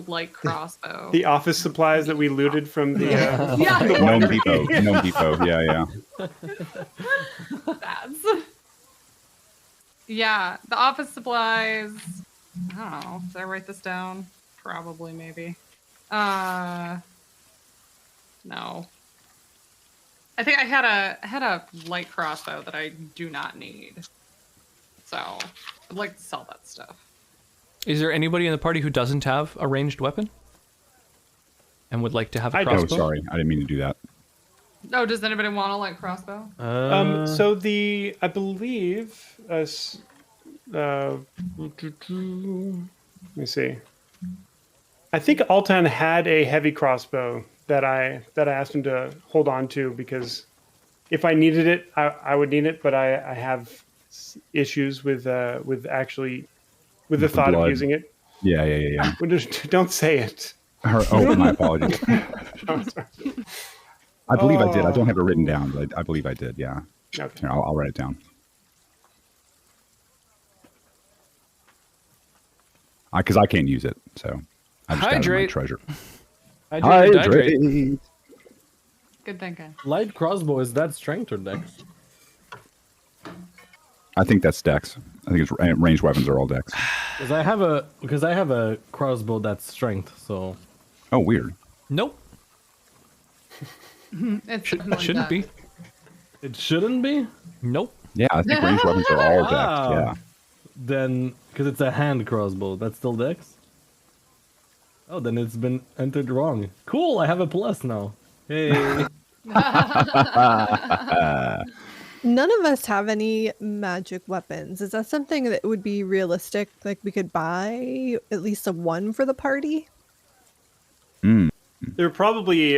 light crossbow. The office supplies that we looted from the. Yeah. the Gnome winery. Depot. Gnome Depot. Yeah. That's... Yeah, the office supplies. I don't know. Did I write this down? Probably, maybe. No. I think I had a light crossbow that I do not need. So I'd like to sell that stuff. Is there anybody in the party who doesn't have a ranged weapon and would like to have a I don't. Oh, crossbow? sorry. I didn't mean to do that. Oh, does anybody want a light crossbow? So I believe let me see. I think Altan had a heavy crossbow that I asked him to hold on to, because if I needed it, I would need it, but I have issues with the thought of blood. using it. Yeah. Don't say it. My apologies. Oh, sorry. I believe I did. I don't have it written down, but I believe I did. Yeah. Okay. Here, I'll write it down. Because I can't use it, so I just got it in my Hydrate. treasure. Hydrate. Good thinking. Light crossbow, is that strength or dex? I think that's dex. I think it's ranged weapons are all dex. Because I have a crossbow that's strength, so Oh, weird. Nope. It's Shouldn't be. it shouldn't be. Nope. Yeah, I think ranged weapons are all dex. Wow. Yeah. Then, because it's a hand crossbow, that's still dex. Oh, then it's been entered wrong. Cool, I have a plus now. Hey. None of us have any magic weapons. Is that something that would be realistic? Like we could buy at least a one for the party? There are probably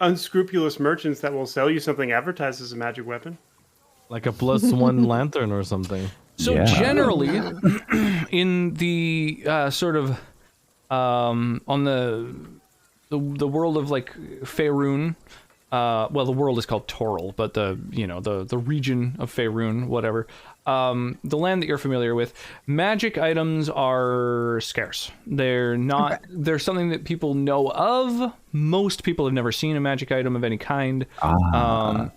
unscrupulous merchants that will sell you something advertised as a magic weapon. Like a +1 lantern or something. So Yeah. generally, in the sort of on the world of like Faerun, well, the world is called Toril, but the region of Faerun, whatever, the land that you're familiar with, magic items are scarce. They're not. Okay. They're something that people know of. Most people have never seen a magic item of any kind.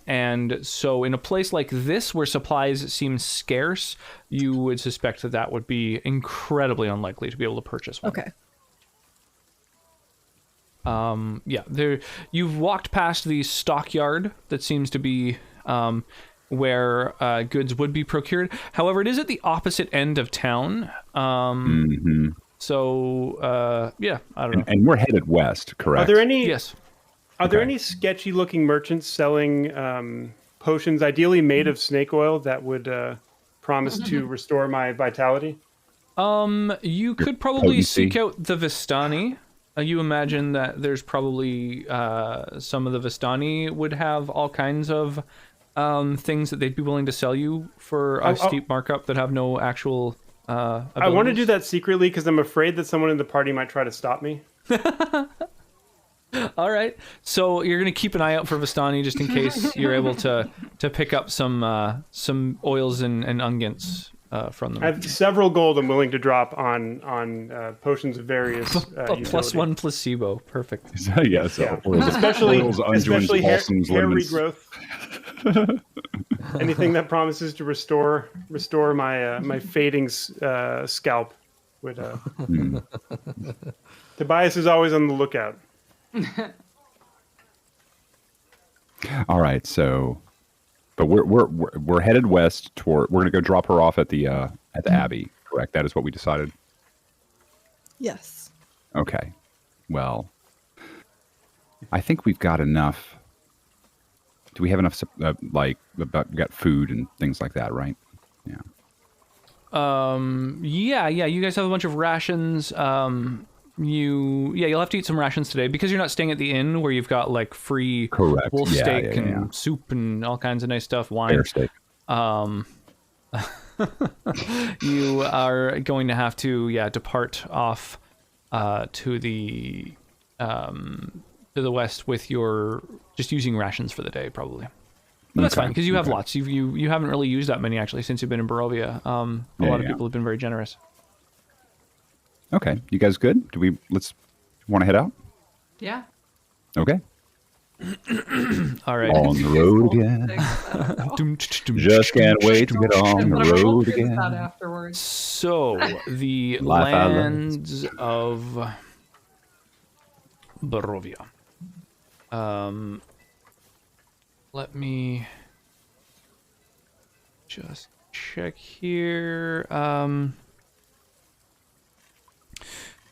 And so, in a place like this, where supplies seem scarce, you would suspect that would be incredibly unlikely to be able to purchase one. Okay. Yeah, there. You've walked past the stockyard that seems to be where goods would be procured. However, it is at the opposite end of town. So, yeah, I don't know. And we're headed west, correct? Are there any? Yes. Are there Okay. any sketchy-looking merchants selling potions, ideally made of snake oil, that would promise to restore my vitality? You could probably potency. seek out the Vistani. You imagine that there's probably some of the Vistani would have all kinds of things that they'd be willing to sell you for a steep markup that have no actual I want to do that secretly because I'm afraid that someone in the party might try to stop me. All right, so you're gonna keep an eye out for Vistani just in case you're able to pick up some oils and unguents from them. I have several gold I'm willing to drop on potions of various A plus utility. 1 placebo, perfect. Yeah, so Yeah. oils, Especially oils, unguents, hair balsams, lemons. regrowth. Anything that promises to restore my my fading scalp would. Tobias is always on the lookout. All right, so, but we're headed west toward. We're gonna go drop her off at the Abbey. Correct. That is what we decided. Yes. Okay. Well, I think we've got enough. Do we have enough? We got food and things like that, right? Yeah. Yeah. You guys have a bunch of rations. You'll have to eat some rations today because you're not staying at the inn where you've got like free Correct. wolf Yeah, steak yeah, and yeah. soup and all kinds of nice stuff, wine. Bear steak. You are going to have to depart off to the west with your just using rations for the day probably. But that's Okay, fine because you have okay. lots. You haven't really used that many actually since you've been in Barovia. A lot of people have been very generous. Okay. You guys good? Let's want to head out? Yeah. Okay. All right. On the road again. Just can't wait to get on the road again. Afterwards. So the Life I learned. lands of Barovia. Let me just check here.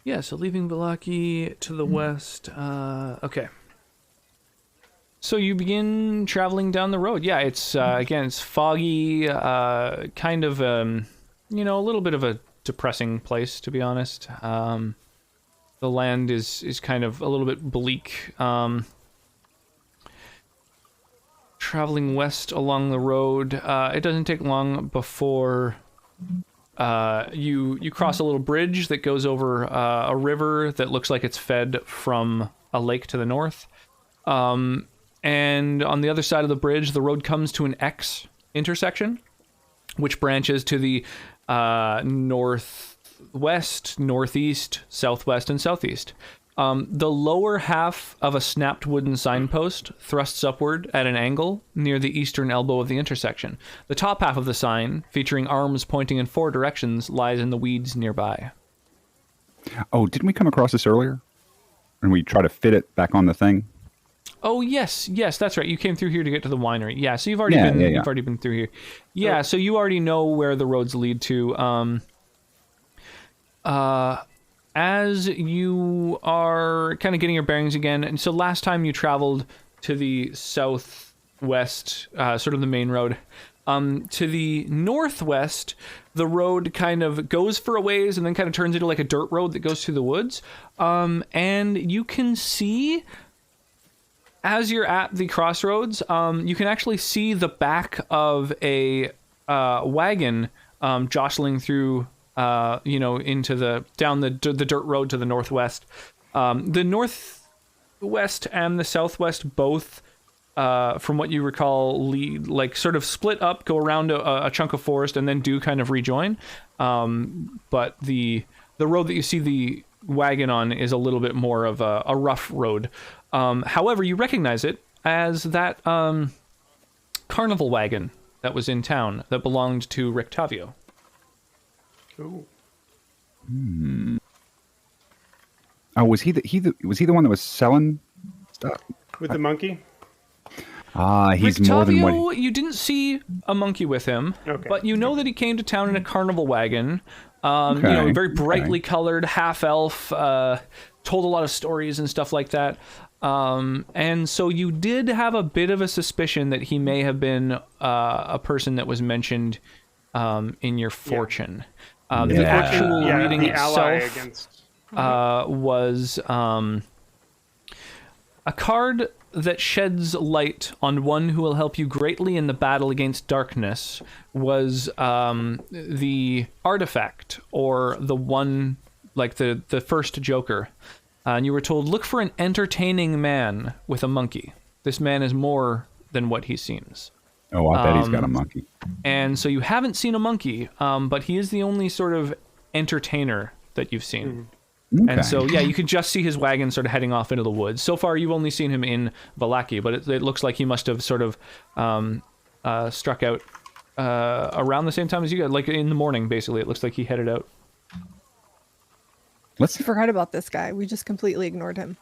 Yeah, so leaving Vallaki to the west. Okay. So you begin traveling down the road. Yeah, it's again, it's foggy, kind of a little bit of a depressing place to be honest. The land is kind of a little bit bleak. Traveling west along the road, it doesn't take long before you cross a little bridge that goes over a river that looks like it's fed from a lake to the north. And on the other side of the bridge, the road comes to an X intersection, which branches to the northwest, northeast, southwest, and southeast. The lower half of a snapped wooden signpost thrusts upward at an angle near the eastern elbow of the intersection. The top half of the sign, featuring arms pointing in 4 directions, lies in the weeds nearby. Oh, didn't we come across this earlier? And we try to fit it back on the thing? Oh yes, that's right. You came through here to get to the winery. Yeah, so you've already you've already been through here. Yeah, so you already know where the roads lead to. As you are kind of getting your bearings again, and so last time you traveled to the southwest, sort of the main road. To the northwest, the road kind of goes for a ways and then kind of turns into like a dirt road that goes through the woods. And you can see, as you're at the crossroads, you can actually see the back of a wagon jostling through, into down the dirt road to the northwest. The northwest and the southwest both from what you recall, lead, like sort of split up, go around a chunk of forest, and then do kind of rejoin. But the road that you see the wagon on is a little bit more of a rough road. However, you recognize it as that carnival wagon that was in town that belonged to Rictavio. Ooh. Oh, was he the one that was selling stuff With the monkey? He's more than what. Rictavio, you didn't see a monkey with him, Okay. but you know that he came to town in a carnival wagon. Okay, You know, very brightly okay. colored, half elf, told a lot of stories and stuff like that. And so you did have a bit of a suspicion that he may have been a person that was mentioned in your fortune. The Yeah. actual reading the ally itself against. was a card that sheds light on one who will help you greatly in the battle against darkness. Was the artifact, or the one, like the first Joker. And you were told, look for an entertaining man with a monkey. This man is more than what he seems. Oh, I bet he's got a monkey. And so you haven't seen a monkey, but he is the only sort of entertainer that you've seen. Okay. And so, yeah, you could just see his wagon sort of heading off into the woods. So far, you've only seen him in Vallaki, but it looks like he must have sort of struck out around the same time as you guys, like in the morning, basically. It looks like he headed out. I forgot about this guy. We just completely ignored him.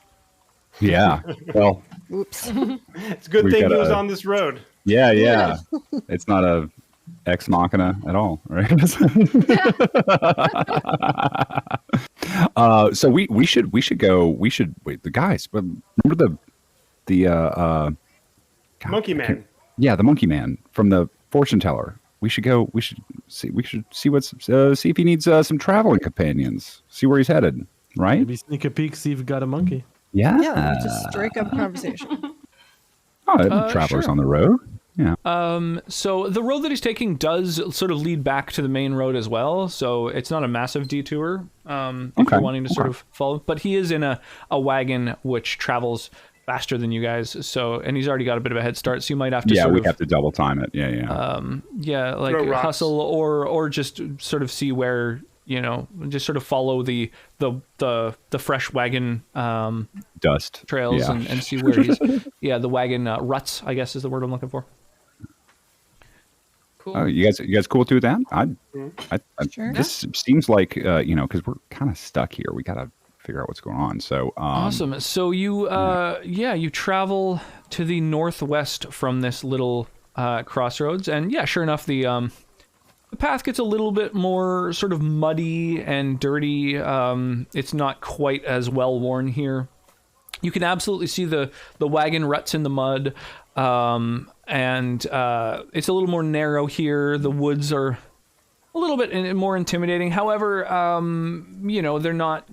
Yeah. Well, Oops. It's a good We've thing he got was a- on this road. yeah. It's not a ex machina at all, right? So we should wait, the guys. But remember the God, Monkey Man. Yeah, the monkey man from the fortune teller. We should go. We should see if he needs some traveling companions. See where he's headed. Right? Maybe sneak a peek, see if you got a monkey. Yeah. Yeah, we just strike up conversation. Travelers sure. on the road. Yeah. So the road that he's taking does sort of lead back to the main road as well. So it's not a massive detour if you're wanting to sort of follow. But he is in a wagon which travels faster than you guys. So, and he's already got a bit of a head start. So you might have to we'd have to double time it. Yeah. like Throw rocks. hustle or just sort of see where, you know, just sort of follow the fresh wagon Dust trails Yeah. and see where he's the wagon ruts, I guess is the word I'm looking for. Cool. Oh, you guys cool with that? Sure. This seems like because we're kind of stuck here. We gotta figure out what's going on. So Awesome. So you you travel to the northwest from this little crossroads, and sure enough, the path gets a little bit more sort of muddy and dirty. It's not quite as well worn here. You can absolutely see the wagon ruts in the mud, and it's a little more narrow here. The woods are a little bit more intimidating. However, they're not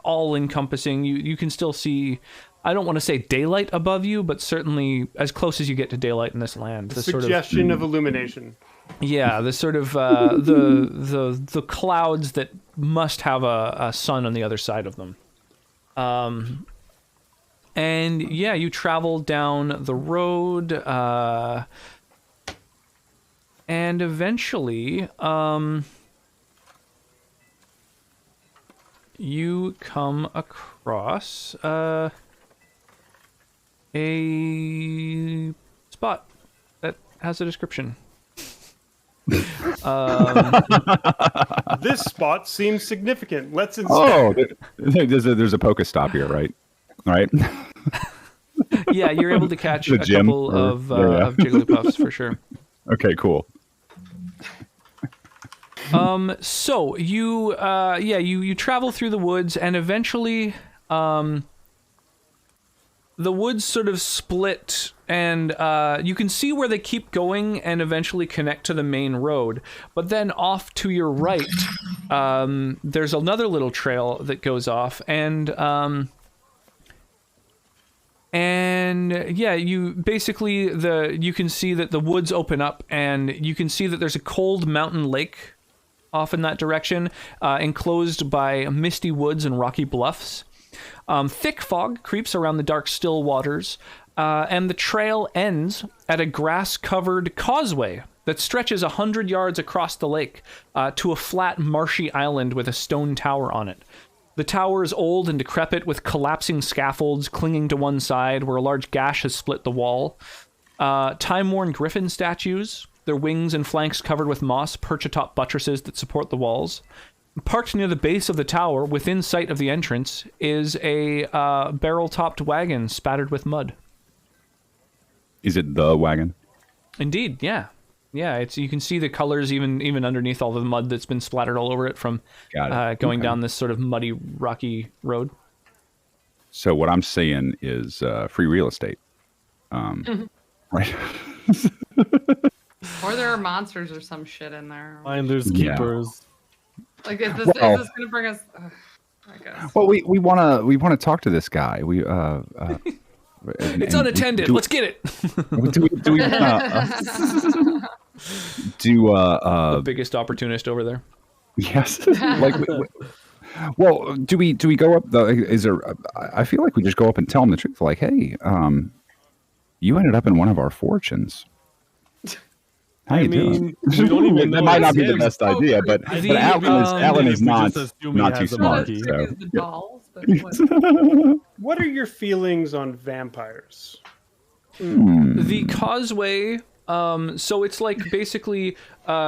all encompassing. You can still see, I don't want to say daylight above you, but certainly as close as you get to daylight in this land. The Suggestion of illumination. the sort of the clouds that must have a sun on the other side of them. And you travel down the road, and eventually, you come across a spot that has a description. This spot seems significant. Let's inspect. oh, there's a Pokestop here, right? All right. Yeah, you're able to catch The a gym, couple or- of yeah. Jigglypuffs for sure. Okay, cool. So you you travel through the woods, and eventually the woods sort of split, and you can see where they keep going and eventually connect to the main road. But then off to your right, there's another little trail that goes off, and you basically you can see that the woods open up, and you can see that there's a cold mountain lake off in that direction, enclosed by misty woods and rocky bluffs. Thick fog creeps around the dark, still waters, and the trail ends at a grass-covered causeway that stretches 100 yards across the lake to a flat, marshy island with a stone tower on it. The tower is old and decrepit, with collapsing scaffolds clinging to one side where a large gash has split the wall. Time-worn griffin statues, their wings and flanks covered with moss, perch atop buttresses that support the walls. Parked near the base of the tower, within sight of the entrance, is a barrel-topped wagon spattered with mud. Is it the wagon? Indeed, yeah. Yeah, you can see the colors even underneath all the mud that's been splattered all over it from going down this sort of muddy, rocky road. So what I'm saying is free real estate. Right? Or there are monsters or some shit in there. Finders Yeah. keepers. Like, is this Well- going to bring us? I guess. Well, we wanna talk to this guy. It's unattended. Let's get it. Do we The biggest opportunist over there. yes, like well, do we go up? Is there? I feel like we just go up and tell him the truth. Like, hey, you ended up in one of our fortunes. How you doing? we don't even know That might not it's be the him. best idea, but Alan is not just assume he not too has a smart. monkey. So. The dolls, but what? What are your feelings on vampires? The causeway, so it's like basically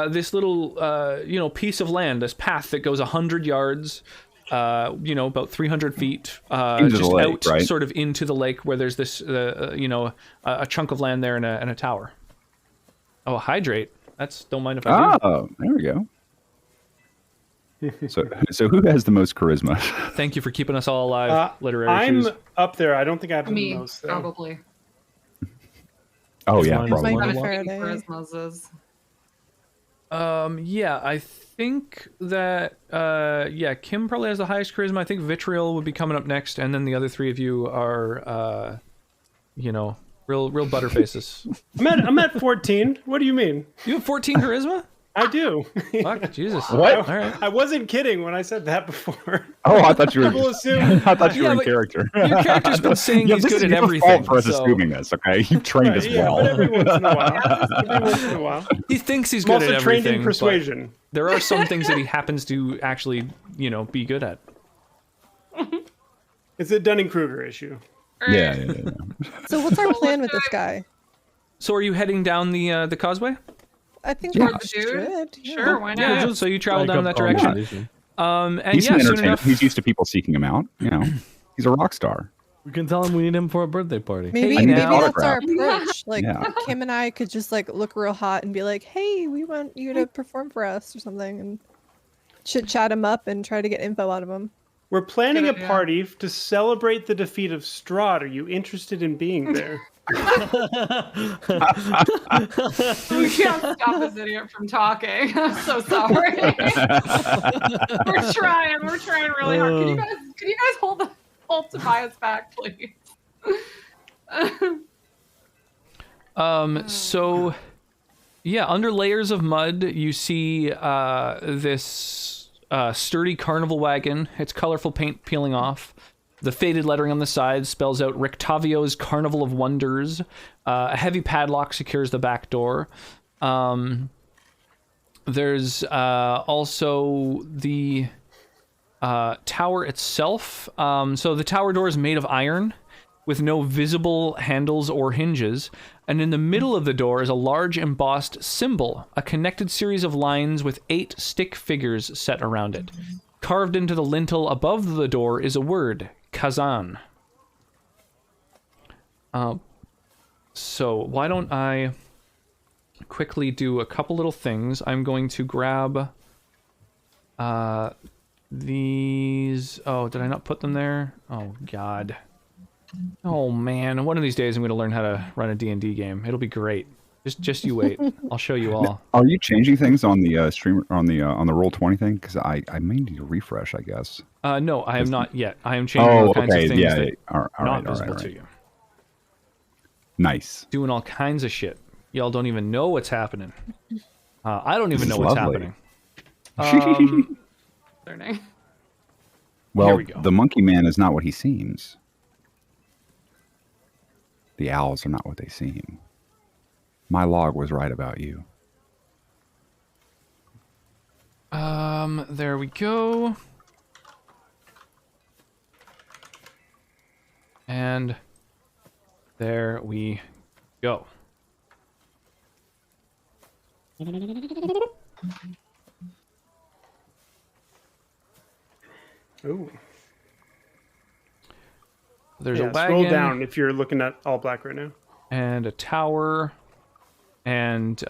this little piece of land, this path that goes 100 yards, about 300 feet Into the just lake, out right? sort of into the lake where there's this a chunk of land there and a tower. Oh, hydrate. Don't mind if I do. Oh, there we go. So who has the most charisma? Thank you for keeping us all alive, literary I'm shoes. up there. I don't think I have the Me, most. Though. probably. Oh yeah, Mine is probably. Mine one is of Faraday. Charisma's is. Yeah, I think that Kim probably has the highest charisma. I think Vitriol would be coming up next, and then the other three of you are real butterfaces. I'm at 14. What do you mean? You have 14 charisma? I do. Fuck, Jesus. What? All right. I wasn't kidding when I said that before. Oh, I thought you were. People assume. I thought you were in but character. Your character's been saying Yeah, he's this good is at your everything. fault for us so assuming this. Okay, you've trained us Yeah, well. but every once in a while. Every once in a while. he thinks he's I'm good also at trained everything. in but persuasion. there are some things that he happens to actually, be good at. It's a Dunning-Kruger issue. Yeah. So what's our plan with this guy? So are you heading down the causeway? I think Yeah. we The dude? should. Yeah. Sure, why not? Yeah. So you travel Like down a that direction. conversation. And He's yeah, an soon entertainer. enough. He's used to people seeking him out. He's a rock star. We can tell him we need him for a birthday party. Maybe Hey, maybe now- that's our approach. Like Yeah. Kim and I could just like look real hot and be like, "Hey, we want you to perform for us" or something, and chit chat him up and try to get info out of him. We're planning a Good idea. party to celebrate the defeat of Strahd. Are you interested in being there? We can't stop this idiot from talking. I'm so sorry. We're trying really hard. Can you guys hold Tobias back, please? So, yeah, under layers of mud, you see this sturdy carnival wagon. Its colorful paint peeling off. The faded lettering on the side spells out Rictavio's Carnival of Wonders. A heavy padlock secures the back door. There's also the tower itself. So the tower door is made of iron with no visible handles or hinges. And in the middle of the door is a large embossed symbol, a connected series of lines with 8 stick figures set around it. Carved into the lintel above the door is a word, Kazan. So why don't I quickly do a couple little things. I'm going to grab these. Oh, did I not put them there? Oh, God. Oh, man. One of these days I'm going to learn how to run a D&D game. It'll be great. Just you wait. I'll show you all. Are you changing things on the stream on the Roll20 thing? Because I may need to refresh, I guess. No, I am not yet. I am changing all kinds of things that All are not right. visible to you. Nice. Doing all kinds of shit. Y'all don't even know what's happening. I don't even This know is what's lovely. happening. Their name. Well, we go. the monkey man is not what he seems. The owls are not what they seem. My log was right about you. There we go. And there we go. Ooh. There's a wagon. Scroll down if you're looking at all black right now. And a tower. And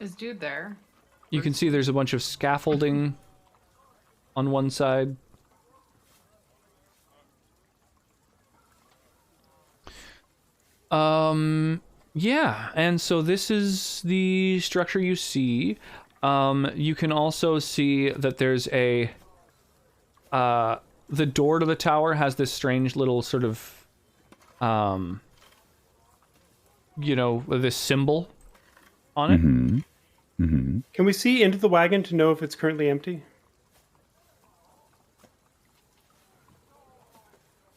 Is dude there? you can see there's a bunch of scaffolding on one side. Yeah, and so this is the structure you see. You can also see that there's a the door to the tower has this strange little sort of this symbol on it. Can we see into the wagon to know if it's currently empty?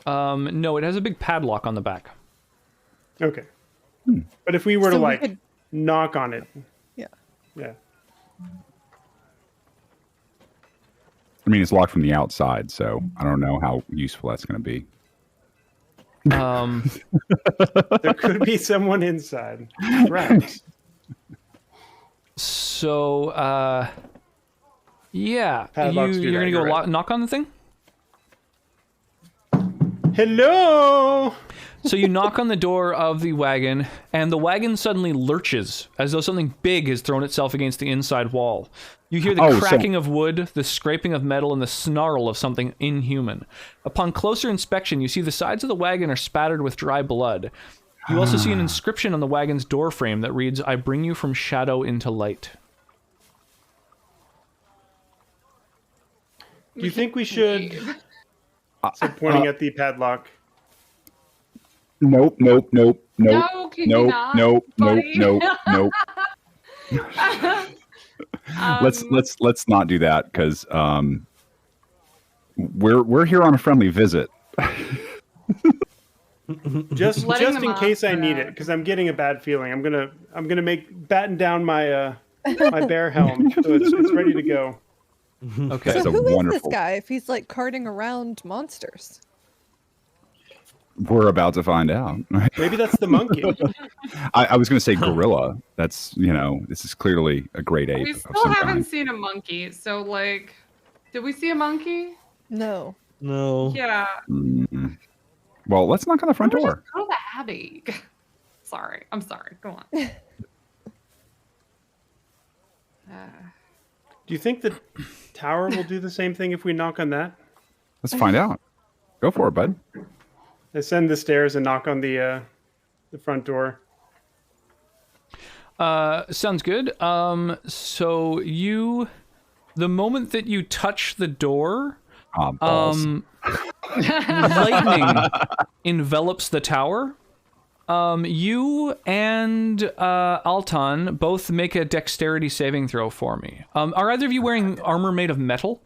No, it has a big padlock on the back. Okay. But if we were So to we could- knock on it, Yeah. yeah. I mean, it's locked from the outside, so I don't know how useful that's going to be. There could be someone inside. Right. So, yeah, Padlocks do you're that, gonna you're go right. knock on the thing. Hello. So you knock on the door of the wagon, and the wagon suddenly lurches, as though something big has thrown itself against the inside wall. You hear the cracking of wood, the scraping of metal, and the snarl of something inhuman. Upon closer inspection, you see the sides of the wagon are spattered with dry blood. You also see an inscription on the wagon's door frame that reads, "I bring you from shadow into light." Do you think we should? Pointing at the padlock. Nope. No, can you not, Nope. buddy? Let's not do that because we're here on a friendly visit. Just Letting in them case off I need the- it, because I'm getting a bad feeling. I'm gonna batten down my my bear helm, so it's ready to go. Okay. That's So a who is wonderful. this guy if he's like carting around monsters? We're about to find out. Maybe that's the monkey. I was going to say gorilla. That's this is clearly a great ape We of still some haven't kind. seen a monkey, so like, did we see a monkey? No. No. Yeah. Mm. Well, let's knock on the front Why don't we door. just go to the Abbey. Sorry, I'm sorry. Go on. Do you think the tower will do the same thing if we knock on that? Let's find out. Go for it, bud. Ascend the stairs and knock on the front door. Sounds good. So the moment that you touch the door, Balls. lightning envelops the tower. You and Altan both make a dexterity saving throw for me. Are either of you wearing armor made of metal?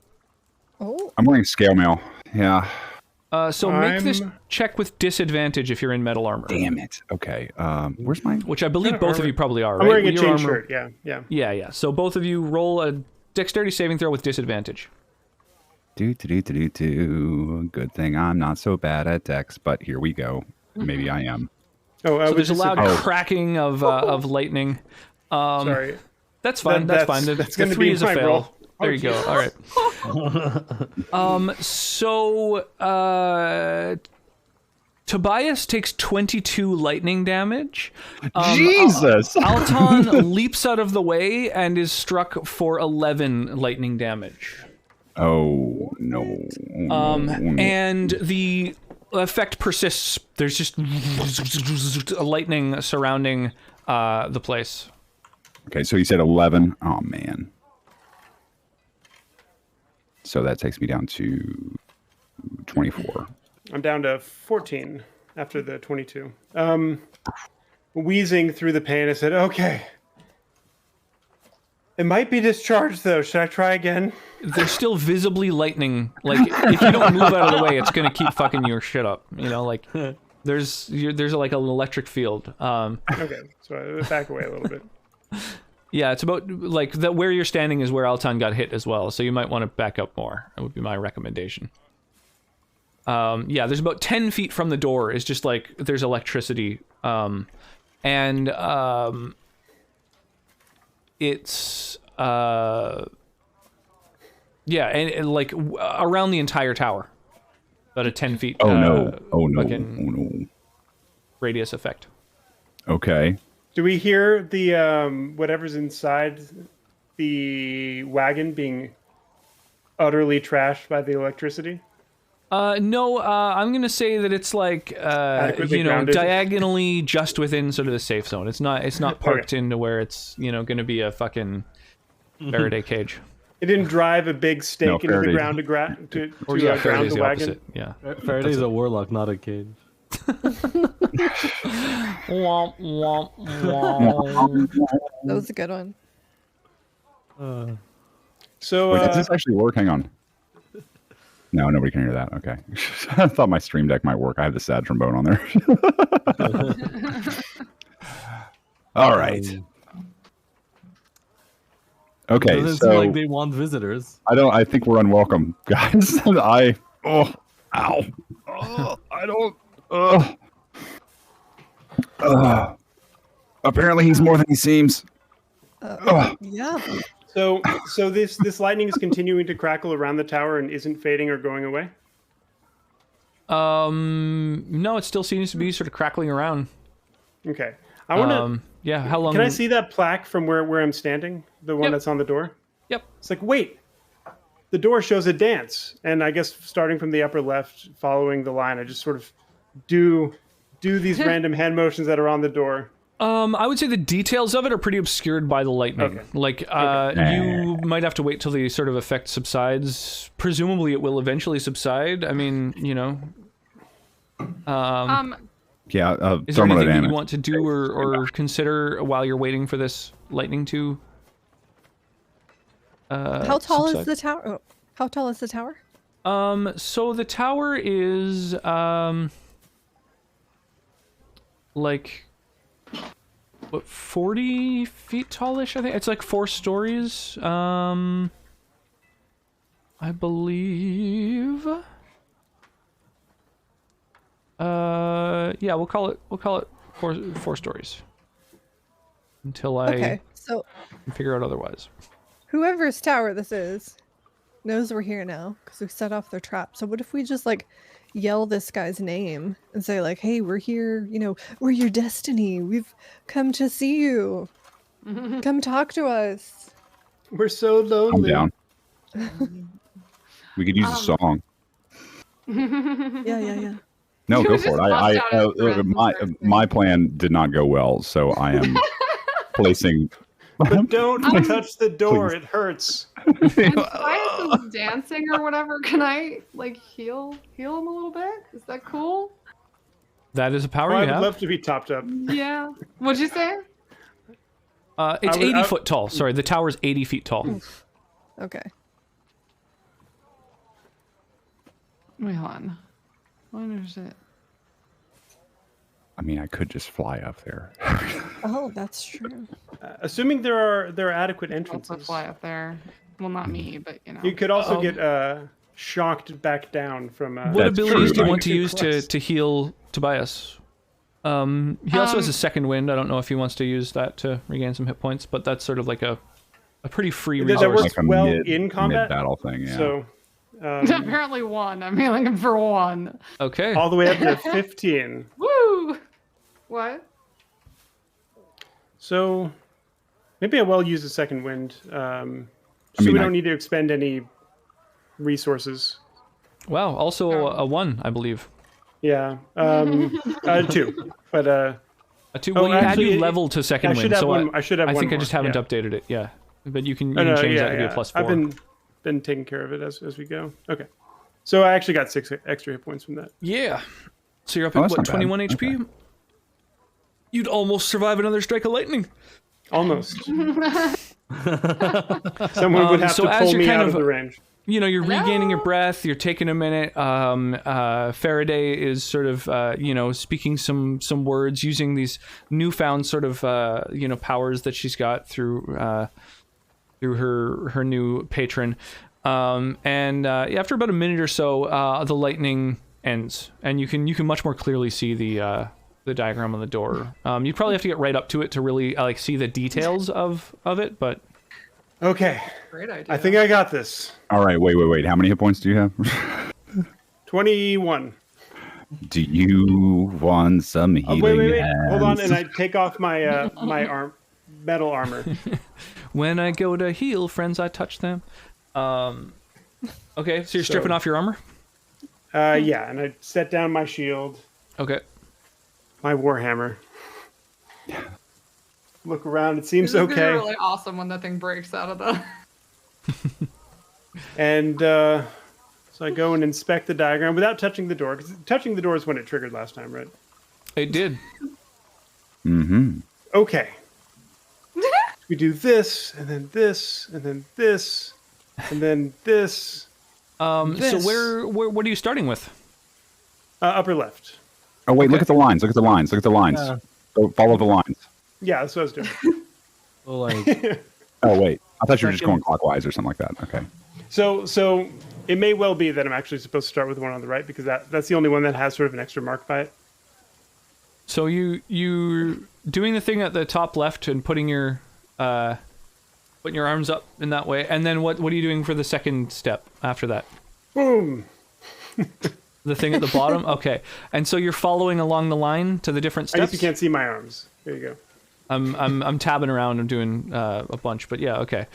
Oh. I'm wearing scale mail. Yeah. So make this I'm- check with disadvantage if you're in metal armor. Damn it. Okay. Where's my? Which I believe both of you probably are, right? I'm wearing a Your chain armor- shirt. Yeah. Yeah. So both of you roll a dexterity saving throw with disadvantage. Do. Good thing I'm not so bad at dex, but here we go. Maybe I am. Oh, So was there's a just loud cracking of lightning. Sorry. That's fine. That's fine. That's The gonna 3 be is a my fail. roll. There Oh, you go. All right. So Tobias takes 22 lightning damage. Jesus. Altan leaps out of the way and is struck for 11 lightning damage. Oh no. And the effect persists. There's just lightning surrounding the place. Okay, so you said 11. Oh man. So that takes me down to 24. I'm down to 14 after the 22. Wheezing through the pain, I said, "Okay, It might be discharged though. Should I try again? There's still visibly lightning. Like, if you don't move out of the way, it's gonna keep fucking your shit up. You know, like, there's like an electric field. Okay, so I back away a little bit. Yeah, it's about, like, where you're standing is where Altan got hit as well, so you might want to back up more. That would be my recommendation. Yeah, there's about 10 feet from the door is just, like, there's electricity. It's, yeah, and like, around the entire tower. About a 10 feet, Oh no! fucking radius effect. Okay. Do we hear the whatever's inside the wagon being utterly trashed by the electricity? No, I'm gonna say that it's like, Adequately you know, grounded? diagonally just within sort of the safe zone. It's not parked into where it's, you know, gonna be a fucking Faraday cage. It didn't drive a big stake into the Faraday's- ground to Or yeah, ground Faraday's the the wagon. opposite. Yeah. Faraday's a warlock, not a cage. Womp, womp, womp. That was a good one. So Wait, does this actually work? Hang on. No, nobody can hear that. Okay. I thought my stream deck might work. I have the sad trombone on there. All right. Okay, Doesn't so seem like they want visitors. I think we're unwelcome, guys. I don't. Apparently, he's more than he seems. Yeah. so this lightning is continuing to crackle around the tower and isn't fading or going away. No, it still seems to be sort of crackling around. Okay, I want to. Yeah, how long? Can I see that plaque from where I'm standing? The one Yep. that's on the door? Yep. It's like, wait, the door shows a dance. And I guess starting from the upper left, following the line, I just sort of do these random hand motions that are on the door. I would say the details of it are pretty obscured by the lightning. Okay. Like, you might have to wait till the sort of effect subsides. Presumably it will eventually subside. I mean, you know. Yeah, Is there anything that thermodynamics. you want to do or consider while you're waiting for this lightning to How tall subside? is the tower? Oh, how tall is the tower? So the tower is like what, 40 feet tallish, I think. It's like 4 stories. I believe. Yeah, we'll call it four stories. Until I Okay, so figure out otherwise. whoever's tower this is knows we're here now because we set off their trap. So what if we just like yell this guy's name and say like, "Hey, we're here. You know, we're your destiny. We've come to see you. Come talk to us." We're so I'm lonely. down. We could use a song. Yeah. No, You go just for it. bust out his friends My plan did not go well, so I am placing. But don't touch the door. Please. It hurts. And Science is dancing or whatever. Can I like heal him a little bit? Is that cool? That is a power Oh, I you would have. love to be topped up. Yeah. What'd you say? It's I would- 80 foot tall. Sorry, the tower's 80 feet tall. Okay. Wait, hold on. What is it? I mean, I could just fly up there. Oh, that's true. Assuming there are adequate Also entrances. fly up there. Well, not me, but you know. You could also get shocked back down from. What That's abilities true. do you want to Too use close. to heal Tobias? He also has a second wind. I don't know if he wants to use that to regain some hit points, but that's sort of like a pretty free That resource. works Like a well mid- in combat. mid-battle thing. Yeah. So Apparently one. I'm healing for one. Okay. all the way up to 15. Woo! What? So maybe I will use a second wind. So mean, we I- don't need to expend any resources. Wow. Also a 1, I believe. Yeah. 2. But A 2. Well, actually, you leveled to second I wind, should have so one. I should have I one think I more, just haven't yeah. updated it. Yeah, but you can Oh, no, change yeah, that to be a yeah. +4. I've been taking care of it as we go. Okay. So I actually got 6 extra hit points from that. Yeah. So you're up Oh, at that's what, not bad. 21 HP? Okay. You'd almost survive another strike of lightning. Almost. Someone would have so to as pull you're me kind out of- of the range. You know, you're regaining your Hello? breath. You're taking a minute. Faraday is sort of, speaking some words, using these newfound sort of, powers that she's got through her new patron. After about a minute or so, the lightning ends, and you can much more clearly see the diagram on the door. You probably have to get right up to it to really see the details of it, but. Okay, Great idea. I think I got this. All right, wait. How many hit points do you have? 21. Do you want some healing Wait. hands? Hold on, and I take off my my metal armor. When I go to heal friends, I touch them. Okay, so you're stripping off your armor? Yeah, and I set down my shield, Okay. my warhammer. Look around, it seems This is gonna be okay. really awesome when that thing breaks out of the. And so I go and inspect the diagram without touching the door, because touching the door is when it triggered last time, right? It did. Mm-hmm. Okay. We do this, and then this, and then this, and then this. So This. where what are you starting with? Upper left. Oh wait, Okay. look at the lines. Look at the lines. Look at the lines. Yeah. Go follow the lines. Yeah, that's what I was doing. So like, Oh wait, I thought you were just going clockwise or something like that. Okay. So it may well be that I'm actually supposed to start with the one on the right, because that's the only one that has sort of an extra mark by it. So you doing the thing at the top left and putting your arms up in that way, and then what are you doing for the second step after that? Boom. The thing at the bottom? Okay. And so you're following along the line to the different I guess steps? you can't see my arms. There you go. I'm tabbing around. I'm doing a bunch, but yeah, okay.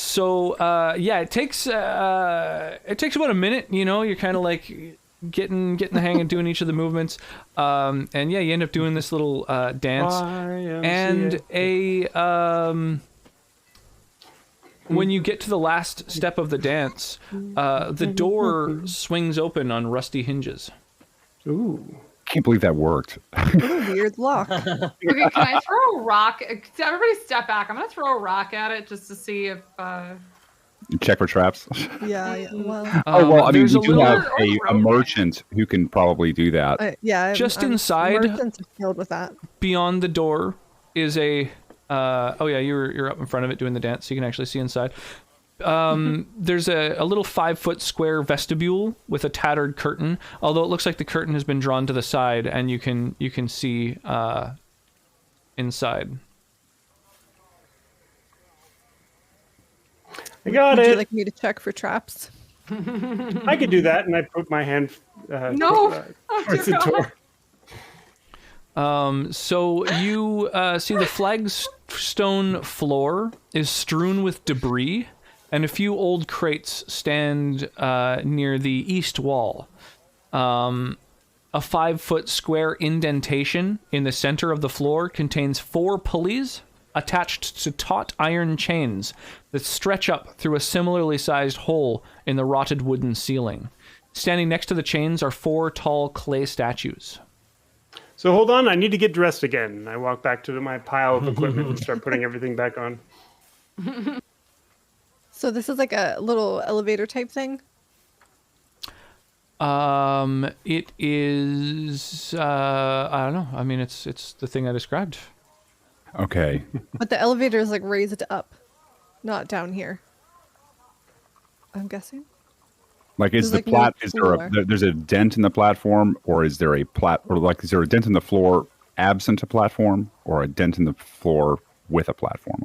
It takes about a minute. You know, you're kind of like getting the hang of doing each of the movements, and yeah, you end up doing this little dance, and when you get to the last step of the dance, the door swings open on rusty hinges. Ooh. Can't believe that worked. What a weird lock. Okay, can I throw a rock? Everybody step back. I'm gonna throw a rock at it just to see if. Check for traps. Yeah. Well, I mean, there's we a do little- have a merchant who can probably do that. Just inside- Merchants are skilled with that. Beyond the door is a you're up in front of it doing the dance, so you can actually see inside. There's a little 5-foot square vestibule with a tattered curtain, although it looks like the curtain has been drawn to the side, and you can see inside. I got Would it. you like me to check for traps? I could do that, and I put my hand No! towards the door. So you see the flagstone floor is strewn with debris, and a few old crates stand near the east wall. A 5-foot square indentation in the center of the floor contains 4 pulleys attached to taut iron chains that stretch up through a similarly sized hole in the rotted wooden ceiling. Standing next to the chains are 4 tall clay statues. So hold on, I need to get dressed again. I walk back to my pile of equipment and start putting everything back on. So this is like a little elevator type thing. It is. I don't know. I mean, it's the thing I described. Okay. But the elevator is like raised up, not down here. I'm guessing. Like, is There's, the like, no is there floor. there's a dent in the platform, or is there is there a dent in the floor absent a platform, or a dent in the floor with a platform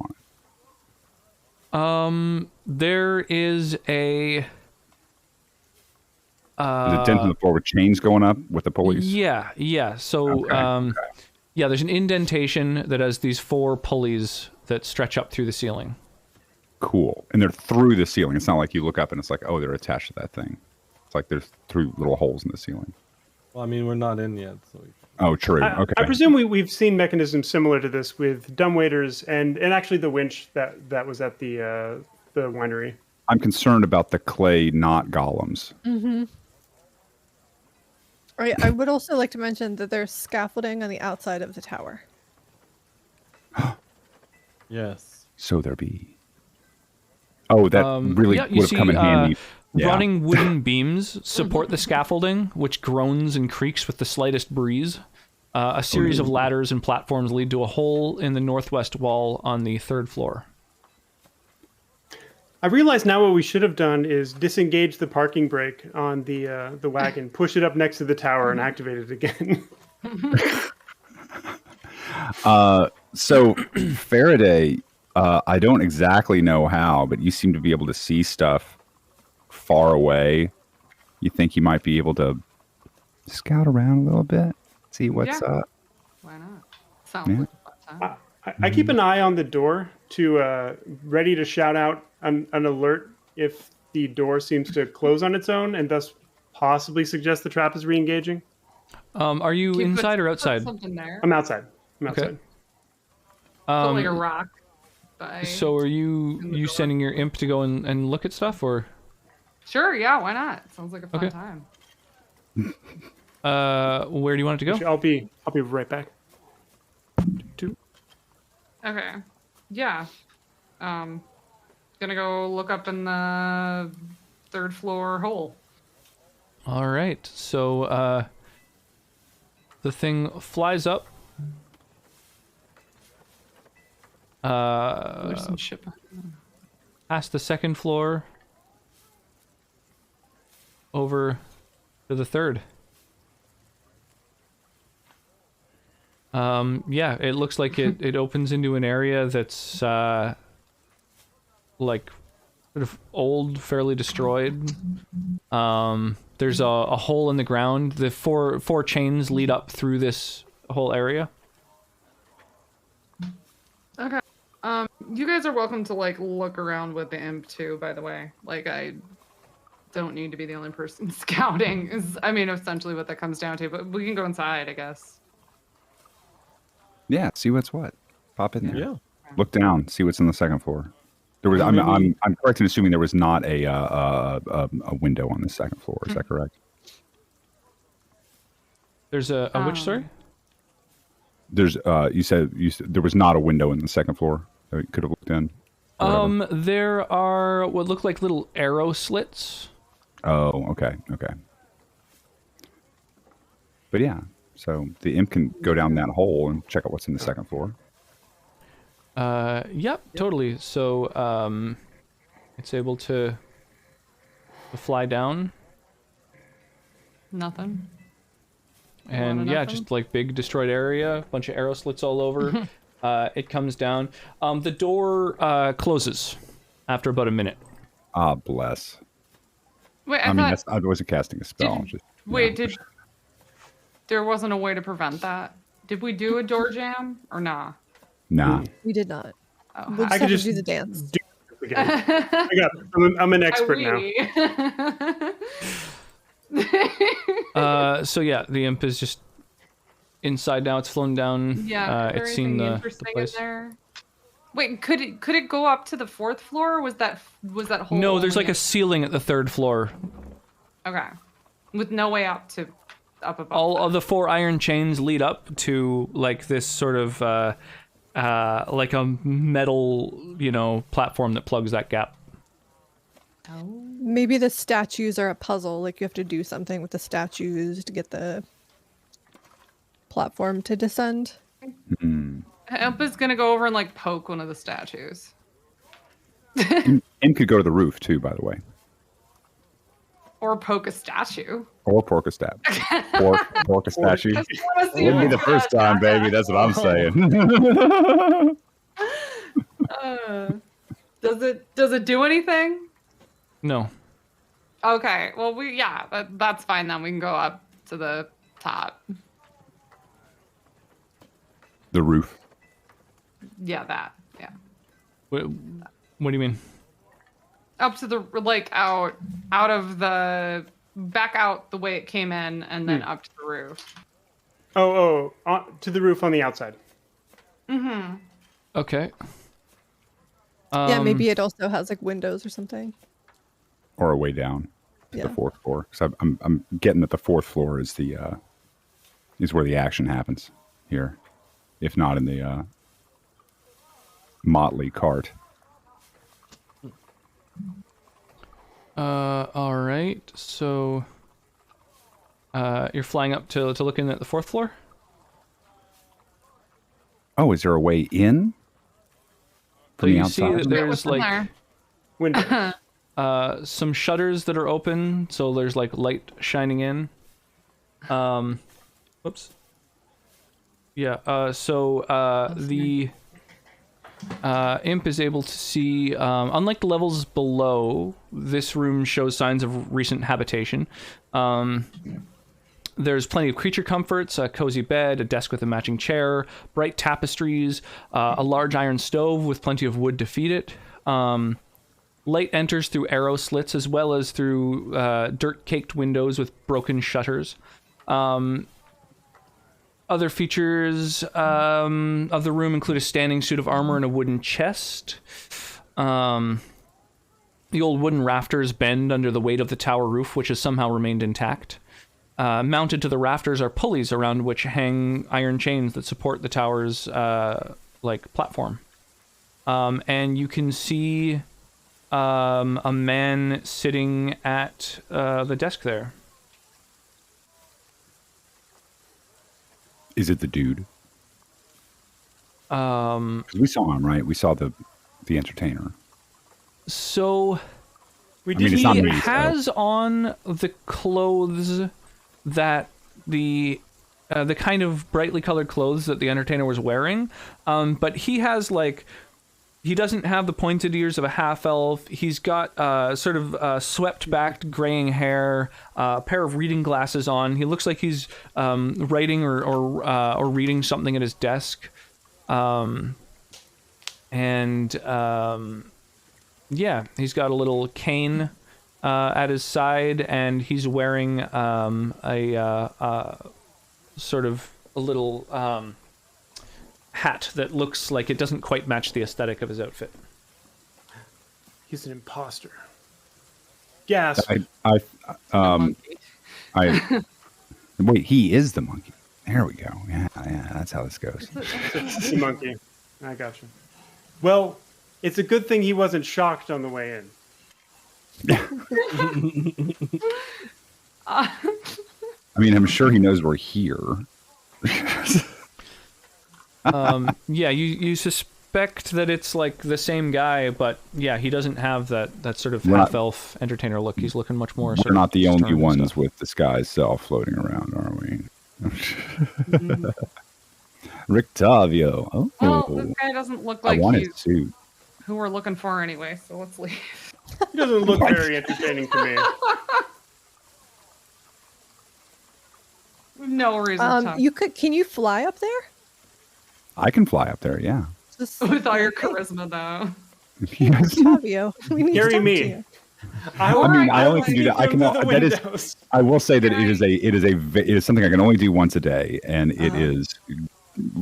on it? There is a. There's a dent in the floor with chains going up with the pulleys. Yeah. So, Okay. yeah, there's an indentation that has these 4 pulleys that stretch up through the ceiling. Cool. And they're through the ceiling. It's not like you look up and it's like, oh, they're attached to that thing. It's like there's through little holes in the ceiling. well, I mean, we're not in yet, so. Oh, true. Okay. I presume we've seen mechanisms similar to this with dumbwaiters and actually the winch that was at the winery. I'm concerned about the clay not golems. I would also like to mention that there's scaffolding on the outside of the tower. Yes. So there be. Oh, that really yeah, would you have see, come in handy. Yeah. running wooden beams support the scaffolding, which groans and creaks with the slightest breeze. A series of ladders and platforms lead to a hole in the northwest wall on the 3rd floor. I realize now what we should have done is disengage the parking brake on the wagon, push it up next to the tower, and activate it again. So Faraday, I don't exactly know how, but you seem to be able to see stuff far away. You think you might be able to scout around a little bit, see what's up? Why not? Sounds Yeah. like a fun time. I keep an eye on the door to ready to shout out an alert if the door seems to close on its own and thus possibly suggest the trap is re-engaging. Are you Can you inside or put outside? something there. I'm outside. I'm Okay. outside. Put like a rock. By... So are you sending your imp to go and look at stuff, or? Sure, yeah, why not? Sounds like a fun Okay. time. Where do you want it to go? I'll be right back. Okay. Yeah. Gonna go look up in the 3rd floor hole. All right. So the thing flies up. There's some shit. Past the 2nd floor, over to the 3rd. Yeah, it looks like it opens into an area that's like sort of old, fairly destroyed. There's a hole in the ground. The four chains lead up through this whole area. Okay. You guys are welcome to like look around with the imp too, by the way. Like I don't need to be the only person scouting is essentially what that comes down to, but we can go inside, I guess. Yeah, see what's what. Pop in there. Yeah. Look down, see what's on the 2nd floor. There was. I'm correct in assuming there was not a window on the 2nd floor. Is that correct? There's a which, sorry? There's. You said there was not a window in the 2nd floor that we could have looked in. or whatever? There are what look like little arrow slits. Oh, okay. But yeah, so the imp can go down that hole and check out what's in the 2nd floor. Yep, totally. So, it's able to fly down, Nothing. and yeah, nothing? just like big destroyed area, bunch of arrow slits all over. It comes down. The door closes after about a minute. Ah, bless. Wait, I mean, I wasn't casting a spell. Did there wasn't a way to prevent that? Did we do a door jam or nah? Nah. We did not. Oh, We'll just I have could to just do the dance. do it again. I got it. I'm an expert now. So yeah, the imp is just inside now. It's flown down. Yeah, is there it's seen anything the interesting in place. there? Wait, could it go up to the 4th floor? Or was that whole? No, there's like only a ceiling at the 3rd floor. Okay, with no way up above. All that. of the 4 iron chains lead up to like this sort of like a metal, platform that plugs that gap. Maybe the statues are a puzzle. Like you have to do something with the statues to get the platform to descend. Imp is gonna go over and like poke one of the statues. Imp could go to the roof too, by the way. Or poke a statue. Or pork a stab. Pork a statue. Wouldn't be the first time, baby. That's what I'm saying. Does it do anything? No. Okay. Well, that's fine then. We can go up to the top. The roof. Yeah, that. Yeah. What do you mean? Up to the back out the way it came in, and then up to the roof. To the roof on the outside. Okay. Yeah, maybe it also has like windows or something. Or a way down to Yeah. the 4th floor. Because I'm getting that the 4th floor is is where the action happens here. If not in the motley cart. All right. So, you're flying up to looking at the 4th floor. Oh, is there a way in So from the you see outside? that Yeah, there's what's in like there? Window. some shutters that are open, so there's like light shining in. Whoops. Yeah. So the imp is able to see, unlike the levels below, this room shows signs of recent habitation. There's plenty of creature comforts, a cozy bed, a desk with a matching chair, bright tapestries, a large iron stove with plenty of wood to feed it. Light enters through arrow slits as well as through dirt-caked windows with broken shutters. Other features of the room include a standing suit of armor and a wooden chest. The old wooden rafters bend under the weight of the tower roof, which has somehow remained intact. Mounted to the rafters are pulleys around which hang iron chains that support the tower's platform. And you can see a man sitting at the desk there. Is it the dude? 'Cause we saw him, right? We saw the entertainer. So We I mean, did it's see not he me, has on the clothes that the kind of brightly colored clothes that the entertainer was wearing, but he has he doesn't have the pointed ears of a half elf. He's got sort of swept back graying hair, a pair of reading glasses on. He looks like he's writing or reading something at his desk, yeah, he's got a little cane at his side, and he's wearing a sort of a little hat that looks like it doesn't quite match the aesthetic of his outfit. He's an imposter. Gasp. Wait, he is the monkey. There we go. Yeah, that's how this goes. The monkey. I got you. Well, it's a good thing he wasn't shocked on the way in. I mean, I'm sure he knows we're here. Yeah, you suspect that it's like the same guy, but yeah, he doesn't have that sort of half-elf entertainer look. He's looking much more. We're not the only stern ones stuff. with disguised self floating around, are we? Rictavio. Oh, Well, this guy doesn't look I like want he's his suit. who we're looking for anyway, so let's leave. He doesn't look very entertaining to me. No reason to talk. Can you fly up there? I can fly up there, yeah. Just With all your charisma, though. Yes. Octavio, we need to Carry talk me. to you. I mean, I only can do that. I can. That is. I will say that it is something I can only do once a day, and it is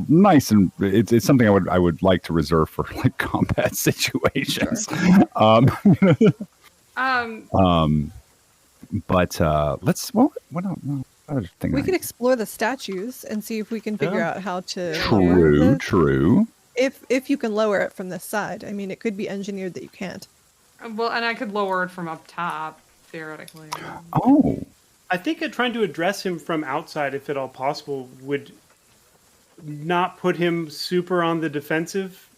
nice, and it's something I would like to reserve for like combat situations. Um, But let's. What other thing? We could explore the statues and see if we can figure out how to. True. If you can lower it from this side, I mean, it could be engineered that you can't. well, and I could lower it from up top, theoretically. Oh. I think trying to address him from outside, if at all possible, would not put him super on the defensive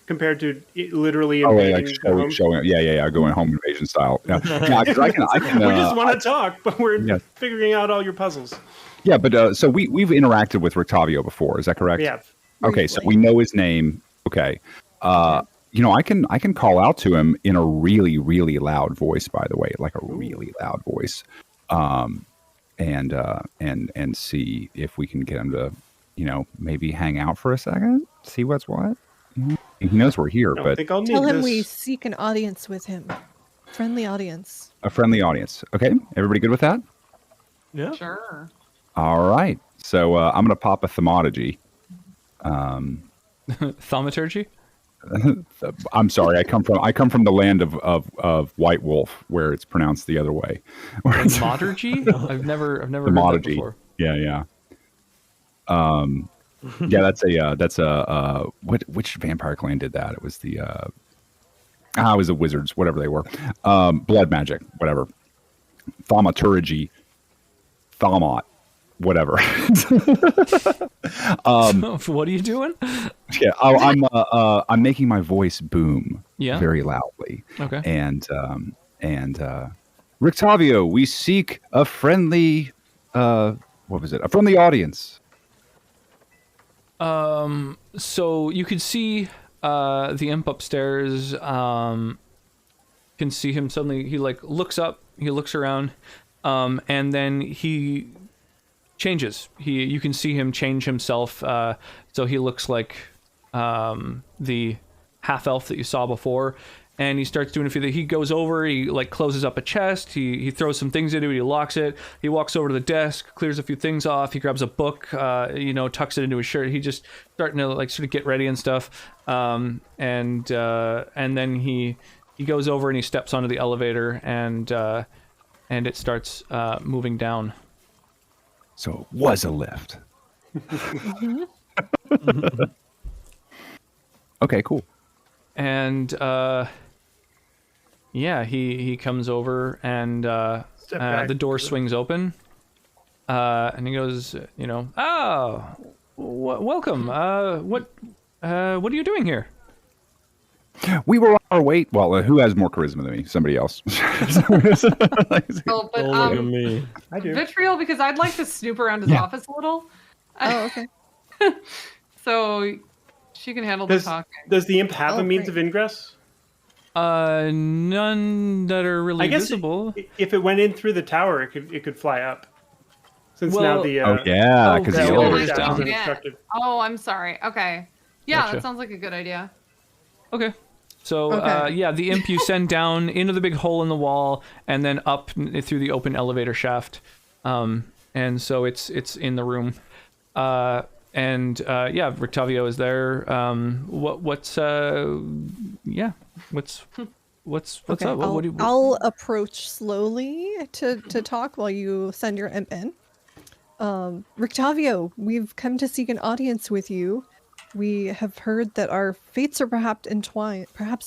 compared to literally invading the home. showing. Yeah. Going home invasion style. Yeah, 'cause I can. We just want to talk, but we're figuring out all your puzzles. Yeah, but so we've interacted with Rictavio before. Is that correct? Yeah. Okay, so we know his name. Okay. I can call out to him in a really, really loud voice, by the way, like a really loud voice. And see if we can get him to, maybe hang out for a second, see what's what. He knows we're here, but Tell him we seek an audience with him. Friendly audience. a friendly audience. Okay, everybody good with that? Yeah. Sure. All right. So I'm gonna pop a thaumaturgy. Thaumaturgy? I'm sorry. I come from the land of White Wolf, where it's pronounced the other way. Thaumaturgy? I've never heard that Thaumaturgy. before. Yeah. Yeah, that's a which vampire clan did that? It was the it was the wizards, whatever they were. Blood magic, whatever. Thaumaturgy, Thaumot, whatever. What are you doing? Yeah, I'm making my voice boom very loudly. Okay. And Rictavio, we seek a friendly what was it? A friendly audience. So you could see the imp upstairs. Can see him suddenly. He like looks up. He looks around, and then he changes. You can see him change himself. So he looks like the half elf that you saw before. And he starts doing a few things. He goes over, he like closes up a chest, he throws some things into it, he locks it, he walks over to the desk, clears a few things off, he grabs a book, tucks it into his shirt. He just starting to like sort of get ready and stuff. And then he goes over and he steps onto the elevator and it starts moving down. So it was a lift. Okay, cool. And he comes over and the door swings open, and he goes, welcome. What are you doing here? We were on our way. Well, who has more charisma than me? Somebody else. Oh, but Look at me. I do. Vitriol, because I'd like to snoop around his office a little. Oh, okay. So she can handle the talking. Does the imp have a means great. of ingress? None that are really I guess visible. if it went in through the tower, it could fly up. Since now Well- the because the the elevator's elevator's down. down. Yeah. Oh, I'm sorry. Okay. Yeah, Gotcha. that sounds like a good idea. Okay. So, Okay. the imp you send down into the big hole in the wall and then up through the open elevator shaft. And so it's in the room. Rictavio is there. What's Okay, up? What do you... I'll approach slowly to talk while you send your imp in. Rictavio, we've come to seek an audience with you. We have heard that our fates are perhaps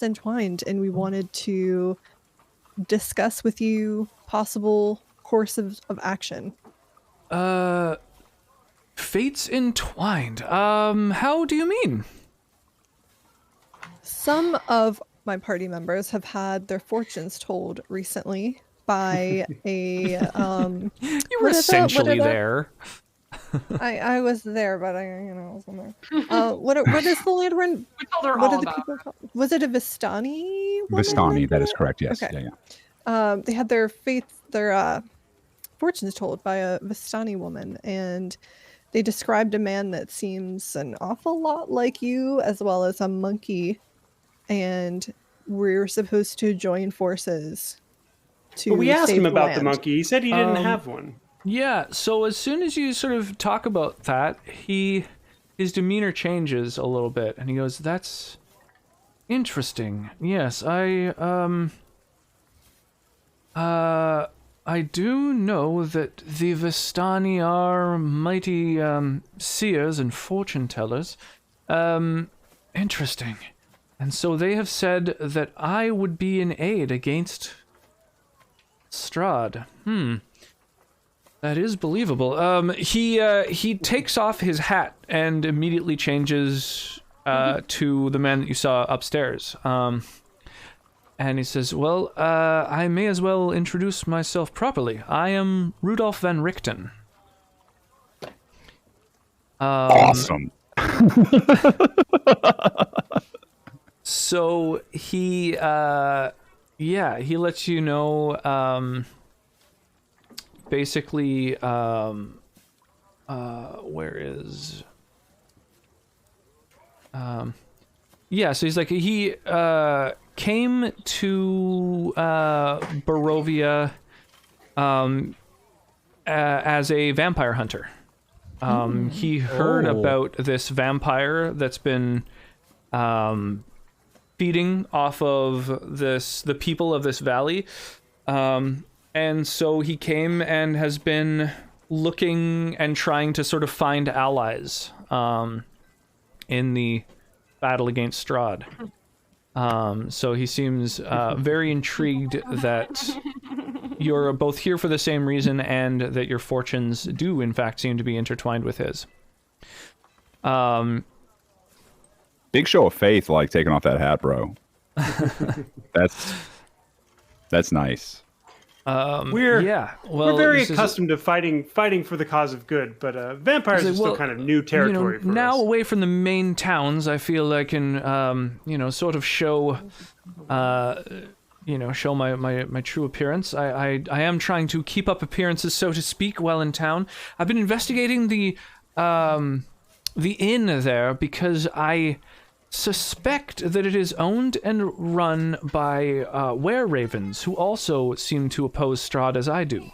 entwined, and we wanted to discuss with you possible course of action. Fates entwined. How do you mean? Some of my party members have had their fortunes told recently by a You were essentially there. I was there, but I wasn't there. What is the land run? We told her What all are the about people called? Was it a Vistani? woman Vistani, like that is correct. Yes. Okay. Yeah. They had their fortunes told by a Vistani woman, and they described a man that seems an awful lot like you, as well as a monkey, and we're supposed to join forces to But we asked save him about the land. monkey. He said he didn't have one. Yeah, so as soon as you sort of talk about that, his demeanor changes a little bit, and he goes, "That's interesting. Yes, I do know that the Vistani are mighty seers and fortune tellers. Interesting. And so they have said that I would be in aid against Strahd. That is believable. He takes off his hat and immediately changes to the man that you saw upstairs. And he says, "Well, I may as well introduce myself properly. I am Rudolph van Richten." Awesome. So he lets you know. Basically, where is? So he's like he came to Barovia as a vampire hunter. He heard about this vampire that's been feeding off of the people of this valley. And so he came and has been looking and trying to sort of find allies. in the battle against Strahd. So he seems very intrigued that you're both here for the same reason and that your fortunes do, in fact, seem to be intertwined with his. Big show of faith, like taking off that hat, bro. That's nice. We're well, very accustomed to fighting for the cause of good, but vampires are still kind of new territory for now us. away from the main towns, I feel I can sort of show show my true appearance. I am trying to keep up appearances, so to speak, while in town. I've been investigating the inn there because I suspect that it is owned and run by were-ravens, who also seem to oppose Strahd as I do.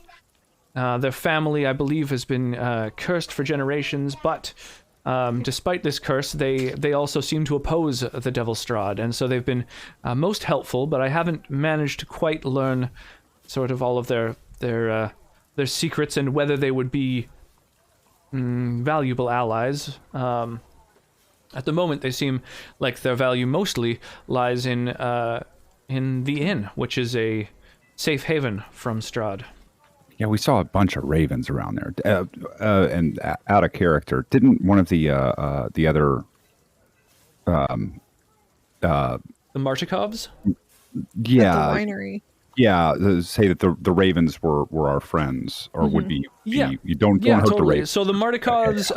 Their family, I believe, has been cursed for generations, but despite this curse, they also seem to oppose the Devil Strahd, and so they've been most helpful, but I haven't managed to quite learn sort of all of their secrets and whether they would be valuable allies. At the moment, they seem like their value mostly lies in the inn, which is a safe haven from Strahd. Yeah, we saw a bunch of ravens around there, and out of character. Didn't one of the other the Martikovs? Yeah, At the winery. Yeah, say that the ravens were our friends, or would be. Yeah, you don't hurt totally. the ravens. So the Martikovs,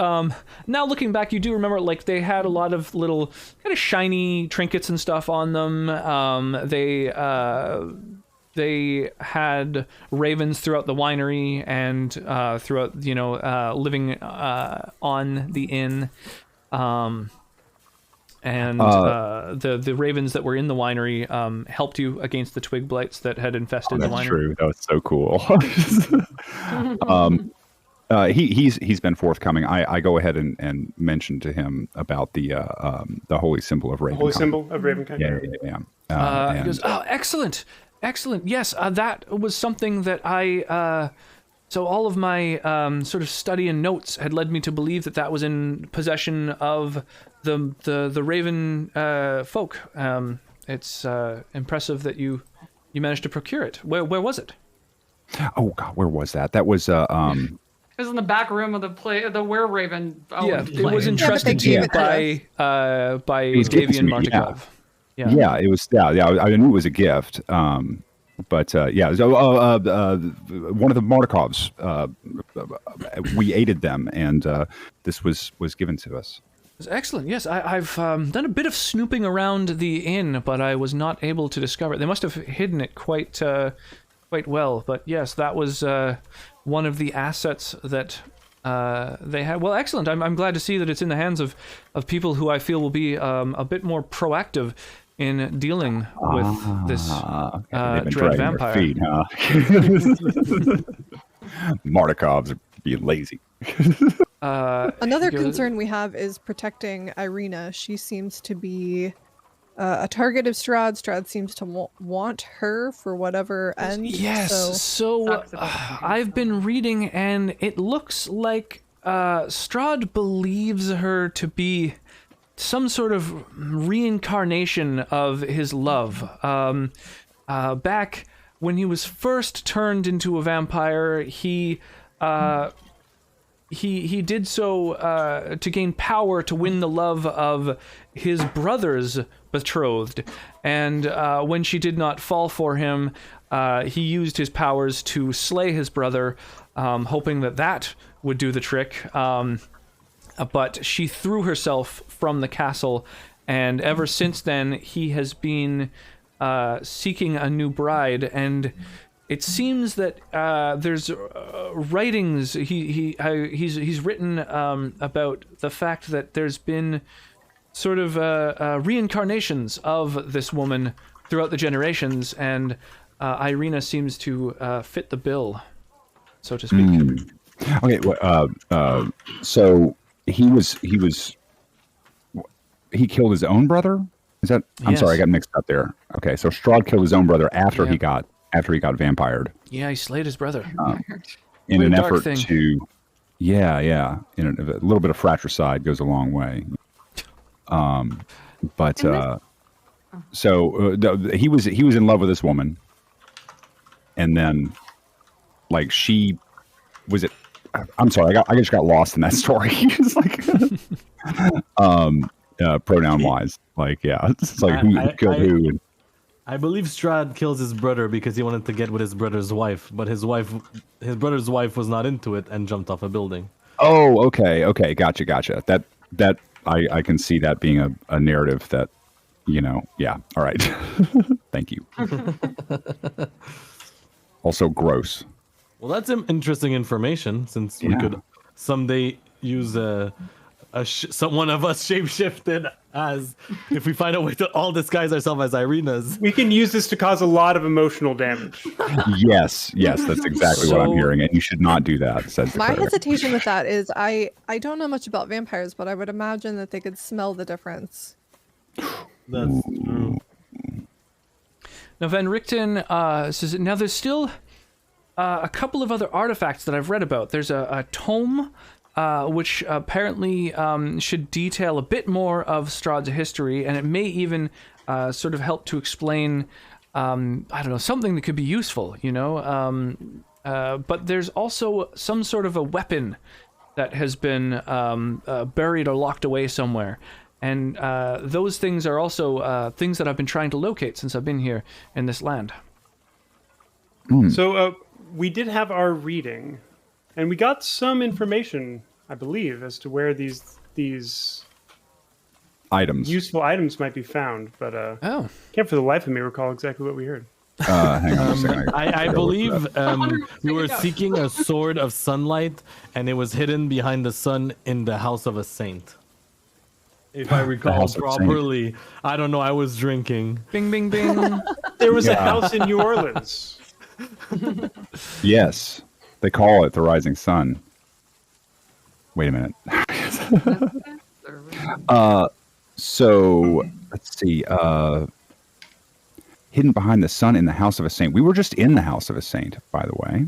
now looking back, you do remember like they had a lot of little kind of shiny trinkets and stuff on them. They had ravens throughout the winery and throughout living on the inn. And the ravens that were in the winery helped you against the twig blights that had infested the winery. That's true. That was so cool. He's been forthcoming. I go ahead and mention to him about the holy symbol of Ravenkind. Holy symbol of Ravenkind. Yeah. He goes, "Oh, excellent. Yes, that was something that I." So all of my sort of study and notes had led me to believe that was in possession of the Raven folk. It's impressive that you managed to procure it. Where was it? Oh God, where was that? That was It was in the back room of the Were Raven. It was entrusted to you by Davian Martikov. Yeah, it was. Yeah, I knew it was a gift. But so, one of the Martikovs, we aided them, and this was given to us. It's excellent. Yes, I've done a bit of snooping around the inn, but I was not able to discover it. They must have hidden it quite well. But yes, that was one of the assets that they had. Well, excellent. I'm glad to see that it's in the hands of people who I feel will be a bit more proactive in dealing with this dread vampire. Feet, huh? Martikovs are being lazy. Another concern we have is protecting Irina. She seems to be a target of Strahd. Strahd seems to want her for whatever end. Yes, so I've been reading, and it looks like Strahd believes her to be some sort of reincarnation of his love. Back when he was first turned into a vampire, he did so to gain power to win the love of his brother's betrothed. And when she did not fall for him, he used his powers to slay his brother, hoping that would do the trick. But she threw herself from the castle, and ever since then he has been seeking a new bride. And it seems that there's writings he's written about the fact that there's been sort of reincarnations of this woman throughout the generations, and Irina seems to fit the bill, so to speak. Okay, so he killed his own brother? Is that? I'm Yes. sorry, I got mixed up there. Okay, so Strahd killed his own brother after he got vampired. Yeah, he slayed his brother. In What a an dark effort thing. to Yeah. And a little bit of fratricide goes a long way. He was in love with this woman, and then like she was it. I'm sorry, I just got lost in that story. It's like pronoun wise, like it's like who killed who. And, I believe Strahd kills his brother because he wanted to get with his brother's wife, but his brother's wife was not into it and jumped off a building. Oh, okay, gotcha. That I can see that being a narrative that, yeah. All right, thank you. Also, gross. Well, that's interesting information since we could someday use one of us shapeshifted as if we find a way to all disguise ourselves as Irina's. We can use this to cause a lot of emotional damage. Yes, that's exactly what I'm hearing, and you should not do that. Says My hesitation with that is I don't know much about vampires, but I would imagine that they could smell the difference. That's true. Now, Van Richten says, now there's still a couple of other artifacts that I've read about. There's a tome, which apparently should detail a bit more of Strahd's history, and it may even sort of help to explain, I don't know, something that could be useful, but there's also some sort of a weapon that has been buried or locked away somewhere. And those things are also things that I've been trying to locate since I've been here in this land. So we did have our reading, and we got some information, I believe, as to where these items, useful items, might be found. But can't for the life of me recall exactly what we heard. Hang on a second. I believe we were seeking a sword of sunlight, and it was hidden behind the sun in the house of a saint. If I recall properly. I don't know, I was drinking. Bing, bing, bing. There was a house in New Orleans. Yes, they call it the Rising Sun. Wait a minute. So let's see. Hidden behind the sun in the house of a saint. We were just in the house of a saint, by the way.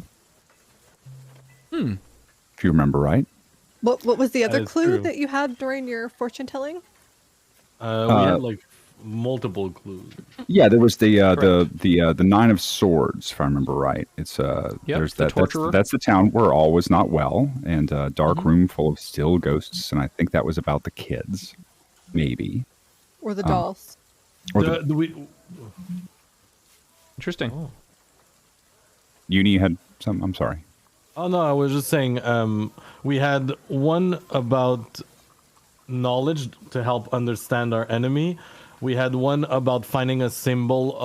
If you remember right. What was the other is clue true. that you had during your fortune telling? We had like multiple clues. Yeah, there was the Nine of Swords, if I remember right. It's there's the that torturer. that's the town where all was not well, and a dark room full of still ghosts, and I think that was about the kids, maybe. Or the dolls? Or Interesting. Uni had some. I'm sorry. Oh no, I was just saying we had one about knowledge to help understand our enemy. We had one about finding a symbol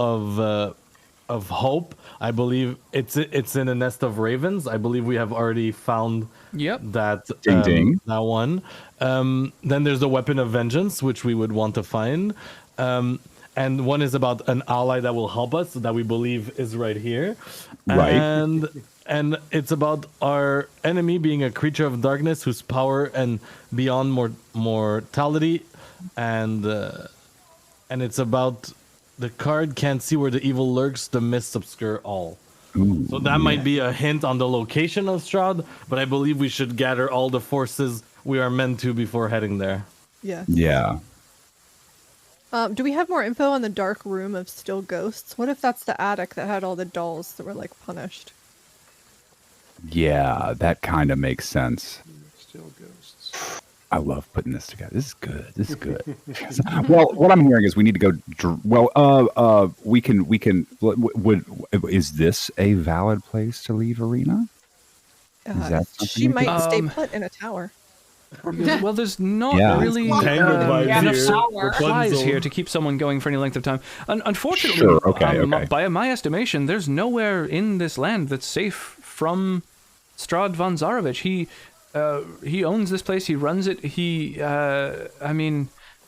of hope. I believe it's in a nest of ravens. I believe we have already found that Ding, ding. that one. Then there's the weapon of vengeance, which we would want to find. And one is about an ally that will help us, that we believe is right here. Right. And it's about our enemy being a creature of darkness whose power and beyond mortality, and it's about the card can't see where the evil lurks, the mists obscure all. Ooh, So that might be a hint on the location of Strahd, but I believe we should gather all the forces we are meant to before heading there. Yeah. Yeah. Do we have more info on the dark room of still ghosts? What if that's the attic that had all the dolls that were like punished? Yeah, that kind of makes sense. Still ghosts. I love putting this together. This is good. Well, what I'm hearing is we need to go. We can. Is this a valid place to leave Arena? Is that something She you might stay put in a tower. Well, there's not Yeah. really Tangled vibes enough here. supplies Rapunzel. here to keep someone going for any length of time. Unfortunately, Sure, okay. by my estimation, there's nowhere in this land that's safe from Strahd von Zarovich. He owns this place. He runs it.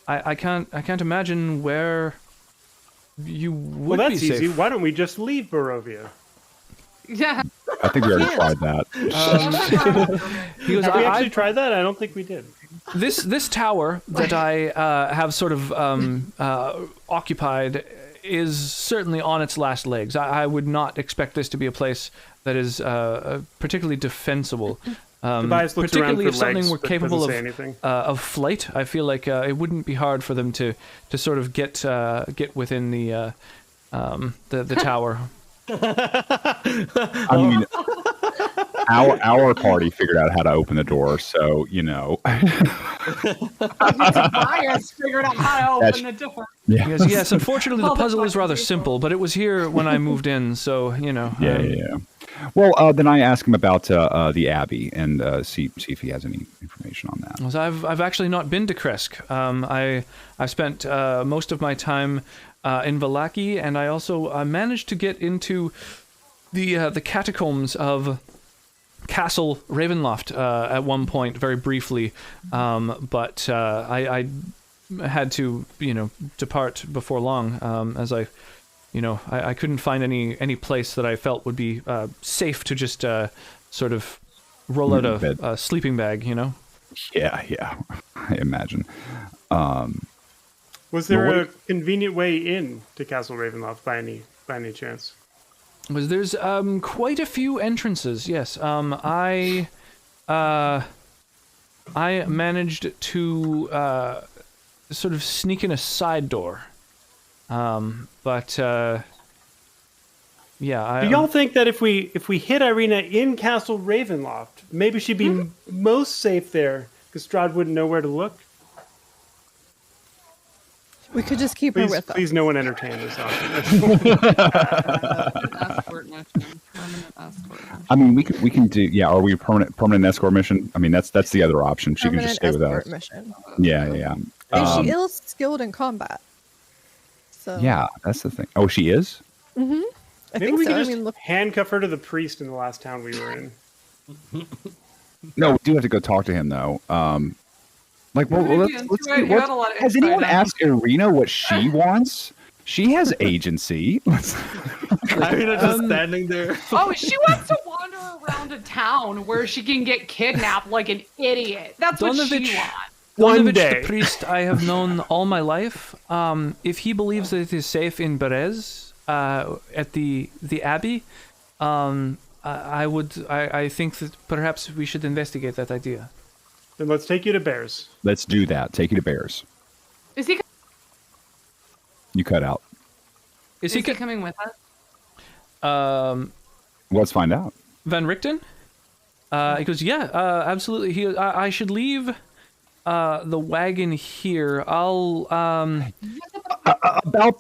I can't imagine where you would Well, that's be safe. easy. Why don't we just leave Barovia? Yeah. I think we already tried that. He goes, Have we I actually tried that? I don't think we did. This tower that I have sort of occupied is certainly on its last legs. I would not expect this to be a place that is particularly defensible. Tobias looks around particularly for if something legs, were but capable doesn't say anything. of flight. I feel like it wouldn't be hard for them to sort of get within the tower. I mean, our party figured out how to open the door, so Tobias figured out how to open the door. Yeah. Yes. Unfortunately, the All the puzzle is fucking rather people. simple, but it was here when I moved in, so Yeah. Well, then I ask him about the Abbey and see if he has any information on that. Well, I've actually not been to Kresk. I've spent most of my time in Vallaki, and I also managed to get into the catacombs of Castle Ravenloft at one point, very briefly, but I had to depart before long, as I couldn't find any place that I felt would be safe to just sort of roll out a sleeping bag, Yeah, I imagine. Was there a convenient way in to Castle Ravenloft by any chance? There's quite a few entrances. Yes, I managed to sort of sneak in a side door, but yeah. Do y'all think that if we hit Irina in Castle Ravenloft, maybe she'd be most safe there because Strahd wouldn't know where to look? We could just keep her with us. Please, no one entertain this option. Escort mission. Permanent escort. I mean, we can do. Yeah, are we a permanent escort mission? I mean, that's the other option. She can just stay with us. Mission. Yeah. And she is skilled in combat. So Yeah, that's the thing. Oh, she is? I Maybe think we so. could I just mean, look. handcuff her to the priest in the last town we were in. No, we do have to go talk to him though. Let's see. You had a lot of Has insight anyone on- asked Irina what she wants? She has agency. Irina just standing there. Oh, she wants to wander around a town where she can get kidnapped like an idiot. That's what she Donovich- wants. One Donovich, day. the priest I have known all my life, if he believes that it is safe in Berez, at the Abbey, I think that perhaps we should investigate that idea. Then let's take you to Bears. Let's do that. Take you to Bears. Is he You cut out. Is he coming with us? Let's find out. Van Richten? He goes, yeah, absolutely. I should leave the wagon here. I'll About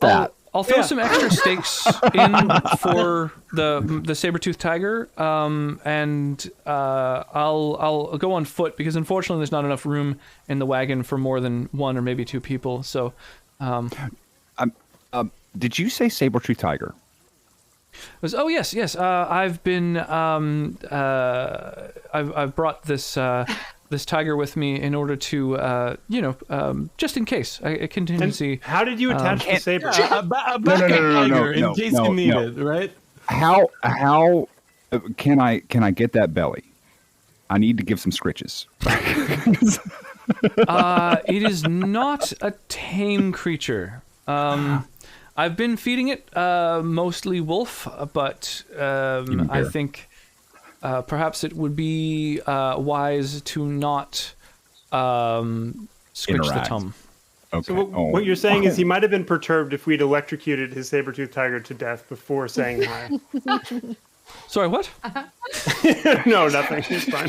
that. I'll throw some extra stakes in for the saber-toothed tiger, and I'll go on foot because unfortunately there's not enough room in the wagon for more than one or maybe two people. So, Did you say saber-tooth tiger? oh yes. I've been I've brought this this tiger with me in order to just in case a contingency. And how did you attach the saber? A backup tiger in case you need no. it, right? How can I get that belly? I need to give some scritches. It is not a tame creature. I've been feeding it mostly wolf, but I think perhaps it would be wise to not scritch the Interact. tum. Okay. So what you're saying is he might have been perturbed if we'd electrocuted his saber-toothed tiger to death before saying hi. Sorry, what? No, nothing. It's fine.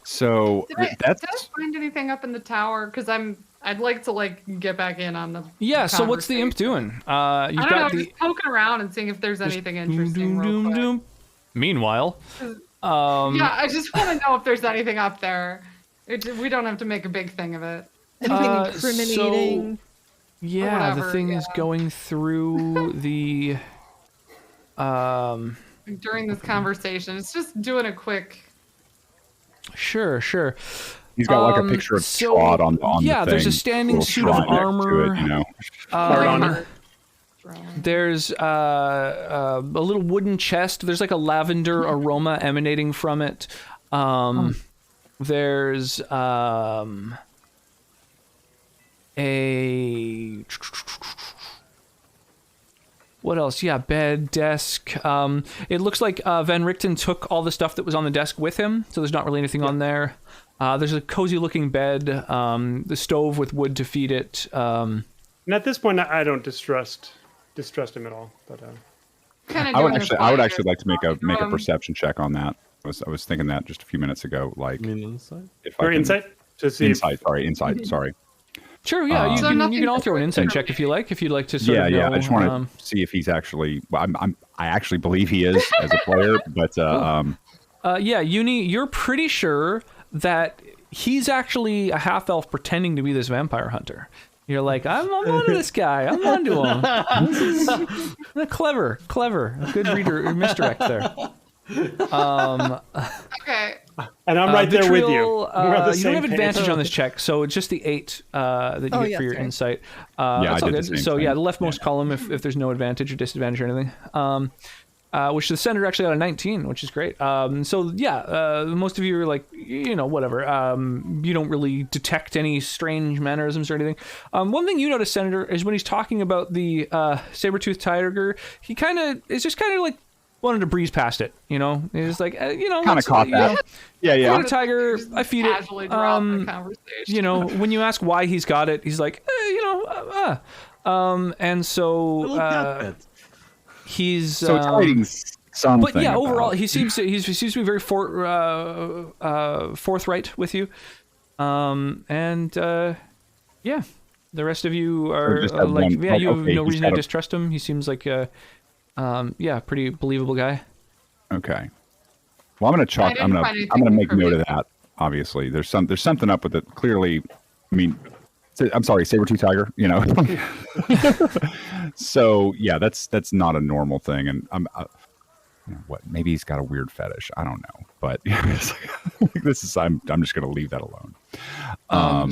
So Did I that's find anything up in the tower? Because I'd like to get back in on the Yeah. So what's the imp conversation. doing? You've I don't know, got the just poking around and seeing if there's anything interesting. doom, real doom, quick. doom. Meanwhile, Yeah, I just want to know if there's anything up there. We don't have to make a big thing of it. Anything so- incriminating? yeah, the whatever, thing is yeah. going through the. During this conversation, it's just doing a quick. Sure. he's got like a picture of so, Strahd on the yeah, there's a thing, standing little suit of shrine next to armor. it, you know. Hard honor. There's a little wooden chest. There's like a lavender aroma emanating from it. There's a What else? Yeah, bed, desk. It looks like Van Richten took all the stuff that was on the desk with him, so there's not really anything on there. There's a cozy-looking bed, the stove with wood to feed it. And at this point, I don't distrust him at all. But I would actually like to make a perception check on that. I was thinking that just a few minutes ago. Like, insight? Insight? To see insight. Sorry. Sure, yeah, you can all throw an insight check if you like. If you'd like to sort of know, I just want to see if he's actually. Well, I actually believe he is as a player, but yeah, Uni, you're pretty sure that he's actually a half elf pretending to be this vampire hunter. You're like, I'm onto this guy. I'm onto him. This is clever, a good reader misdirect there. Okay. And I'm right there with you. You don't have advantage on this check, so it's just the 8 that you get for your insight. That's all good. So the leftmost column, if there's no advantage or disadvantage or anything, which the senator actually got a 19, which is great. Most of you are like, whatever. You don't really detect any strange mannerisms or anything. One thing you notice, Senator, is when he's talking about the saber-toothed tiger, he is just kind of like wanted to breeze past it, He's like, kind of caught that. Yeah. I got a tiger, I feed it. The conversation. When you ask why he's got it, he's like, and so he's so it's hiding something. But yeah, overall, he seems to be very forthright with you, the rest of you are you have no reason to distrust him. He seems like pretty believable guy. Okay. Well, I'm gonna make note of that. Obviously, there's something up with it. Clearly, I mean, I'm sorry, saber-tooth tiger. So yeah, that's not a normal thing, and maybe he's got a weird fetish. I don't know, but I'm just gonna leave that alone. I'll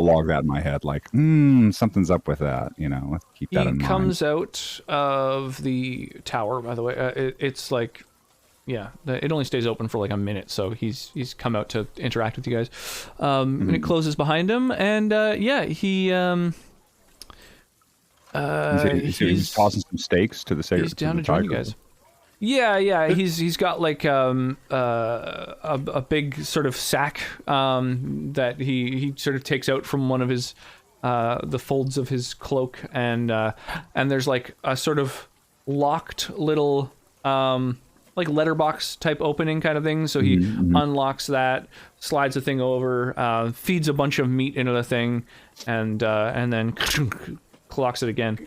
log that in my head. Like, something's up with that. Let's keep that in mind. He comes out of the tower. By the way, it's like, it only stays open for like a minute, so he's come out to interact with you guys. And it closes behind him, and he's tossing some stakes to the saber. He's down to join you guys. Yeah. He's got like a big sort of sack that he sort of takes out from one of his the folds of his cloak, and there's like a sort of locked little like letterbox type opening kind of thing. So he unlocks that, slides the thing over, feeds a bunch of meat into the thing, and then locks it again.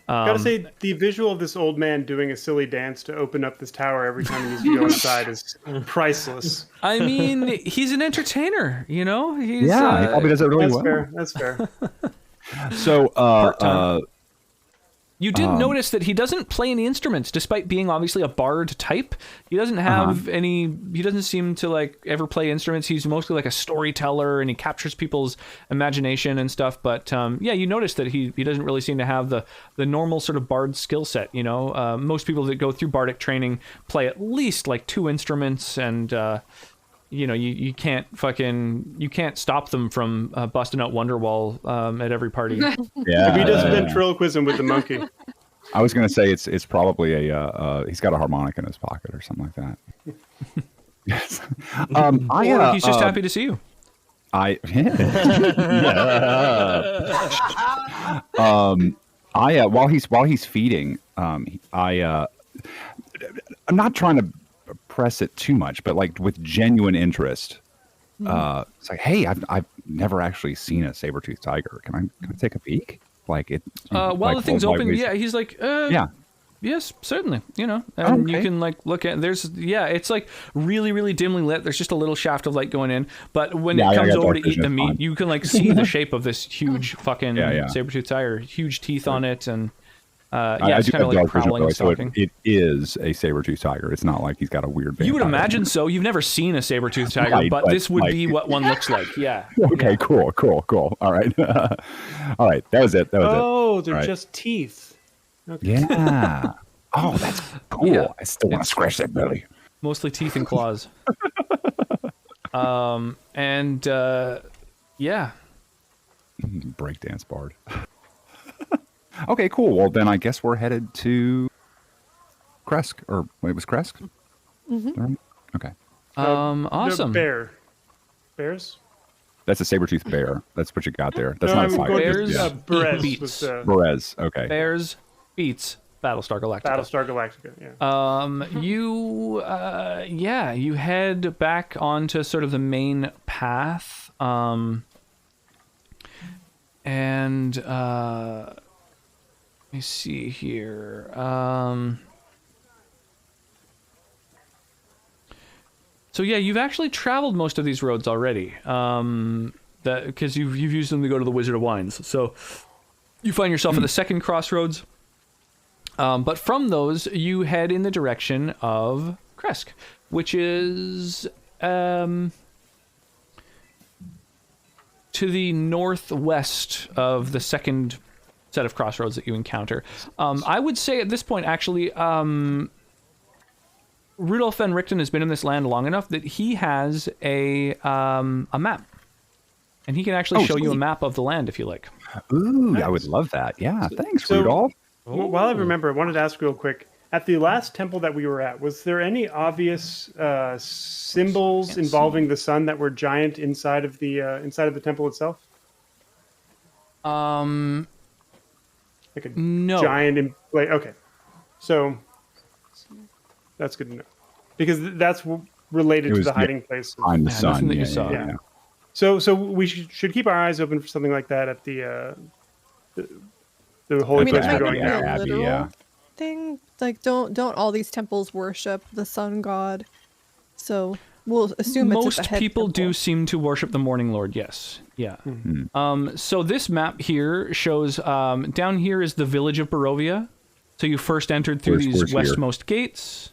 Gotta say, the visual of this old man doing a silly dance to open up this tower every time he needs to go inside is priceless. I mean, he's an entertainer, He's, he probably does it really well. That's fair. So, you did notice that he doesn't play any instruments, despite being obviously a bard type. He doesn't have any. He doesn't seem to like ever play instruments. He's mostly like a storyteller, and he captures people's imagination and stuff. But you notice that he doesn't really seem to have the normal sort of bard skill set. Most people that go through bardic training play at least like 2 instruments, and you can't stop them from busting out Wonderwall at every party. Yeah, he does ventriloquism with the monkey. I was going to say it's probably he's got a harmonica in his pocket or something like that. Yes. Or he's just happy to see you. While he's feeding, I'm not trying to press it too much, but like with genuine interest, it's like, hey, I've never actually seen a saber-toothed tiger. Can I take a peek? Like it. While like, the thing's open, he's like, yes, certainly. And you can like look at. It's like really, really dimly lit. There's just a little shaft of light going in, but when it comes over to eat the meat, you can like see the shape of this huge fucking saber-toothed tiger, huge teeth on it, and. It's kind of like prowling, stalking. So it is a saber-toothed tiger. It's not like he's got a weird. You would imagine so. You've never seen a saber-toothed tiger, but this would be what one looks like. Yeah. Okay. Cool. All right. All right. That was it. Oh, they're just teeth. Okay. Yeah. Oh, that's cool. Yeah. I still want to scratch that belly. Mostly teeth and claws. Breakdance bard. Okay, cool. Well, then I guess we're headed to Kresk. Or wait, it was Kresk? Mm-hmm. Okay. Awesome. No, bears. That's a saber-toothed bear. That's what you got there. That's No, not a I'm fight. going Bears to Berez. beats. Was, Berez. Okay. Bears beats Battlestar Galactica. Battlestar Galactica. Yeah. You head back onto sort of the main path. And let me see here. So yeah, you've actually traveled most of these roads already. That because you've used them to go to the Wizard of Wines. So you find yourself at the second crossroads. But from those, you head in the direction of Kresk, which is to the northwest of the second set of crossroads that you encounter. I would say at this point, actually, Rudolf van Richten has been in this land long enough that he has a map. And he can actually show you a map of the land if you like. Ooh, Nice. I would love that. Yeah, thanks, So- Rudolph. Well, while I remember, I wanted to ask real quick. At the last temple that we were at, was there any obvious symbols involving the sun that were giant inside of the temple itself? Like a No. giant, okay. So that's good to know, because that's related It to was, the hiding place. Behind the Yeah, sun. nothing that you Yeah, saw. yeah, yeah. So we should keep our eyes open for something like that at the holy I mean, place it we're might going not be now. a Abbey, literal yeah. thing. Like, don't all these temples worship the sun god? So we'll assume it's at Most the head people do temple. seem to worship the Morning Lord, yes. Yeah. So this map here shows, down here is the village of Barovia. So you first entered through Where's these here? westmost gates.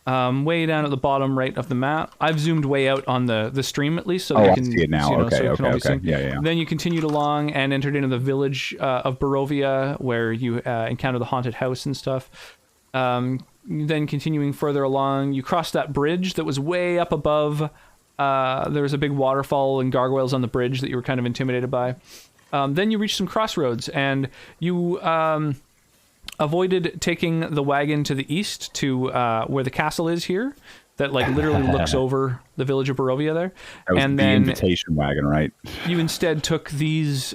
Way down at the bottom right of the map. I've zoomed way out on the stream at least, so that you I can see it now. so, Okay, so it can all be okay. seen. Yeah. Then you continued along and entered into the village of Barovia, where you encounter the haunted house and stuff. Then continuing further along, you crossed that bridge that was way up above. There was a big waterfall and gargoyles on the bridge that you were kind of intimidated by. Then you reached some crossroads, and you avoided taking the wagon to the east to where the castle is here, that like literally looks over the village of Barovia there. That was And the then invitation wagon, right? you instead took these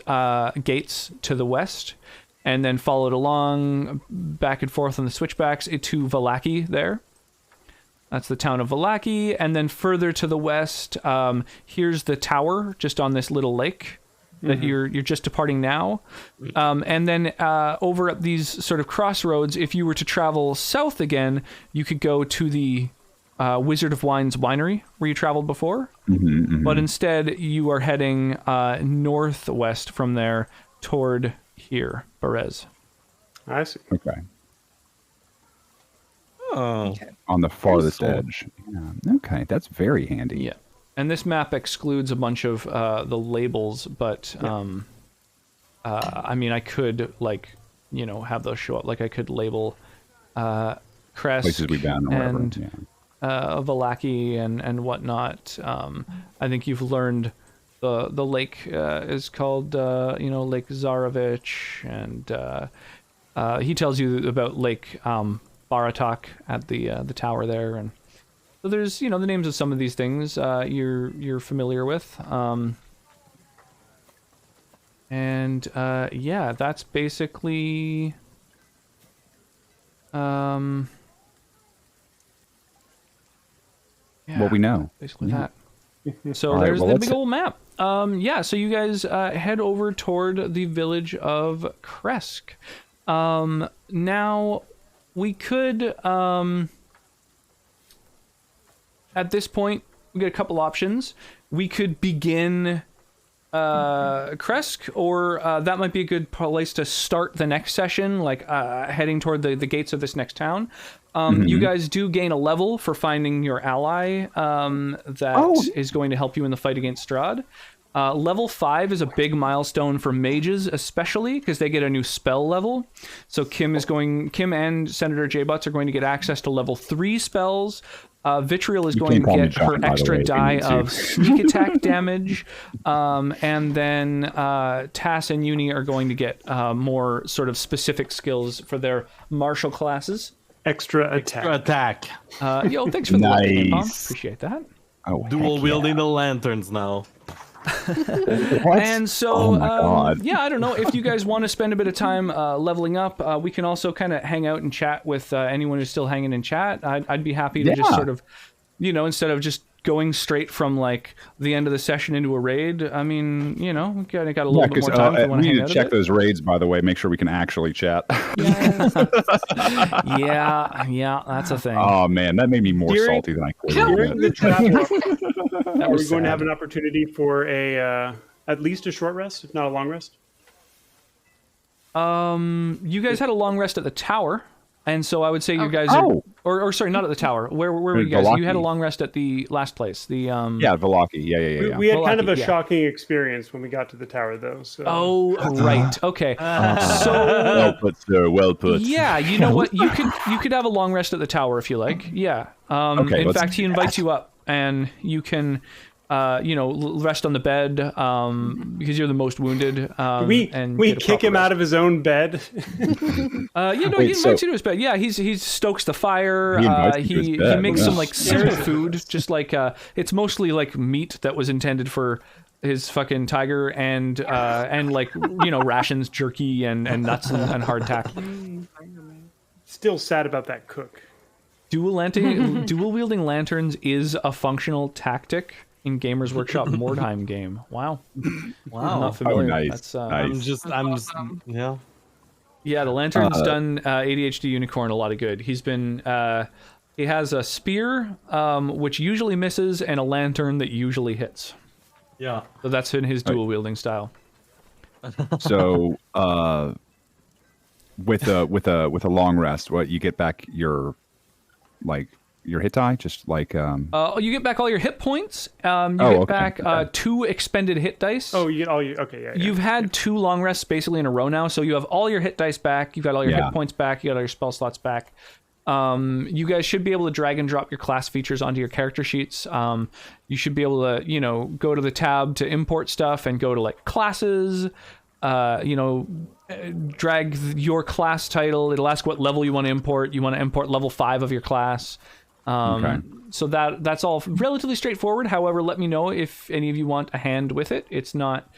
gates to the west, and then followed along back and forth on the switchbacks to Vallaki there. That's the town of Vallaki. And then further to the west, here's the tower just on this little lake that you're just departing now. And then over at these sort of crossroads, if you were to travel south again, you could go to the Wizard of Wines winery where you traveled before. But instead, you are heading northwest from there toward here, Berez. I see. Okay. Oh, On the farthest Cool. edge. Yeah. Okay, that's very handy. Yeah. And this map excludes a bunch of the labels, but I mean, I could have those show up. Like I could label Kresk Places we've been or whatever. and Yeah. Vallaki and whatnot. I think you've learned the lake is called Lake Zarovich, and he tells you about Lake Baratok at the tower there, and so there's the names of some of these things you're familiar with, and that's basically What we know. basically that. So All right, there's well, the let's- big old map. So you guys head over toward the village of Kresk. Now we could at this point we get a couple options. We could begin Kresk, or that might be a good place to start the next session, like heading toward the gates of this next town. You guys do gain a level for finding your ally that is going to help you in the fight against Strahd. Level 5 is a big milestone for mages, especially because they get a new spell level. So Kim and Senator J-Butts are going to get access to level 3 spells. Vitriol is You going to can't call me get John, her by the extra way, if you die need to. of sneak attack damage, and then Tass and Uni are going to get more sort of specific skills for their martial classes. Extra attack. Attack. Yo, thanks for the like, Ping Pong. Nice. Appreciate that. Oh, Dual heck wielding the lanterns now. What? And so, Oh my God. yeah, I don't know if you guys want to spend a bit of time leveling up. We can also kind of hang out and chat with anyone who's still hanging in chat. I'd be happy to just Yeah. sort of, instead of just going straight from like the end of the session into a raid. I mean, we got a little Yeah, bit because more time if you want we to hang need out to a check bit. those raids, by the way. Make sure we can actually chat. Yeah, that's a thing. Oh man, that made me more During- salty than I could. During the travel, That are we was going to sad. have an opportunity for a at least a short rest, if not a long rest? You guys had a long rest at the tower, and so I would say you guys Oh. are, or sorry, not at the tower. Where were you guys? You had a Velaki. long rest at the last place. The Yeah, Velaki. Yeah. We had kind of Velaki, a yeah. shocking experience when we got to the tower, though. So. Oh, right. Okay. So Well put, sir. Well put. yeah, you know what? You could have a long rest at the tower if you like. Yeah. Okay, In let's fact, he do invites you up, and you can, rest on the bed because you're the most wounded. we and we get a kick proper him rest. out of his own bed. He Wait, invites so- you to his bed. Yeah, he stokes the fire. He invites you to his He bed, makes yeah. some like simple food, just like it's mostly like meat that was intended for his fucking tiger, and like rations, jerky, and nuts and hardtack. Still sad about that cook. Dual wielding lanterns is a functional tactic in Gamers Workshop Mordheim game. Wow. I'm not familiar. nice, That's, nice. I'm just, yeah. Yeah, the lantern's done ADHD Unicorn a lot of good. He's been he has a spear which usually misses and a lantern that usually hits. Yeah. So that's in his dual wielding style. So, with a long rest, what you get back your hit die, just like You get back all your hit points. You get okay, back okay. 2 expended hit dice. Oh, you get all you. Okay, yeah. You've had 2 long rests basically in a row now, so you have all your hit dice back. You've got all your Yeah. hit points back. You got all your spell slots back. You guys should be able to drag and drop your class features onto your character sheets. You should be able to, go to the tab to import stuff and go to like classes. Drag your class title. It'll ask what level you want to import. You want to import level 5 of your class. Okay. So that's all relatively straightforward. However, let me know if any of you want a hand with it. It's not,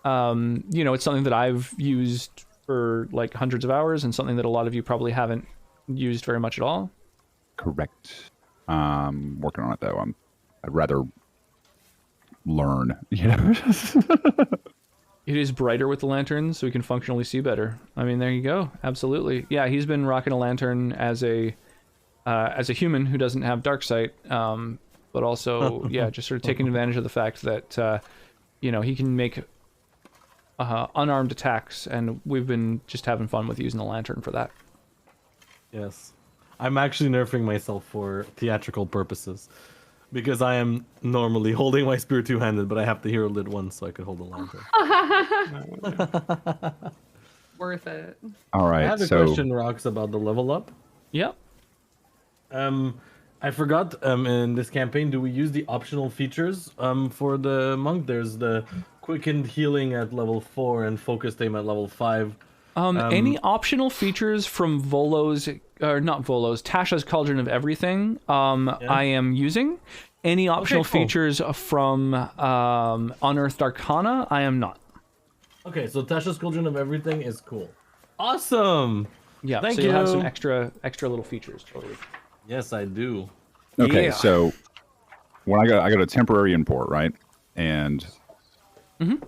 it's something that I've used for like hundreds of hours, and something that a lot of you probably haven't used very much at all. correct. Working on it though. I'd rather learn. It is brighter with the lantern, so we can functionally see better. I mean, there you go. Absolutely. Yeah, he's been rocking a lantern as a human who doesn't have dark sight, but also, yeah, just sort of taking advantage of the fact that, he can make unarmed attacks, and we've been just having fun with using the lantern for that. Yes. I'm actually nerfing myself for theatrical purposes. Because I am normally holding my spear two-handed, but I have to hero lit once so I could hold the lantern. Worth it. All right. I have a so question, Rox, about the level up. Yep. I forgot, in this campaign, do we use the optional features for the monk? There's the quickened healing at level 4 and focused aim at level 5. Any optional features from Tasha's Cauldron of Everything, I am using. Any optional cool. features from Unearthed Arcana, I am not. Okay, so Tasha's Cauldron of Everything is cool. Awesome! Yeah, Thank so you have some you. extra little features. Totally. Yes, I do. okay, Yeah. so when I go to temporary import, right, and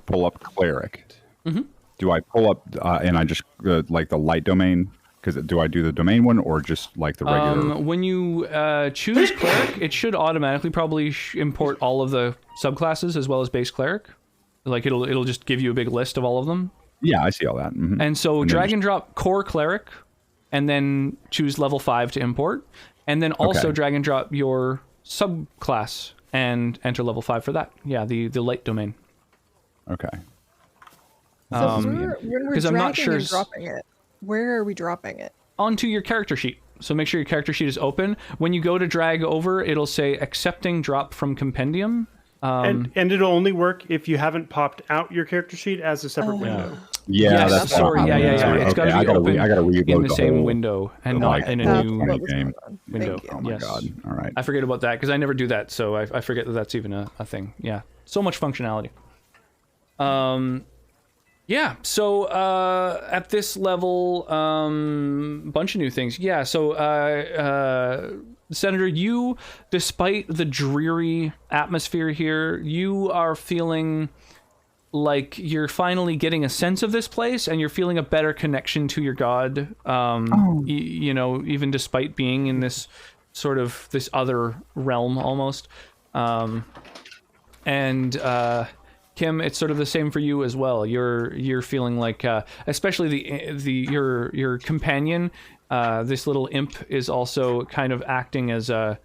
pull up cleric. Do I pull up and I just like the light domain? Because do I do the domain one or just like the regular? When you choose cleric, it should automatically probably import all of the subclasses as well as base cleric. Like it'll just give you a big list of all of them. Yeah, I see all that. Mhm. And so then drag just- and drop core cleric, and then choose level 5 to import, and then also Okay. drag and drop your subclass and enter level 5 for that. Yeah, the light domain. Okay. So when we're 'cause I'm dragging not sure and s- dropping it, where are we dropping it? Onto your character sheet. So make sure your character sheet is open. When you go to drag over, it'll say accepting drop from compendium. And it'll only work if you haven't popped out your character sheet as a separate window. Yeah, yes, that's sorry. Yeah. It's got to be open I gotta reload in the same whole, window and not in a new game. window. Oh my god! All right. I forget about that because I never do that, so I forget that that's even a thing. Yeah, so much functionality. Yeah. So at this level, bunch of new things. Yeah. So Senator, you, despite the dreary atmosphere here, you are feeling like you're finally getting a sense of this place, and you're feeling a better connection to your god. You know, even despite being in this sort of this other realm almost. And Kim, it's sort of the same for you as well. You're feeling like, especially your companion, this little imp is also kind of acting as a,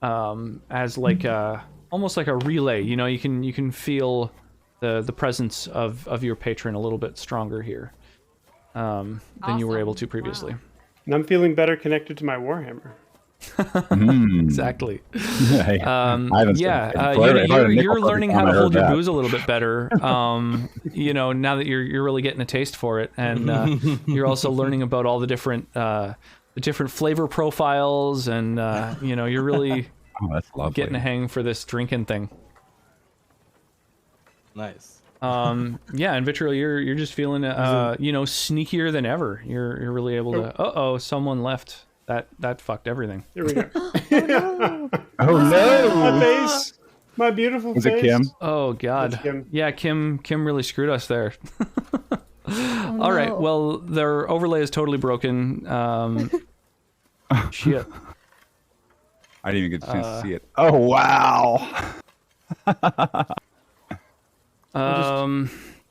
almost like a relay. You know, you can feel the presence of your patron a little bit stronger here than you were able to previously. Wow. And I'm feeling better connected to my Warhammer. Exactly. Yeah, you're learning how to hold your booze a little bit better. You know, now that you're really getting a taste for it, and you're also learning about all the different flavor profiles, and you know, you're really getting a hang for this drinking thing. Nice. Yeah, and Vitriol, you're just feeling you know, sneakier than ever. You're really able to. Someone left. That fucked everything. Here we go. Oh no! My face, my beautiful face. Was it Kim? Oh god. Kim. Yeah, Kim really screwed us there. All right. Well, their overlay is totally broken. Shit. I didn't even get a chance to see it. Oh wow.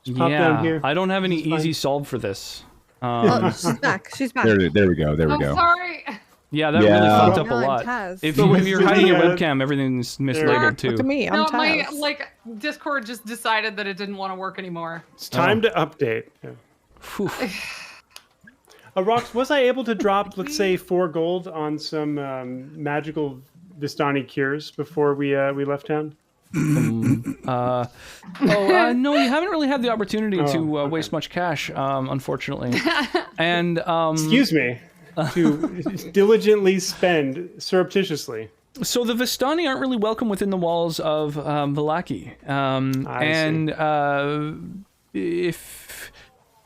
Just pop down here. I don't have any It's fine. easy solve for this. Oh, she's back. She's back. There we go. I'm sorry. Yeah, that really fucked up a No, I'm lot. Taz. If So you're hiding your yeah. webcam, everything's mislabeled too. Look at me. I'm No, my Taz. Discord just decided that it didn't want to work anymore. It's time to update. Yeah. Phew. Rox, was I able to drop, let's say, 4 gold on some magical Vistani cures before we left town? No, you haven't really had the opportunity to waste much cash, unfortunately. And Excuse me. To diligently spend surreptitiously. so the Vistani aren't really welcome within the walls of Vallaki. If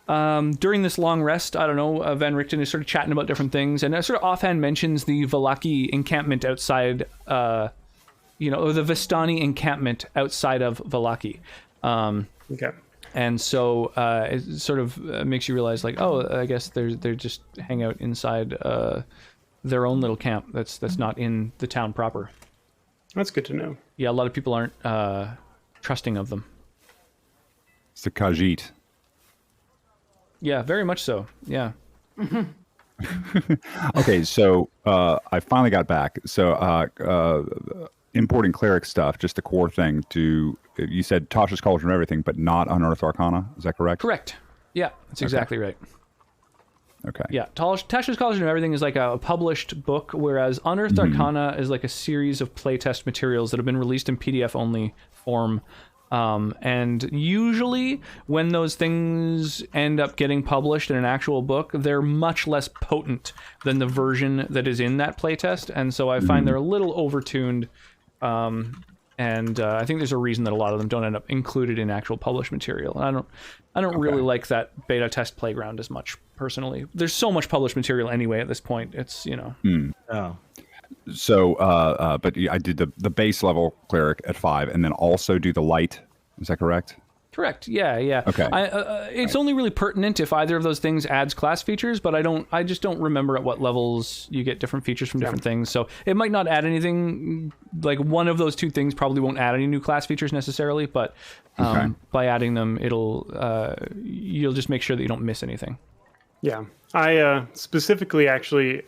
during this long rest, I don't know, Van Richten is sort of chatting about different things, and sort of offhand mentions the Vallaki encampment outside, you know, the Vistani encampment outside of Vallaki. Okay. And so it sort of makes you realize, like, oh, I guess they're just hang out inside their own little camp that's not in the town proper. That's good to know. Yeah, a lot of people aren't trusting of them. It's the Khajiit. Yeah, very much so. Yeah. Okay, so I finally got back. So importing cleric stuff, just the core thing. You said Tasha's Cauldron and everything, but not Unearthed Arcana. Is that correct? Correct. Yeah, that's exactly right. Okay. Yeah, Tasha's Cauldron and everything is like a published book, whereas Unearthed Arcana is like a series of playtest materials that have been released in PDF only form. And usually when those things end up getting published in an actual book, they're much less potent than the version that is in that playtest. And so I find they're a little overtuned. And I think there's a reason that a lot of them don't end up included in actual published material. And I don't really like that beta test playground as much personally. There's so much published material anyway at this point. It's, you know. Oh. So, but I did the base level cleric at 5, and then also do the light. Is that correct? Correct. Yeah. Okay. It's only really pertinent if either of those things adds class features, but I just don't remember at what levels you get different features from different things. So it might not add anything. Like one of those two things probably won't add any new class features necessarily, but by adding them, you'll just make sure that you don't miss anything. Yeah. I specifically actually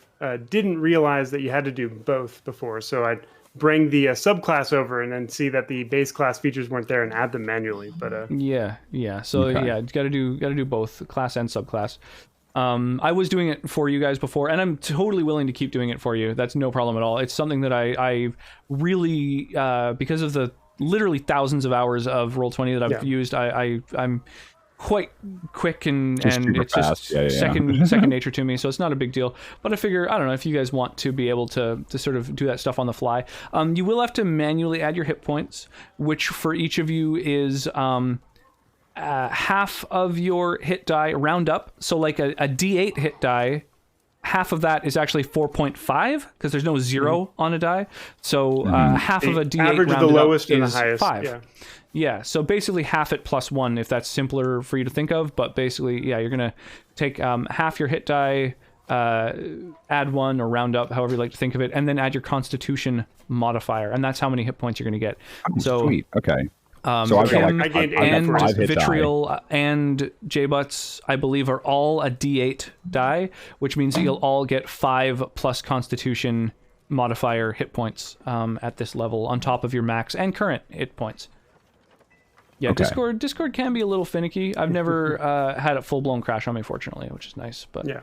didn't realize that you had to do both before, so I'd bring the subclass over and then see that the base class features weren't there and add them manually. But yeah. So you got to do both class and subclass. I was doing it for you guys before, and I'm totally willing to keep doing it for you. That's no problem at all. It's something that I really, because of the literally thousands of hours of Roll20 that I've used, I'm quite quick and it's just second nature to me, so it's not a big deal. But I figure, I don't know, if you guys want to be able to sort of do that stuff on the fly, you will have to manually add your hit points, which for each of you is half of your hit die round up. So like a D8 hit die, half of that is actually 4.5 because there's no 0 on a die. So half of a D8 average rounded the lowest up and is the highest. 5. Yeah, so basically half it plus 1 if that's simpler for you to think of. But basically, yeah, you're going to take half your hit die, add 1 or round up, however you like to think of it, and then add your Constitution modifier. And that's how many hit points you're going to get. So, sweet. Okay. So I've got I gained 8 and first. Vitriol and J-Butts, I believe, are all a D8 die, which means that you'll all get 5 plus Constitution modifier hit points at this level on top of your max and current hit points. Yeah, Okay. Discord can be a little finicky. I've never had a full-blown crash on me, fortunately, which is nice. But So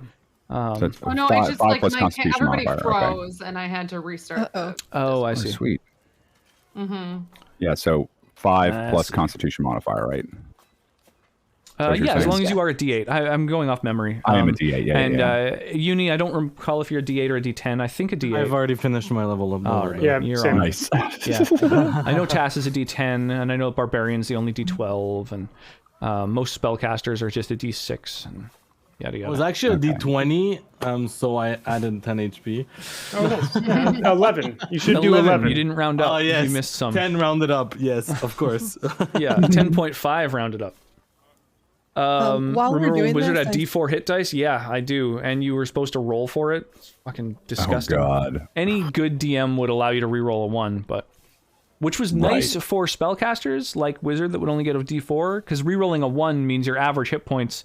it's Oh no, five, it's just five like plus my Constitution everybody modifier. Okay. froze and I had to restart. Uh-oh. oh, I Oh, see. sweet. Mm-hmm. Yeah, so 5 I plus see. Constitution modifier, right? what you're Yeah, as saying? long as you are a D8. I'm going off memory. I am a D8, yeah. And Uni, I don't recall if you're a D8 or a D10. I think a D8. I've already finished my level of All Boulder. right. Yeah, You're same. on. Nice. Yeah, I know Tass is a D10, and I know Barbarian's the only D12, and most spellcasters are just a D6, and yada It yada. was actually a D20, so I added 10 HP. Oh, nice. 11. You should do 11. You didn't round up. Oh, yes. You missed some. 10 rounded up, yes, of course. Yeah, 10.5 rounded up. While we're Remember doing Wizard this, had D4 hit dice? Yeah, I do. And you were supposed to roll for it. It's fucking disgusting. Oh, God. Any good DM would allow you to reroll a 1, but which was nice for spellcasters like Wizard that would only get a D4, because rerolling a 1 means your average hit points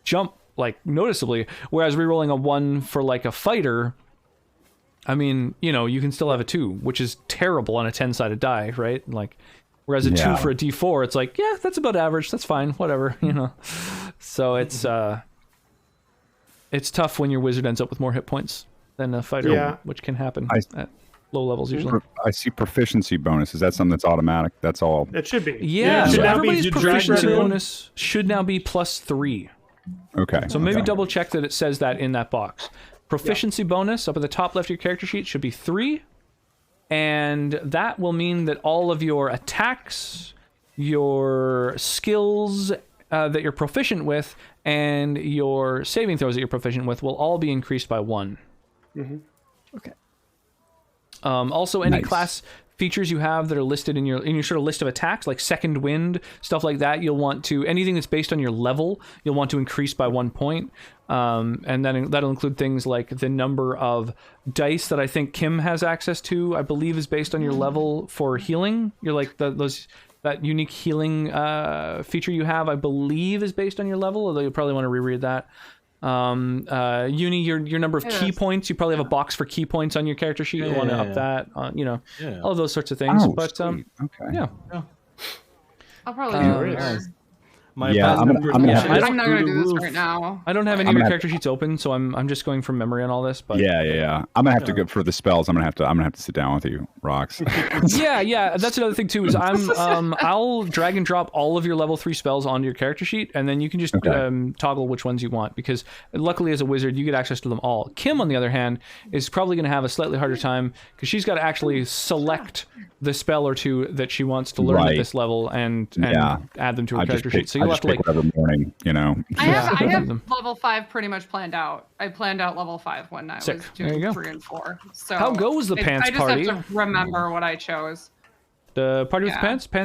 jump like noticeably, whereas rerolling a 1 for like a fighter, I mean, you know, you can still have a 2, which is terrible on a 10-sided die, right? Like, whereas a 2 for a D4, it's like, yeah, that's about average, that's fine, whatever, you know. So it's tough when your wizard ends up with more hit points than a fighter, which can happen at low levels usually. I see proficiency bonus. Is that something that's automatic? That's all. It should be. Yeah, It so should now be everybody's you drag proficiency everyone. bonus should now be +3. Okay. So maybe okay. double check that it says that in that box. Proficiency bonus up at the top left of your character sheet should be 3. And that will mean that all of your attacks, your skills that you're proficient with, and your saving throws that you're proficient with will all be increased by 1. Okay. Also, any Nice. class features you have that are listed in your sort of list of attacks, like Second Wind, stuff like that, you'll want to, anything that's based on your level, you'll want to increase by 1 point. And then that'll include things like the number of dice that I think Kim has access to, I believe is based on your level for healing. You're like that unique healing feature you have, I believe is based on your level, although you'll probably want to reread that. Uni, your number of key points, you probably have a box for key points on your character sheet. You want to up that, all of those sorts of things. Oh, but sweet. Okay. yeah. I'll probably do it. Nice. My Yeah, past I'm gonna- member I'm gonna mentioned have to- I'm not through gonna the do this roof. right now. I don't have any I'm of your gonna- character sheets open, so I'm just going from memory on all this. But Yeah. I'm gonna have to go for the spells. I'm gonna have to sit down with you, Rox. yeah, that's another thing too. Is I'll drag and drop all of your level 3 spells onto your character sheet, and then you can just toggle which ones you want. Because luckily, as a wizard, you get access to them all. Kim, on the other hand, is probably going to have a slightly harder time because she's got to actually select the spell or two that she wants to learn at Right. this level and add them to her I just character pick, sheet. So you'll I have just to pick like. whatever morning, I have them. level 5 pretty much planned out. I planned out level 5 when I Sick. was There you doing go. 3 and 4. So How goes the pants I just party? have to remember what I chose. The party with Yeah. pants, party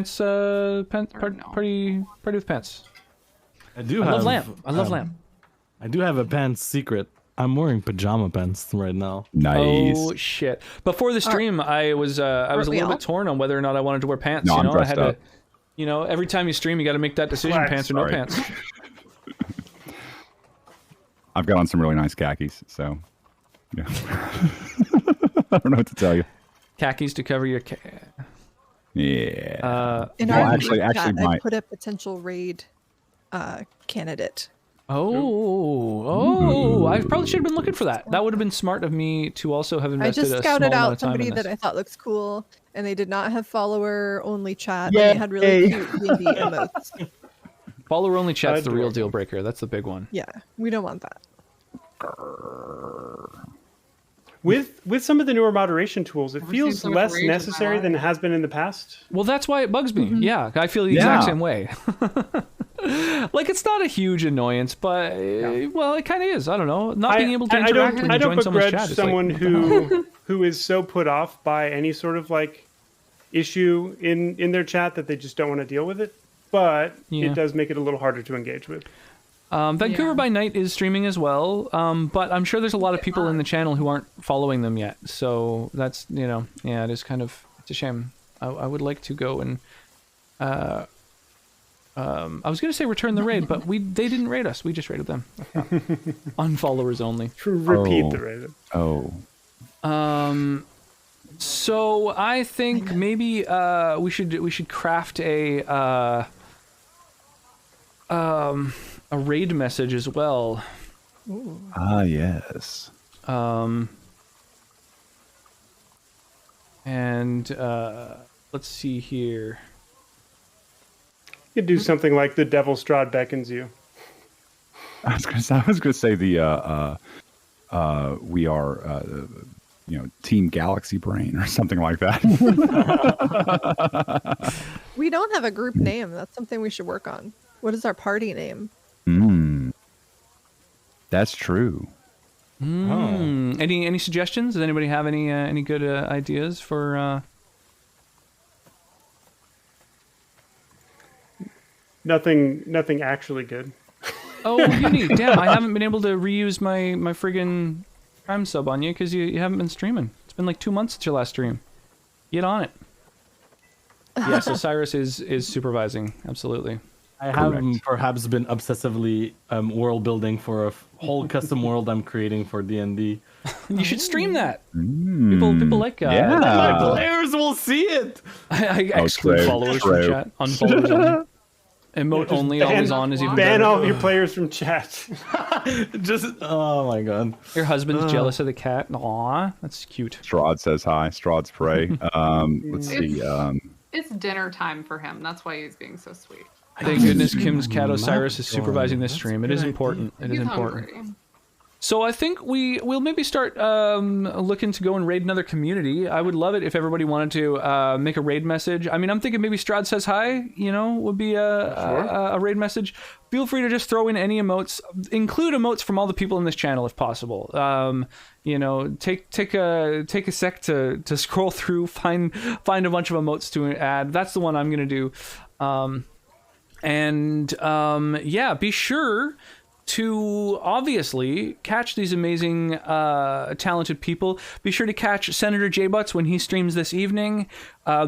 with pants. I do I have love lamp. I love lamp. I do have a pants secret. I'm wearing pajama pants right now. Nice. Oh shit! Before the stream, I was a we little all? bit torn on whether or not I wanted to wear pants. No, I'm I dressed had up. to, every time you stream, you got to make that decision: Flex. pants or no Sorry. pants. I've got on some really nice khakis, so yeah. I don't know what to tell you. Khakis to cover your. Yeah. In Well, our actually, group chat, my I put a potential raid candidate. I probably should have been looking for that. That would have been smart of me to also have I invested just a scouted small amount out of time somebody in this. that I thought looks cool, and they did not have follower-only chat, and they had really cute D&D emotes. Follower only chat's the real deal breaker. That's the big one. Yeah, we don't want that. With some of the newer moderation tools, it Never seen feels so much less rage in my necessary life. than it has been in the past. Well, that's why it bugs me. Yeah, I feel the exact Yeah. same way. Like, it's not a huge annoyance, but well, it kind of is. I don't know. Not being able to interact when I you don't join someone's begrudge chat. someone it's like, what the hell? who is so put off by any sort of like issue in their chat that they just don't want to deal with it. But Yeah. it does make it a little harder to engage with. Vancouver Yeah. by Night is streaming as well, but I'm sure there's a lot of people in the channel who aren't following them yet. So that's, yeah, it is kind of, it's a shame. I would like to go and, I was going to say return the raid, but they didn't raid us. We just raided them. Unfollowers only. To repeat Oh. the rating. Oh. So I think maybe we should craft a raid message as well. Ah, yes. And let's see here. You could do something like the Devil Strahd beckons you. I was gonna say the we are Team Galaxy Brain or something like that. We don't have a group name. That's something we should work on. What is our party name? That's true. Any suggestions? Does anybody have any good ideas for? Nothing actually good. Oh, Uni! Damn, I haven't been able to reuse my friggin' Prime sub on you because you haven't been streaming. It's been like 2 months since your last stream. Get on it. Yeah, so Cyrus is supervising. Absolutely. I have Correct. perhaps been obsessively world building for a whole custom world I'm creating for D&D. You should stream that. People like Yeah. My players will see it. I exclude true, followers from true. chat. Unfollowers only. Emote only, always on is even Ban better. all of your players from chat. Just oh my god. Your husband's jealous of the cat. Aw, that's cute. Strahd says hi. Strahd's prey. Let's see. It's dinner time for him. That's why he's being so sweet. Thank goodness Kim's cat Osiris is supervising this That's a stream. It good is idea. important. It is He's important. hungry. So I think we'll maybe start looking to go and raid another community. I would love it if everybody wanted to make a raid message. I mean, I'm thinking maybe Strahd says hi, would be a raid message. Feel free to just throw in any emotes. Include emotes from all the people in this channel if possible. Take a sec to scroll through, find a bunch of emotes to add. That's the one I'm gonna do. Be sure to obviously catch these amazing talented people. Be sure to catch Senator J-Butts when he streams this evening.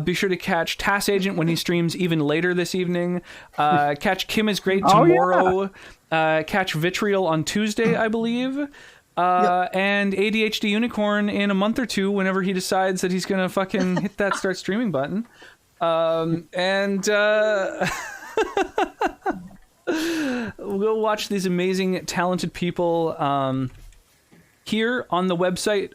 Be sure to catch Tass Agent when he streams even later this evening. Catch Kim is Great tomorrow. Catch Vitriol on Tuesday, I believe. And ADHD Unicorn in a month or two whenever he decides that he's gonna fucking hit that start streaming button. We'll go watch these amazing, talented people here on the website,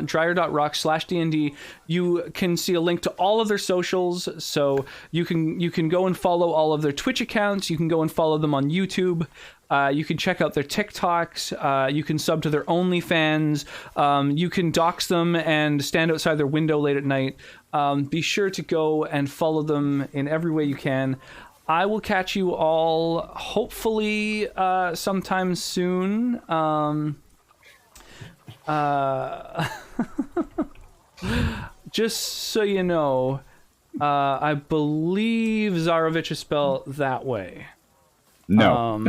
dryer.rock/DND. You can see a link to all of their socials, so you can go and follow all of their Twitch accounts. You can go and follow them on YouTube. You can check out their TikToks. You can sub to their OnlyFans. You can dox them and stand outside their window late at night. Be sure to go and follow them in every way you can. I will catch you all hopefully sometime soon. Just so you know, I believe Zarovich is spelled that way. No.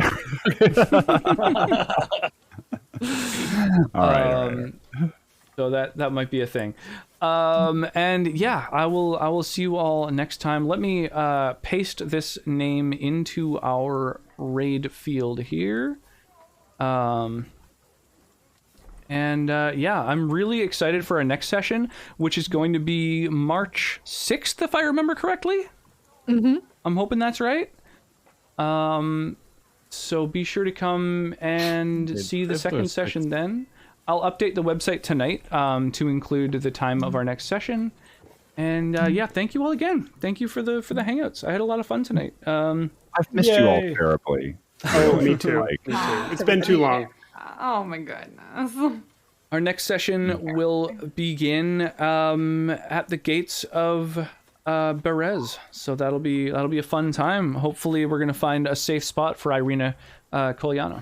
All right. So that might be a thing. And yeah, I will see you all next time. Let me paste this name into our raid field here. I'm really excited for our next session, which is going to be March 6th, if I remember correctly. Mm-hmm. I'm hoping that's right. So be sure to come and see the second session then. I'll update the website tonight to include the time of our next session. And yeah, thank you all again. Thank you for the hangouts. I had a lot of fun tonight. I've missed you all terribly. Oh, me too. Like, Me too. It's been too long. Oh my goodness. Our next session will begin at the gates of Berez. So that'll be a fun time. Hopefully we're gonna find a safe spot for Irina Kolyana.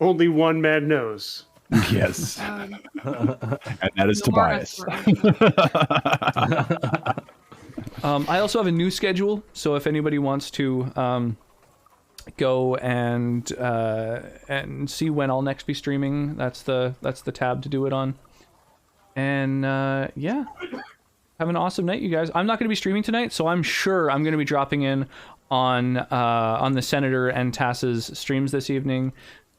Only one man knows. yes. And that is Tobias. I also have a new schedule, so if anybody wants to go and see when I'll next be streaming, that's the tab to do it on. And yeah, have an awesome night, you guys. I'm not going to be streaming tonight, so I'm sure I'm going to be dropping in on the Senator and Tass's streams this evening.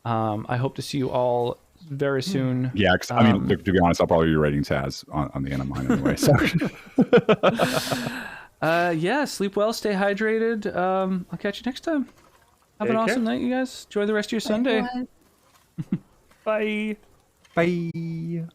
I hope to see you all very soon. Yeah, I mean, to be honest, I'll probably be rating Taz on the end of mine anyway. So. Yeah, sleep well, stay hydrated. I'll catch you next time. Have an awesome night, you guys. Enjoy the rest of your Sunday. Bye. Bye.